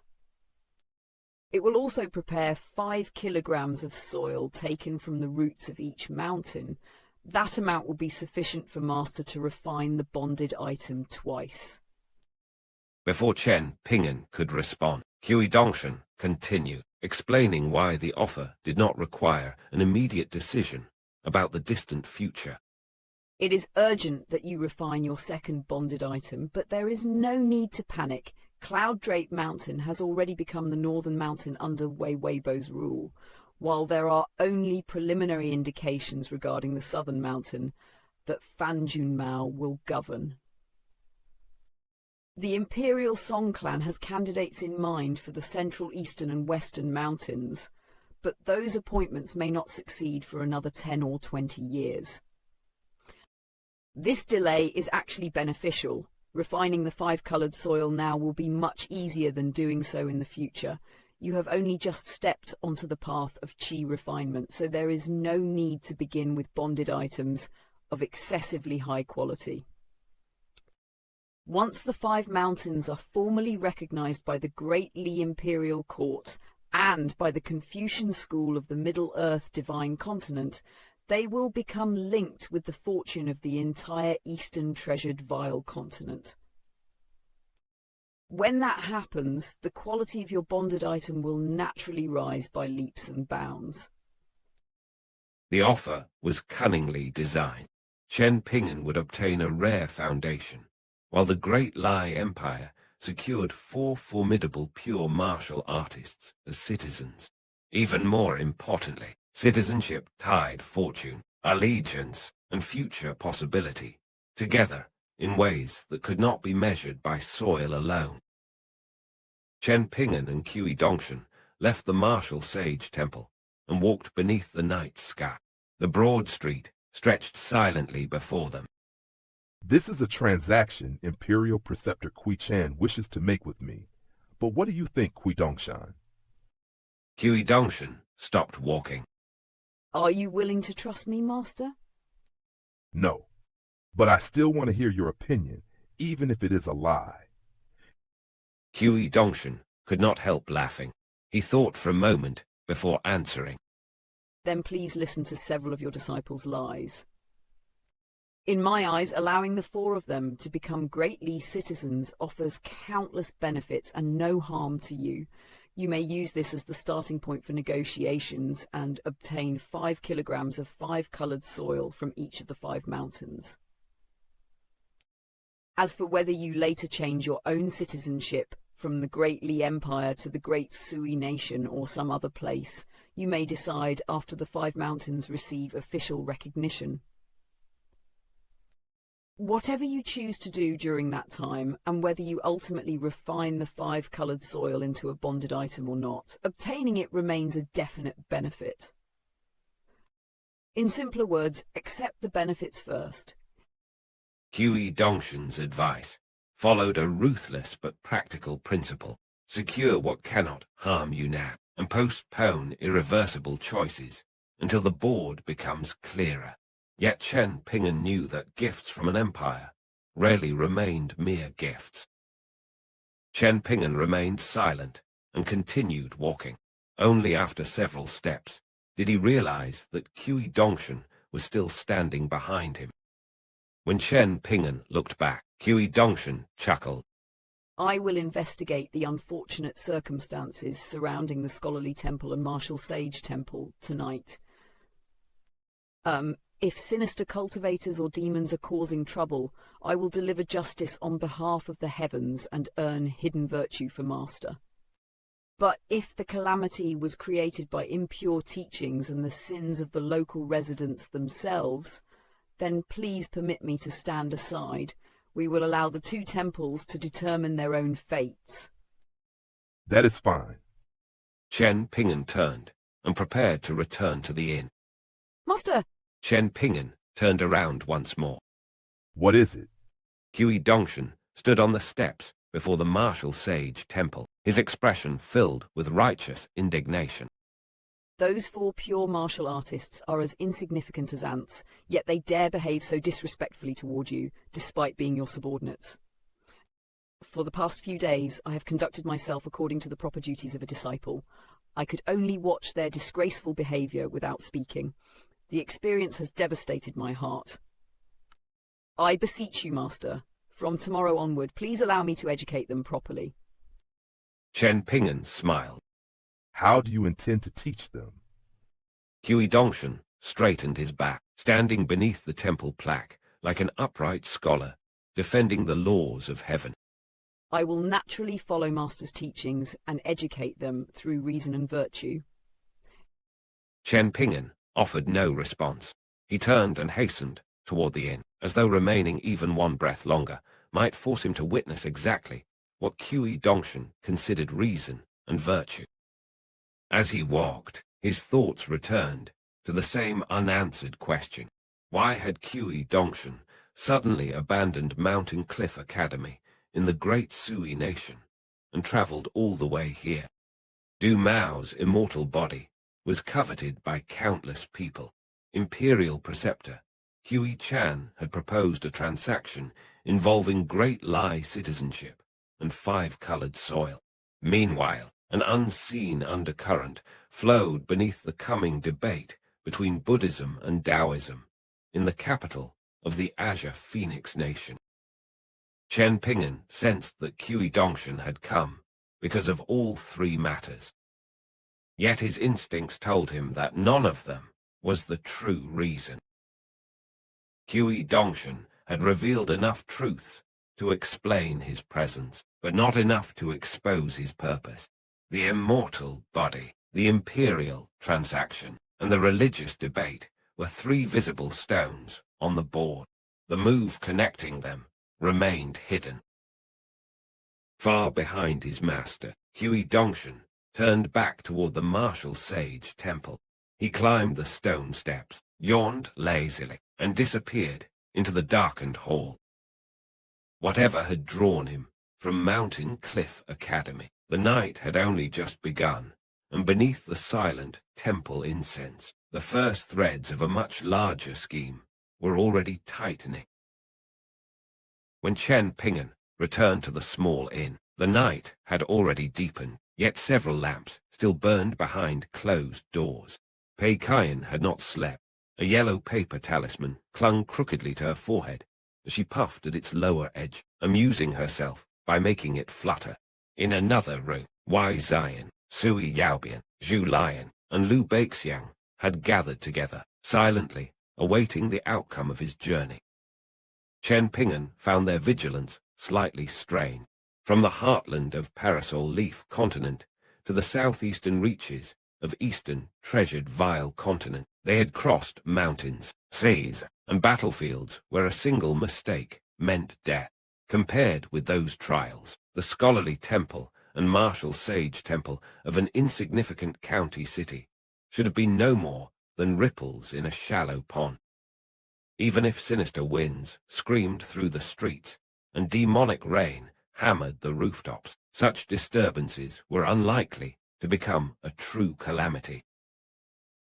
S6: It will also prepare 5 kilograms of soil taken from the roots of each mountain. That amount will be sufficient for Master to refine the bonded item twice.
S1: Before Chen Ping'an could respond, Cui Dongshan continued, explaining why the offer did not require an immediate decision about the distant future.
S6: It is urgent that you refine your second bonded item, but there is no need to panic. Cloud Drape Mountain has already become the northern mountain under Wei Weibo's rule. While there are only preliminary indications regarding the southern mountain, that Fan Junmao will govern. The Imperial Song Clan has candidates in mind for the Central, Eastern and Western Mountains, but those appointments may not succeed for another 10 or 20 years. This delay is actually beneficial. Refining the 5-coloured soil now will be much easier than doing so in the future. You have only just stepped onto the path of qi refinement, so there is no need to begin with bonded items of excessively high quality. Once the 5 mountains are formally recognized by the Great Li Imperial Court and by the Confucian school of the Middle Earth Divine Continent, they will become linked with the fortune of the entire Eastern Treasured Vile continent. When that happens, the quality of your bonded item will naturally rise by leaps and bounds.
S1: The offer was cunningly designed. Chen Ping'an would obtain a rare foundation, while the Great Lai Empire secured 4 formidable pure martial artists as citizens. Even more importantly, citizenship tied fortune, allegiance, and future possibility together in ways that could not be measured by soil alone. Chen Ping'an and Cui Dongshan left the martial sage temple and walked beneath the night sky. The broad street stretched silently before them.
S3: This is a transaction Imperial Preceptor Cui Chan wishes to make with me. But what do you think, Cui Dongshan?
S1: Cui Dongshan stopped walking.
S6: Are you willing to trust me, Master?
S3: No, but I still want to hear your opinion, even if it is a lie.
S1: Cui Dongshan could not help laughing. He thought for a moment before answering.
S6: Then please listen to several of your disciples' lies. In my eyes, allowing the 4 of them to become Great Li citizens offers countless benefits and no harm to you. You may use this as the starting point for negotiations and obtain 5 kilograms of 5-coloured soil from each of the 5 mountains. As for whether you later change your own citizenship from the Great Li Empire to the Great Sui Nation or some other place, you may decide after the 5 mountains receive official recognition. Whatever you choose to do during that time, and whether you ultimately refine the 5-coloured soil into a bonded item or not, obtaining it remains a definite benefit. In simpler words, accept the benefits first.
S1: Cui Dongshan's advice followed a ruthless but practical principle. Secure what cannot harm you now, and postpone irreversible choices until the board becomes clearer. Yet Chen Ping'an knew that gifts from an empire rarely remained mere gifts. Chen Ping'an remained silent and continued walking. Only after several steps did he realize that Cui Dongshan was still standing behind him. When Chen Ping'an looked back, Cui Dongshan chuckled.
S6: I will investigate the unfortunate circumstances surrounding the Scholarly Temple and Martial Sage Temple tonight. If sinister cultivators or demons are causing trouble, I will deliver justice on behalf of the heavens and earn hidden virtue for Master. But if the calamity was created by impure teachings and the sins of the local residents themselves, then please permit me to stand aside. We will allow the 2 temples to determine their own fates.
S3: That is fine.
S1: Chen Ping'an turned and prepared to return to the inn.
S6: Master!
S1: Chen Ping'an turned around once more.
S3: What is it?
S1: Cui Dongshan stood on the steps before the martial sage temple, his expression filled with righteous indignation.
S6: Those 4 pure martial artists are as insignificant as ants, yet they dare behave so disrespectfully toward you, despite being your subordinates. For the past few days, I have conducted myself according to the proper duties of a disciple. I could only watch their disgraceful behavior without speaking. The experience has devastated my heart. I beseech you, Master, from tomorrow onward, please allow me to educate them properly.
S1: Chen Ping'an smiled.
S3: How do you intend to teach them?
S1: Cui Dongshan straightened his back, standing beneath the temple plaque like an upright scholar, defending the laws of heaven.
S6: I will naturally follow Master's teachings and educate them through reason and virtue.
S1: Chen Ping'an offered no response. He turned and hastened toward the inn, as though remaining even one breath longer might force him to witness exactly what Cui Dongshan considered reason and virtue. As he walked, his thoughts returned to the same unanswered question. Why had Cui Dongshan suddenly abandoned Mountain Cliff Academy in the great Sui nation and traveled all the way here? Du Mao's immortal body was coveted by countless people. Imperial preceptor Hui Chan had proposed a transaction involving Great Lai citizenship and five-colored soil. Meanwhile, an unseen undercurrent flowed beneath the coming debate between Buddhism and Taoism in the capital of the Azure Phoenix Nation. Chen Ping'an sensed that Cui Dongshan had come because of all three matters. Yet his instincts told him that none of them was the true reason. Cui Dongshan had revealed enough truths to explain his presence, but not enough to expose his purpose. The immortal body, the imperial transaction, and the religious debate were three visible stones on the board. The move connecting them remained hidden. Far behind his master, Cui Dongshan turned back toward the martial sage temple. He climbed the stone steps, yawned lazily, and disappeared into the darkened hall. Whatever had drawn him from Mountain Cliff Academy, the night had only just begun, and beneath the silent temple incense, the first threads of a much larger scheme were already tightening. When Chen Ping'an returned to the small inn, the night had already deepened, yet several lamps still burned behind closed doors. Pei Kian had not slept. A yellow paper talisman clung crookedly to her forehead as she puffed at its lower edge, amusing herself by making it flutter. In another room, Wei Ziyan, Sui Yaobian, Zhu Lian, and Lu Beixiang had gathered together, silently awaiting the outcome of his journey. Chen Ping'an found their vigilance slightly strained. From the heartland of Parasol Leaf Continent to the southeastern reaches of eastern treasured Vile Continent, they had crossed mountains, seas, and battlefields where a single mistake meant death. Compared with those trials, the scholarly temple and martial sage temple of an insignificant county city should have been no more than ripples in a shallow pond. Even if sinister winds screamed through the streets and demonic rain hammered the rooftops, such disturbances were unlikely to become a true calamity.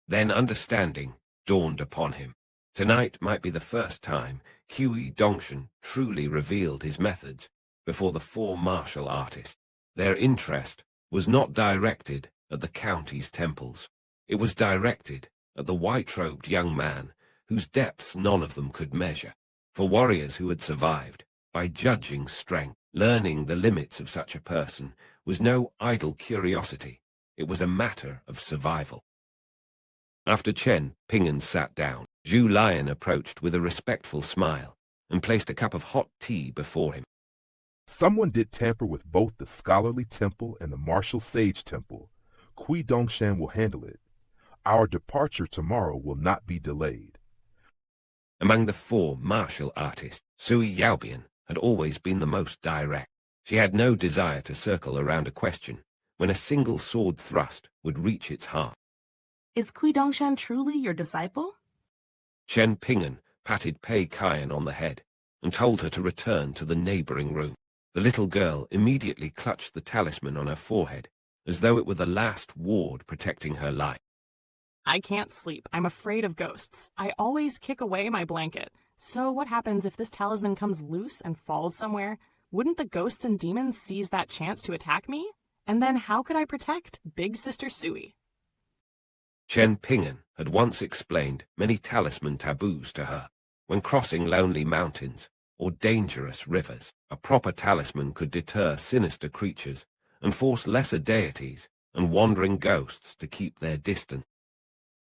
S1: Then understanding dawned upon him. Tonight might be the first time Cui Dongshan truly revealed his methods before the four martial artists. Their interest was not directed at the county's temples. It was directed at the white-robed young man whose depths none of them could measure. For warriors who had survived, by judging strength, learning the limits of such a person was no idle curiosity. It was a matter of survival. After Chen Ping'an sat down, Zhu Lian approached with a respectful smile and placed a cup of hot tea before him.
S3: Someone did tamper with both the scholarly temple and the martial sage temple. Cui Dongshan will handle it. Our departure tomorrow will not be delayed.
S1: Among the four martial artists, Sui Yaobian had always been the most direct. She had no desire to circle around a question when a single sword thrust would reach its heart.
S2: Is Cui Dongshan truly your disciple?
S1: Chen Ping'an patted Pei Kian on the head and told her to return to the neighboring room. The little girl immediately clutched the talisman on her forehead, as though it were the last ward protecting her life.
S2: I can't sleep. I'm afraid of ghosts. I always kick away my blanket. So what happens if this talisman comes loose and falls somewhere? Wouldn't the ghosts and demons seize that chance to attack me? And then how could I protect Big Sister Sui?
S1: Chen Ping'an had once explained many talisman taboos to her. When crossing lonely mountains or dangerous rivers, a proper talisman could deter sinister creatures and force lesser deities and wandering ghosts to keep their distance.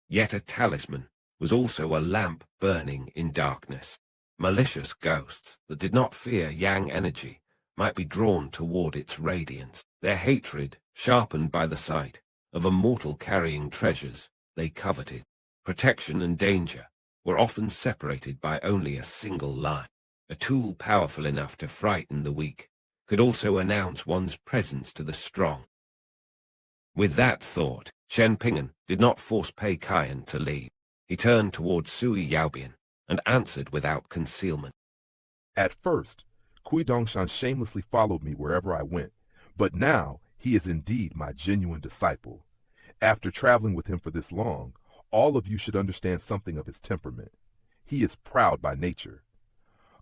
S1: Yet a talisman was also a lamp burning in darkness. Malicious ghosts that did not fear yang energy might be drawn toward its radiance, their hatred sharpened by the sight of a mortal carrying treasures they coveted. Protection and danger were often separated by only a single line. A tool powerful enough to frighten the weak could also announce one's presence to the strong. With that thought, Chen Ping'an did not force Pei Kaiyan to leave. He turned toward Sui Yaobian and answered without concealment.
S3: At first, Cui Dongshan shamelessly followed me wherever I went, but now he is indeed my genuine disciple. After traveling with him for this long, all of you should understand something of his temperament. He is proud by nature.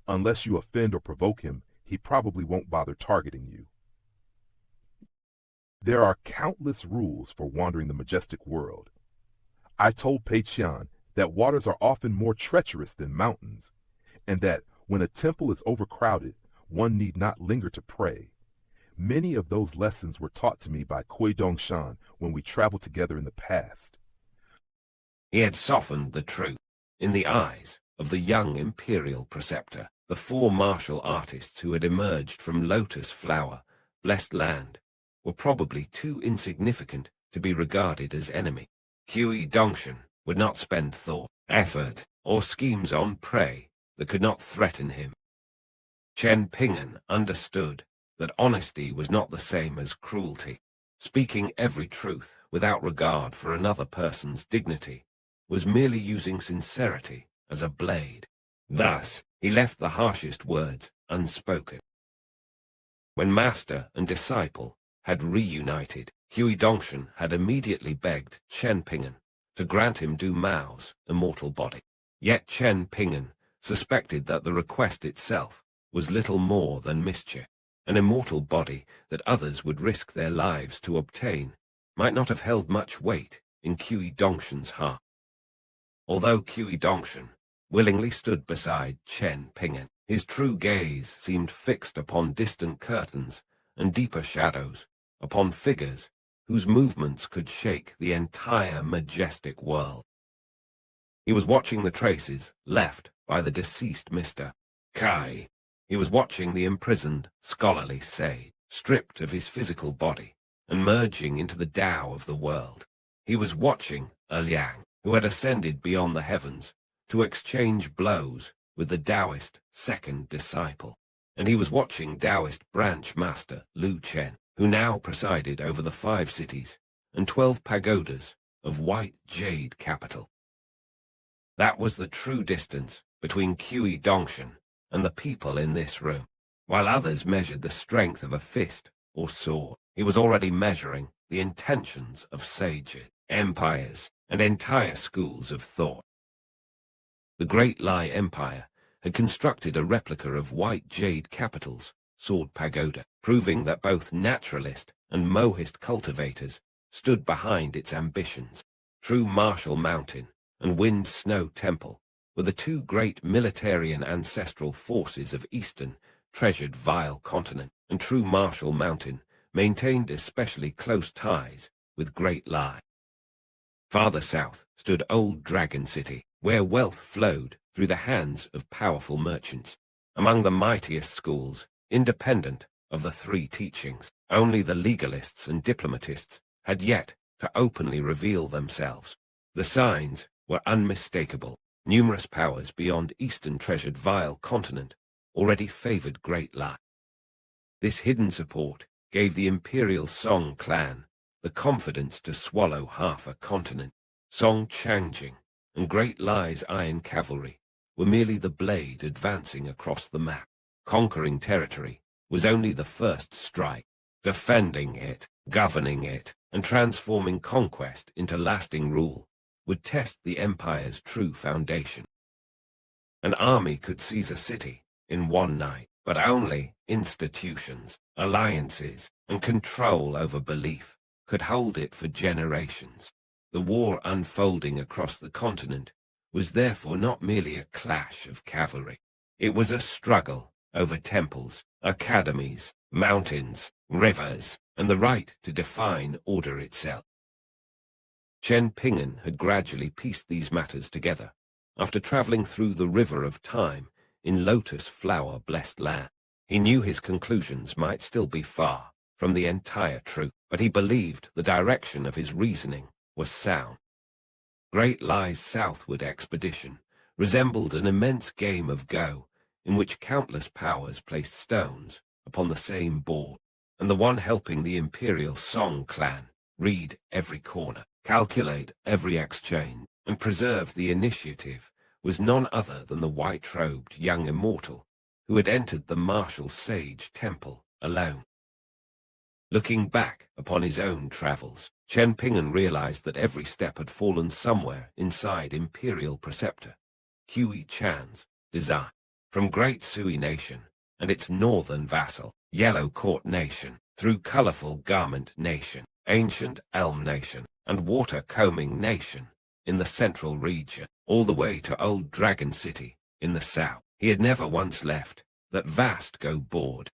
S3: Unless you offend or provoke him, he probably won't bother targeting you. There are countless rules for wandering the majestic world. I told Pei Qian that waters are often more treacherous than mountains, and that when a temple is overcrowded, one need not linger to pray. Many of those lessons were taught to me by Cui Dongshan when we traveled together in the past.
S1: He had softened the truth in the eyes of the young imperial preceptor. The four martial artists who had emerged from Lotus Flower, blessed land, were probably too insignificant to be regarded as enemy. Cui Dongshan would not spend thought, effort, or schemes on prey that could not threaten him. Chen Ping'an understood that honesty was not the same as cruelty. Speaking every truth without regard for another person's dignity was merely using sincerity as a blade. Thus, he left the harshest words unspoken. When master and disciple had reunited, Cui Dongshan had immediately begged Chen Ping'an to grant him Du Mao's immortal body. Yet Chen Ping'an suspected that the request itself was little more than mischief. An immortal body that others would risk their lives to obtain might not have held much weight in Cui Dongshan's heart. Although Cui Dongshan willingly stood beside Chen Ping'an, his true gaze seemed fixed upon distant curtains and deeper shadows, upon figures whose movements could shake the entire majestic world. He was watching the traces left by the deceased Mr. Kai. He was watching the imprisoned, scholarly sage, stripped of his physical body and merging into the Tao of the world. He was watching a Liang, who had ascended beyond the heavens to exchange blows with the Taoist second disciple. And he was watching Taoist branch master Lu Chen, who now presided over the 5 cities and 12 pagodas of white jade capital. That was the true distance between Cui Dongshan and the people in this room. While others measured the strength of a fist or sword, he was already measuring the intentions of sages, empires, and entire schools of thought. The Great Lai Empire had constructed a replica of white jade capital's sword pagoda, proving that both naturalist and Mohist cultivators stood behind its ambitions. True Martial Mountain and Wind Snow Temple were the 2 great military and ancestral forces of Eastern treasured Vile Continent, and True Martial Mountain maintained especially close ties with Great Lai. Farther south stood Old Dragon City, where wealth flowed through the hands of powerful merchants. Among the mightiest schools, independent of the 3 teachings, only the legalists and diplomatists had yet to openly reveal themselves. The signs were unmistakable. Numerous powers beyond Eastern treasured Vile Continent already favored Great Lai. This hidden support gave the imperial Song clan the confidence to swallow half a continent. Song Changjing and Great Lai's iron cavalry were merely the blade advancing across the map. Conquering territory was only the first strike. Defending it, governing it, and transforming conquest into lasting rule would test the empire's true foundation. An army could seize a city in one night, but only institutions, alliances, and control over belief could hold it for generations. The war unfolding across the continent was therefore not merely a clash of cavalry. It was a struggle over temples, academies, mountains, rivers, and the right to define order itself. Chen Ping'an had gradually pieced these matters together after traveling through the river of time in Lotus Flower blessed land. He knew his conclusions might still be far from the entire truth, but he believed the direction of his reasoning was sound. Great Lai's southward expedition resembled an immense game of Go, in which countless powers placed stones upon the same board, and the one helping the imperial Song clan read every corner, calculate every exchange, and preserve the initiative was none other than the white-robed young immortal who had entered the martial sage temple alone. Looking back upon his own travels, Chen Ping'an realized that every step had fallen somewhere inside imperial preceptor Cui Chan's design. From Great Sui Nation and its northern vassal, Yellow Court Nation, through colorful Garment Nation, Ancient Elm Nation, and Water Combing Nation in the central region, all the way to Old Dragon City in the south. He had never once left that vast Go board.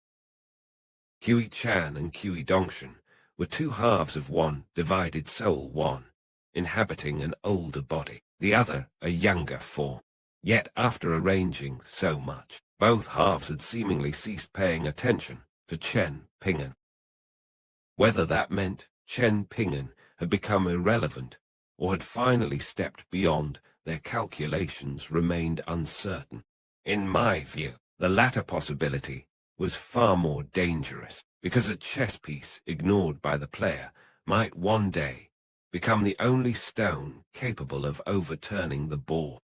S1: Cui Chan and Cui Dongshan were two halves of one divided soul, one inhabiting an older body, the other a younger form. Yet after arranging so much, both halves had seemingly ceased paying attention to Chen Ping'an. Whether that meant Chen Ping'an had become irrelevant or had finally stepped beyond their calculations remained uncertain. In my view, the latter possibility was far more dangerous, because a chess piece ignored by the player might one day become the only stone capable of overturning the board.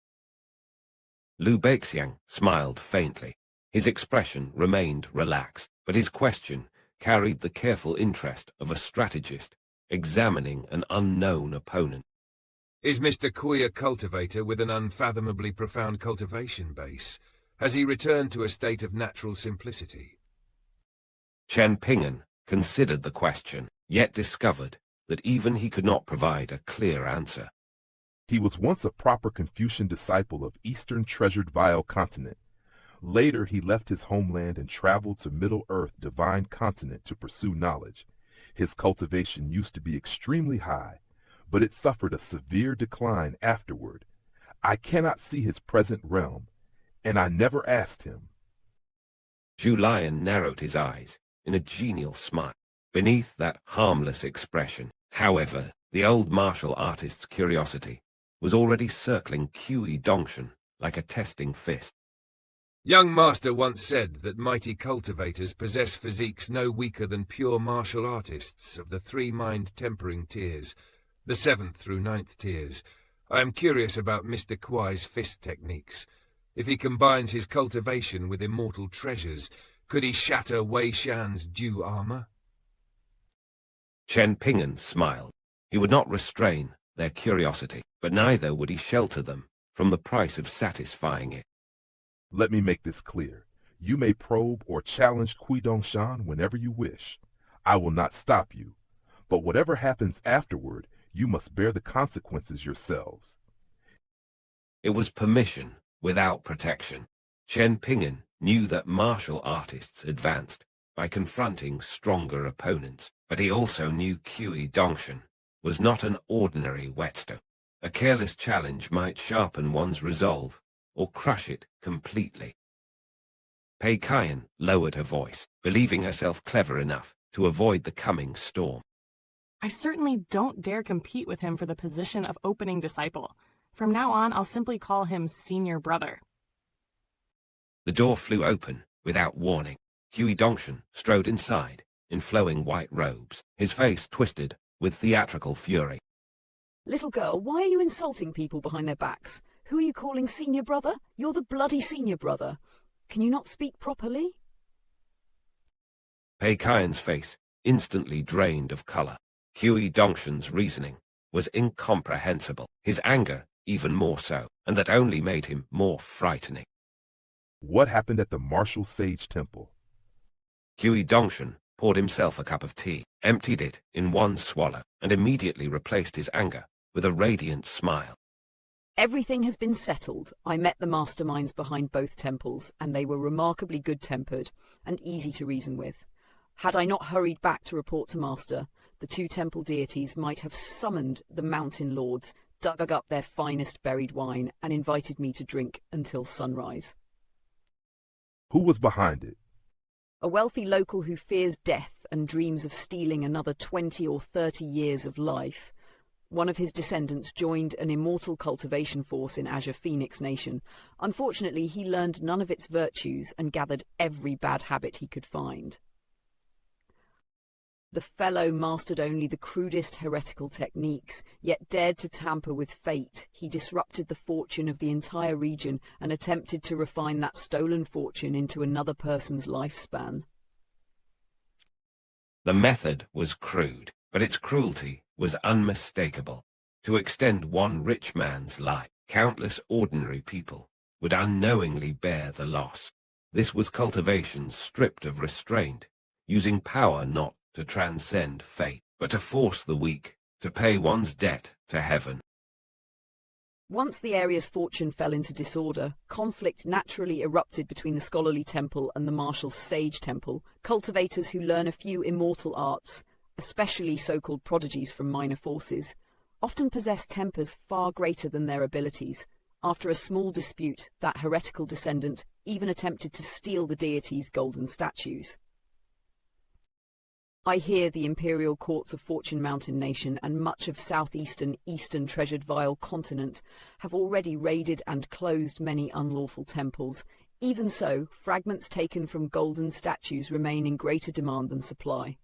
S1: Lu Beixiang smiled faintly. His expression remained relaxed, but his question carried the careful interest of a strategist examining an unknown opponent.
S7: Is Mr. Cui a cultivator with an unfathomably profound cultivation base? Has he returned to a state of natural simplicity?
S1: Chen Ping'an considered the question, yet discovered that even he could not provide a clear answer.
S3: He was once a proper Confucian disciple of Eastern treasured Vile continent. Later he left his homeland and traveled to Middle-earth divine continent to pursue knowledge. His cultivation used to be extremely high, but it suffered a severe decline afterward. I cannot see his present realm, and I never asked him.
S1: Zhu Lion narrowed his eyes in a genial smile. Beneath that harmless expression, however, the old martial artist's curiosity was already circling Cui Dongshan like a testing fist.
S7: Young master once said that mighty cultivators possess physiques no weaker than pure martial artists of the three mind tempering tiers, the 7th through 9th tiers. I am curious about Mr. Kuai's fist techniques. If he combines his cultivation with immortal treasures, could he shatter Wei Shan's dew armor?
S1: Chen Ping'an smiled. He would not restrain their curiosity, but neither would he shelter them from the price of satisfying it.
S3: Let me make this clear. You may probe or challenge Cui Dongshan whenever you wish. I will not stop you. But whatever happens afterward, you must bear the consequences yourselves.
S1: It was permission without protection. Chen Ping'an knew that martial artists advanced by confronting stronger opponents, but he also knew Cui Dongshan was not an ordinary whetstone. A careless challenge might sharpen one's resolve or crush it completely. Pei Kian lowered her voice, believing herself clever enough to avoid the coming storm.
S2: I certainly don't dare compete with him for the position of opening disciple. From now on, I'll simply call him senior brother.
S1: The door flew open without warning. Cui Dongshan strode inside in flowing white robes, his face twisted with theatrical fury.
S6: Little girl, why are you insulting people behind their backs? Who are you calling senior brother? You're the bloody senior brother. Can you not speak properly?
S1: Pei Kian's face instantly drained of color. Cui Dongshan's reasoning was incomprehensible, his anger even more so, and that only made him more frightening.
S3: What happened at the martial sage temple?
S1: Cui Dongshan poured himself a cup of tea, emptied it in one swallow, and immediately replaced his anger with a radiant smile.
S6: Everything has been settled. I met the masterminds behind both temples, and they were remarkably good-tempered and easy to reason with. Had I not hurried back to report to Master, the two temple deities might have summoned the mountain lords, dug up their finest buried wine, and invited me to drink until sunrise.
S3: Who was behind it?
S6: A wealthy local who fears death and dreams of stealing another 20 or 30 years of life. One of his descendants joined an immortal cultivation force in Azure Phoenix Nation. Unfortunately, he learned none of its virtues and gathered every bad habit he could find. The fellow mastered only the crudest heretical techniques, yet dared to tamper with fate. He disrupted the fortune of the entire region and attempted to refine that stolen fortune into another person's lifespan.
S1: The method was crude, but its cruelty was unmistakable. To extend one rich man's life, countless ordinary people would unknowingly bear the loss. This was cultivation stripped of restraint, using power not to transcend fate, but to force the weak to pay one's debt to heaven.
S6: Once the area's fortune fell into disorder, conflict naturally erupted between the scholarly temple and the martial sage temple. Cultivators who learn a few immortal arts, especially so-called prodigies from minor forces, often possess tempers far greater than their abilities. After a small dispute, that heretical descendant even attempted to steal the deity's golden statues. I hear the imperial courts of Fortune Mountain Nation and much of southeastern Eastern Treasured Vile continent have already raided and closed many unlawful temples. Even so, fragments taken from golden statues remain in greater demand than supply.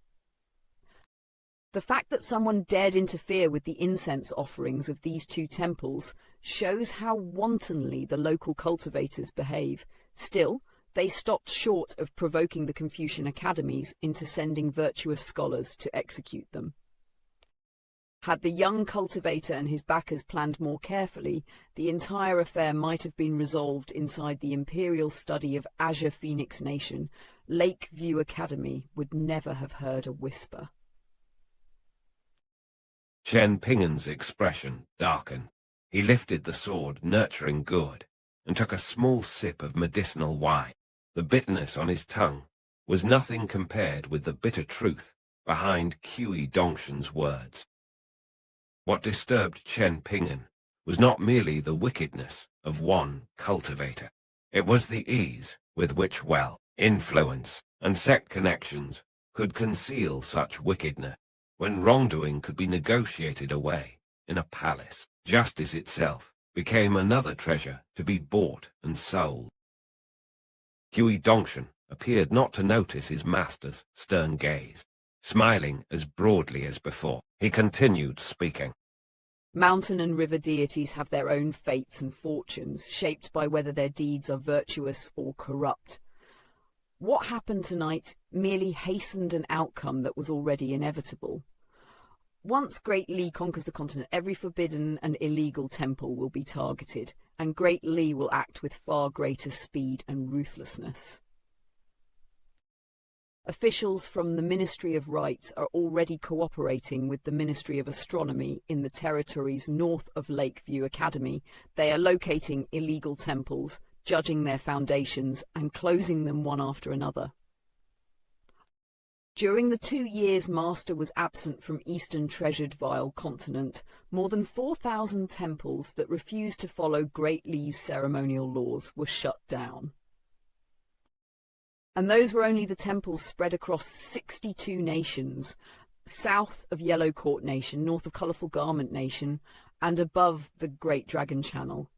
S6: The fact that someone dared interfere with the incense offerings of these two temples shows how wantonly the local cultivators behave. Still, they stopped short of provoking the Confucian academies into sending virtuous scholars to execute them. Had the young cultivator and his backers planned more carefully, the entire affair might have been resolved inside the imperial study of Azure Phoenix Nation. Lakeview Academy would never have heard a whisper.
S1: Chen Ping'an's expression darkened. He lifted the sword, nurturing good, and took a small sip of medicinal wine. The bitterness on his tongue was nothing compared with the bitter truth behind Cui Dongshan's words. What disturbed Chen Ping'an was not merely the wickedness of one cultivator. It was the ease with which wealth, influence, and sect connections could conceal such wickedness. When wrongdoing could be negotiated away in a palace, justice itself became another treasure to be bought and sold. Cui Dongshan appeared not to notice his master's stern gaze. Smiling as broadly as before, he continued speaking.
S6: Mountain and river deities have their own fates and fortunes, shaped by whether their deeds are virtuous or corrupt. What happened tonight merely hastened an outcome that was already inevitable. Once Great Li conquers the continent, every forbidden and illegal temple will be targeted, and Great Li will act with far greater speed and ruthlessness. Officials from the Ministry of Rites are already cooperating with the Ministry of Astronomy in the territories north of Lakeview Academy. They are locating illegal temples, judging their foundations, and closing them one after another. During the 2 years Master was absent from Eastern Treasured Vile continent, more than 4,000 temples that refused to follow Great Li's ceremonial laws were shut down. And those were only the temples spread across 62 nations, south of Yellow Court Nation, north of Colourful Garment Nation, and above the Great Dragon Channel.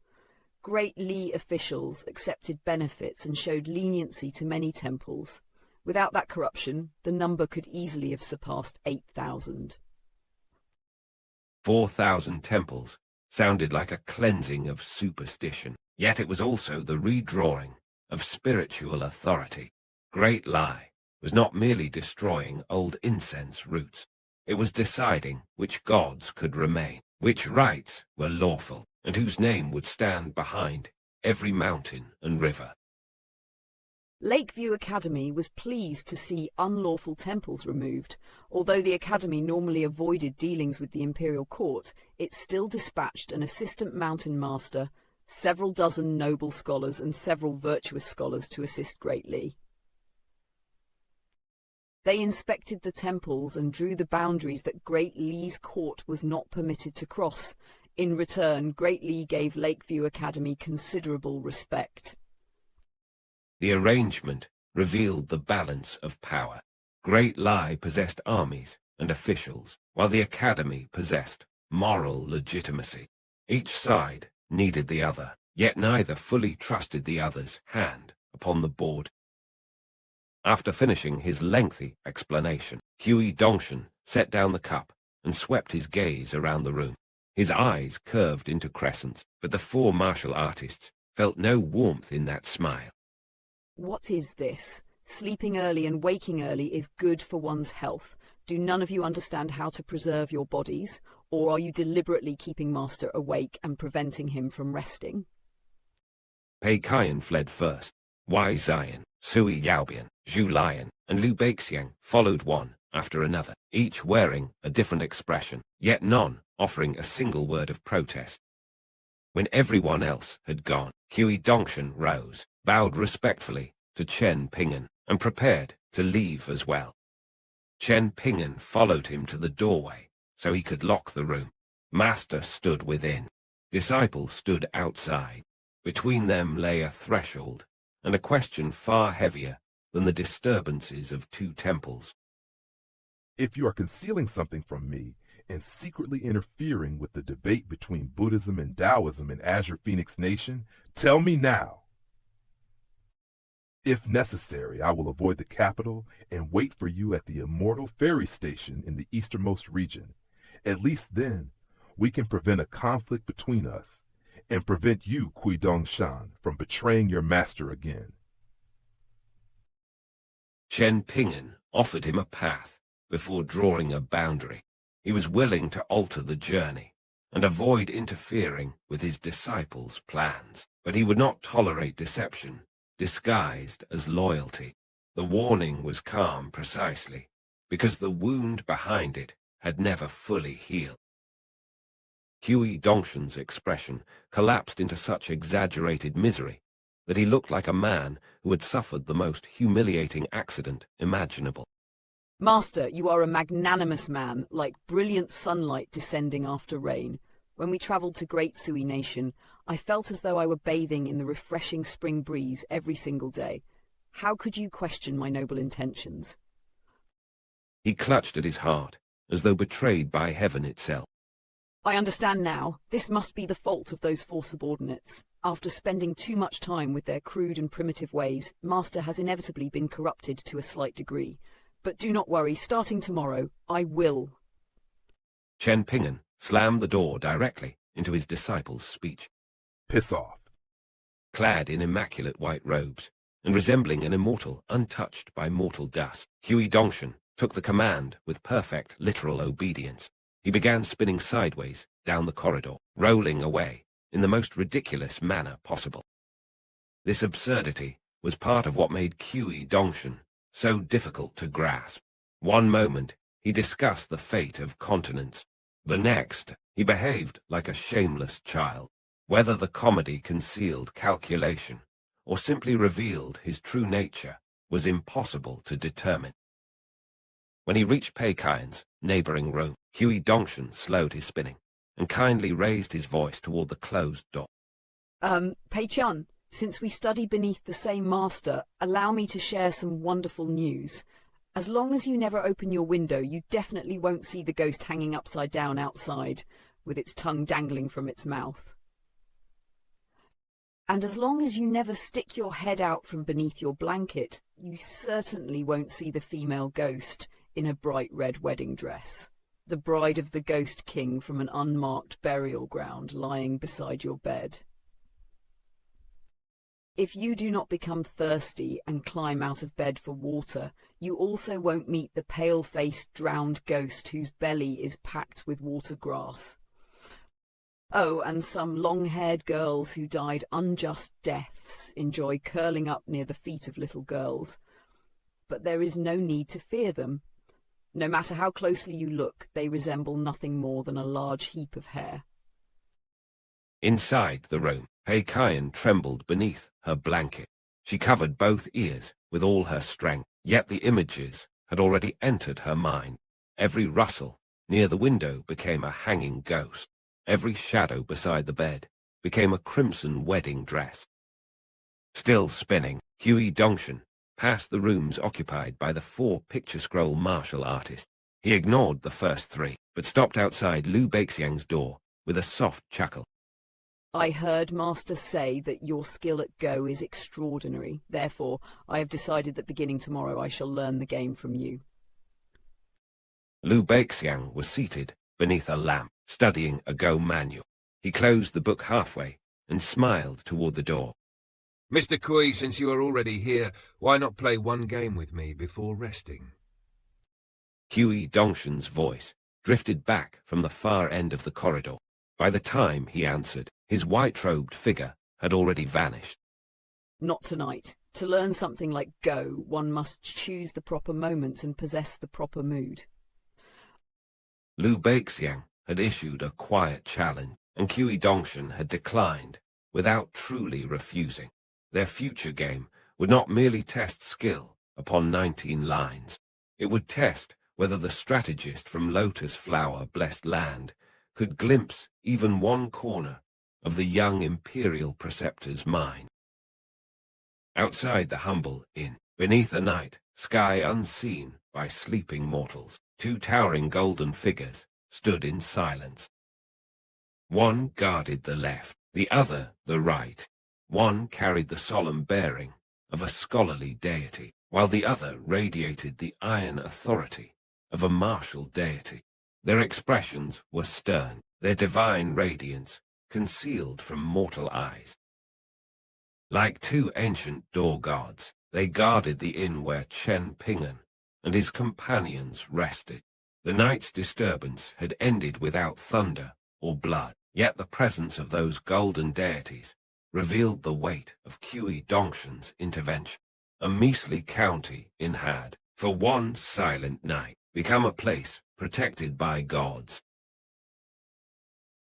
S6: Great Li officials accepted benefits and showed leniency to many temples. Without that corruption, the number could easily have surpassed 8,000.
S1: 4,000 temples sounded like a cleansing of superstition, yet it was also the redrawing of spiritual authority. Great Li was not merely destroying old incense roots, it was deciding which gods could remain, which rites were lawful, and whose name would stand behind every mountain and river.
S6: Lakeview Academy was pleased to see unlawful temples removed. Although the Academy normally avoided dealings with the Imperial Court, it still dispatched an assistant mountain master, several dozen noble scholars, and several virtuous scholars to assist Great Li. They inspected the temples and drew the boundaries that Great Li's court was not permitted to cross. In return, Great Li gave Lakeview Academy considerable respect.
S1: The arrangement revealed the balance of power. Great Li possessed armies and officials, while the Academy possessed moral legitimacy. Each side needed the other, yet neither fully trusted the other's hand upon the board. After finishing his lengthy explanation, Cui Dongshan set down the cup and swept his gaze around the room. His eyes curved into crescents, but the four martial artists felt no warmth in that smile.
S6: What is this? Sleeping early and waking early is good for one's health. Do none of you understand how to preserve your bodies? Or are you deliberately keeping Master awake and preventing him from resting?
S1: Pei Kian fled first. Wai Ziyan, Sui Yaobian, Zhu Lian, and Liu Beixiang followed one after another, each wearing a different expression, yet none offering a single word of protest. When everyone else had gone, Cui Dongshan rose, bowed respectfully to Chen Ping'an, and prepared to leave as well. Chen Ping'an followed him to the doorway so he could lock the room. Master stood within. Disciple stood outside. Between them lay a threshold, and a question far heavier than the disturbances of two temples.
S3: If you are concealing something from me and secretly interfering with the debate between Buddhism and Taoism in Azure Phoenix Nation, tell me now. If necessary, I will avoid the capital and wait for you at the immortal ferry station in the easternmost region. At least then, we can prevent a conflict between us and prevent you, Cui Dongshan, from betraying your master again.
S1: Chen Ping'an offered him a path before drawing a boundary. He was willing to alter the journey and avoid interfering with his disciples' plans, but he would not tolerate deception disguised as loyalty. The warning was calm precisely because the wound behind it had never fully healed. Cui Dongshan's expression collapsed into such exaggerated misery that he looked like a man who had suffered the most humiliating accident imaginable.
S6: Master, you are a magnanimous man, like brilliant sunlight descending after rain. When we travelled to Great Sui Nation, I felt as though I were bathing in the refreshing spring breeze every single day. How could you question my noble intentions?
S1: He clutched at his heart, as though betrayed by heaven itself.
S6: I understand now. This must be the fault of those four subordinates. After spending too much time with their crude and primitive ways, Master has inevitably been corrupted to a slight degree. But do not worry, starting tomorrow, I will.
S1: Chen Ping'an slammed the door directly into his disciple's speech.
S3: Piss off.
S1: Clad in immaculate white robes, and resembling an immortal untouched by mortal dust, Cui Dongshan took the command with perfect literal obedience. He began spinning sideways down the corridor, rolling away in the most ridiculous manner possible. This absurdity was part of what made Cui Dongshan so difficult to grasp. One moment, he discussed the fate of continents. The next, he behaved like a shameless child. Whether the comedy concealed calculation or simply revealed his true nature was impossible to determine. When he reached Pei Kian's neighboring room, Cui Dongshan slowed his spinning and kindly raised his voice toward the closed door.
S6: Pei Chun, since we study beneath the same master, allow me to share some wonderful news. As long as you never open your window, you definitely won't see the ghost hanging upside down outside, with its tongue dangling from its mouth. And as long as you never stick your head out from beneath your blanket, you certainly won't see the female ghost in a bright red wedding dress, the bride of the ghost king from an unmarked burial ground lying beside your bed. If you do not become thirsty and climb out of bed for water, you also won't meet the pale-faced drowned ghost whose belly is packed with water grass. Oh, and some long-haired girls who died unjust deaths enjoy curling up near the feet of little girls. But there is no need to fear them. No matter how closely you look, they resemble nothing more than a large heap of hair.
S1: Inside the room, Pei Kian trembled beneath her blanket. She covered both ears with all her strength, yet the images had already entered her mind. Every rustle near the window became a hanging ghost. Every shadow beside the bed became a crimson wedding dress. Still spinning, Cui Dongshan passed the rooms occupied by the 4 picture scroll martial artists. He ignored the first 3, but stopped outside Liu Beixiang's door with a soft chuckle.
S6: I heard Master say that your skill at Go is extraordinary. Therefore, I have decided that beginning tomorrow I shall learn the game from you.
S1: Liu Beixiang was seated beneath a lamp, studying a Go manual. He closed the book halfway and smiled toward the door.
S7: Mr. Cui, since you are already here, why not play one game with me before resting?
S1: Cui Dongshan's voice drifted back from the far end of the corridor. By the time he answered, his white-robed figure had already vanished.
S6: Not tonight. To learn something like Go, one must choose the proper moment and possess the proper mood.
S1: Liu Beixiang had issued a quiet challenge, and Cui Dongshan had declined without truly refusing. Their future game would not merely test skill upon 19 lines. It would test whether the strategist from Lotus Flower-blessed land could glimpse even one corner of the young imperial preceptor's mind. Outside the humble inn, beneath a night sky unseen by sleeping mortals, two towering golden figures stood in silence. One guarded the left, the other the right. One carried the solemn bearing of a scholarly deity, while the other radiated the iron authority of a martial deity. Their expressions were stern, their divine radiance concealed from mortal eyes. Like two ancient door gods, they guarded the inn where Chen Ping'an and his companions rested. The night's disturbance had ended without thunder or blood, yet the presence of those golden deities revealed the weight of Cui Dongshan's intervention. A measly county in had, for one silent night, become a place protected by gods,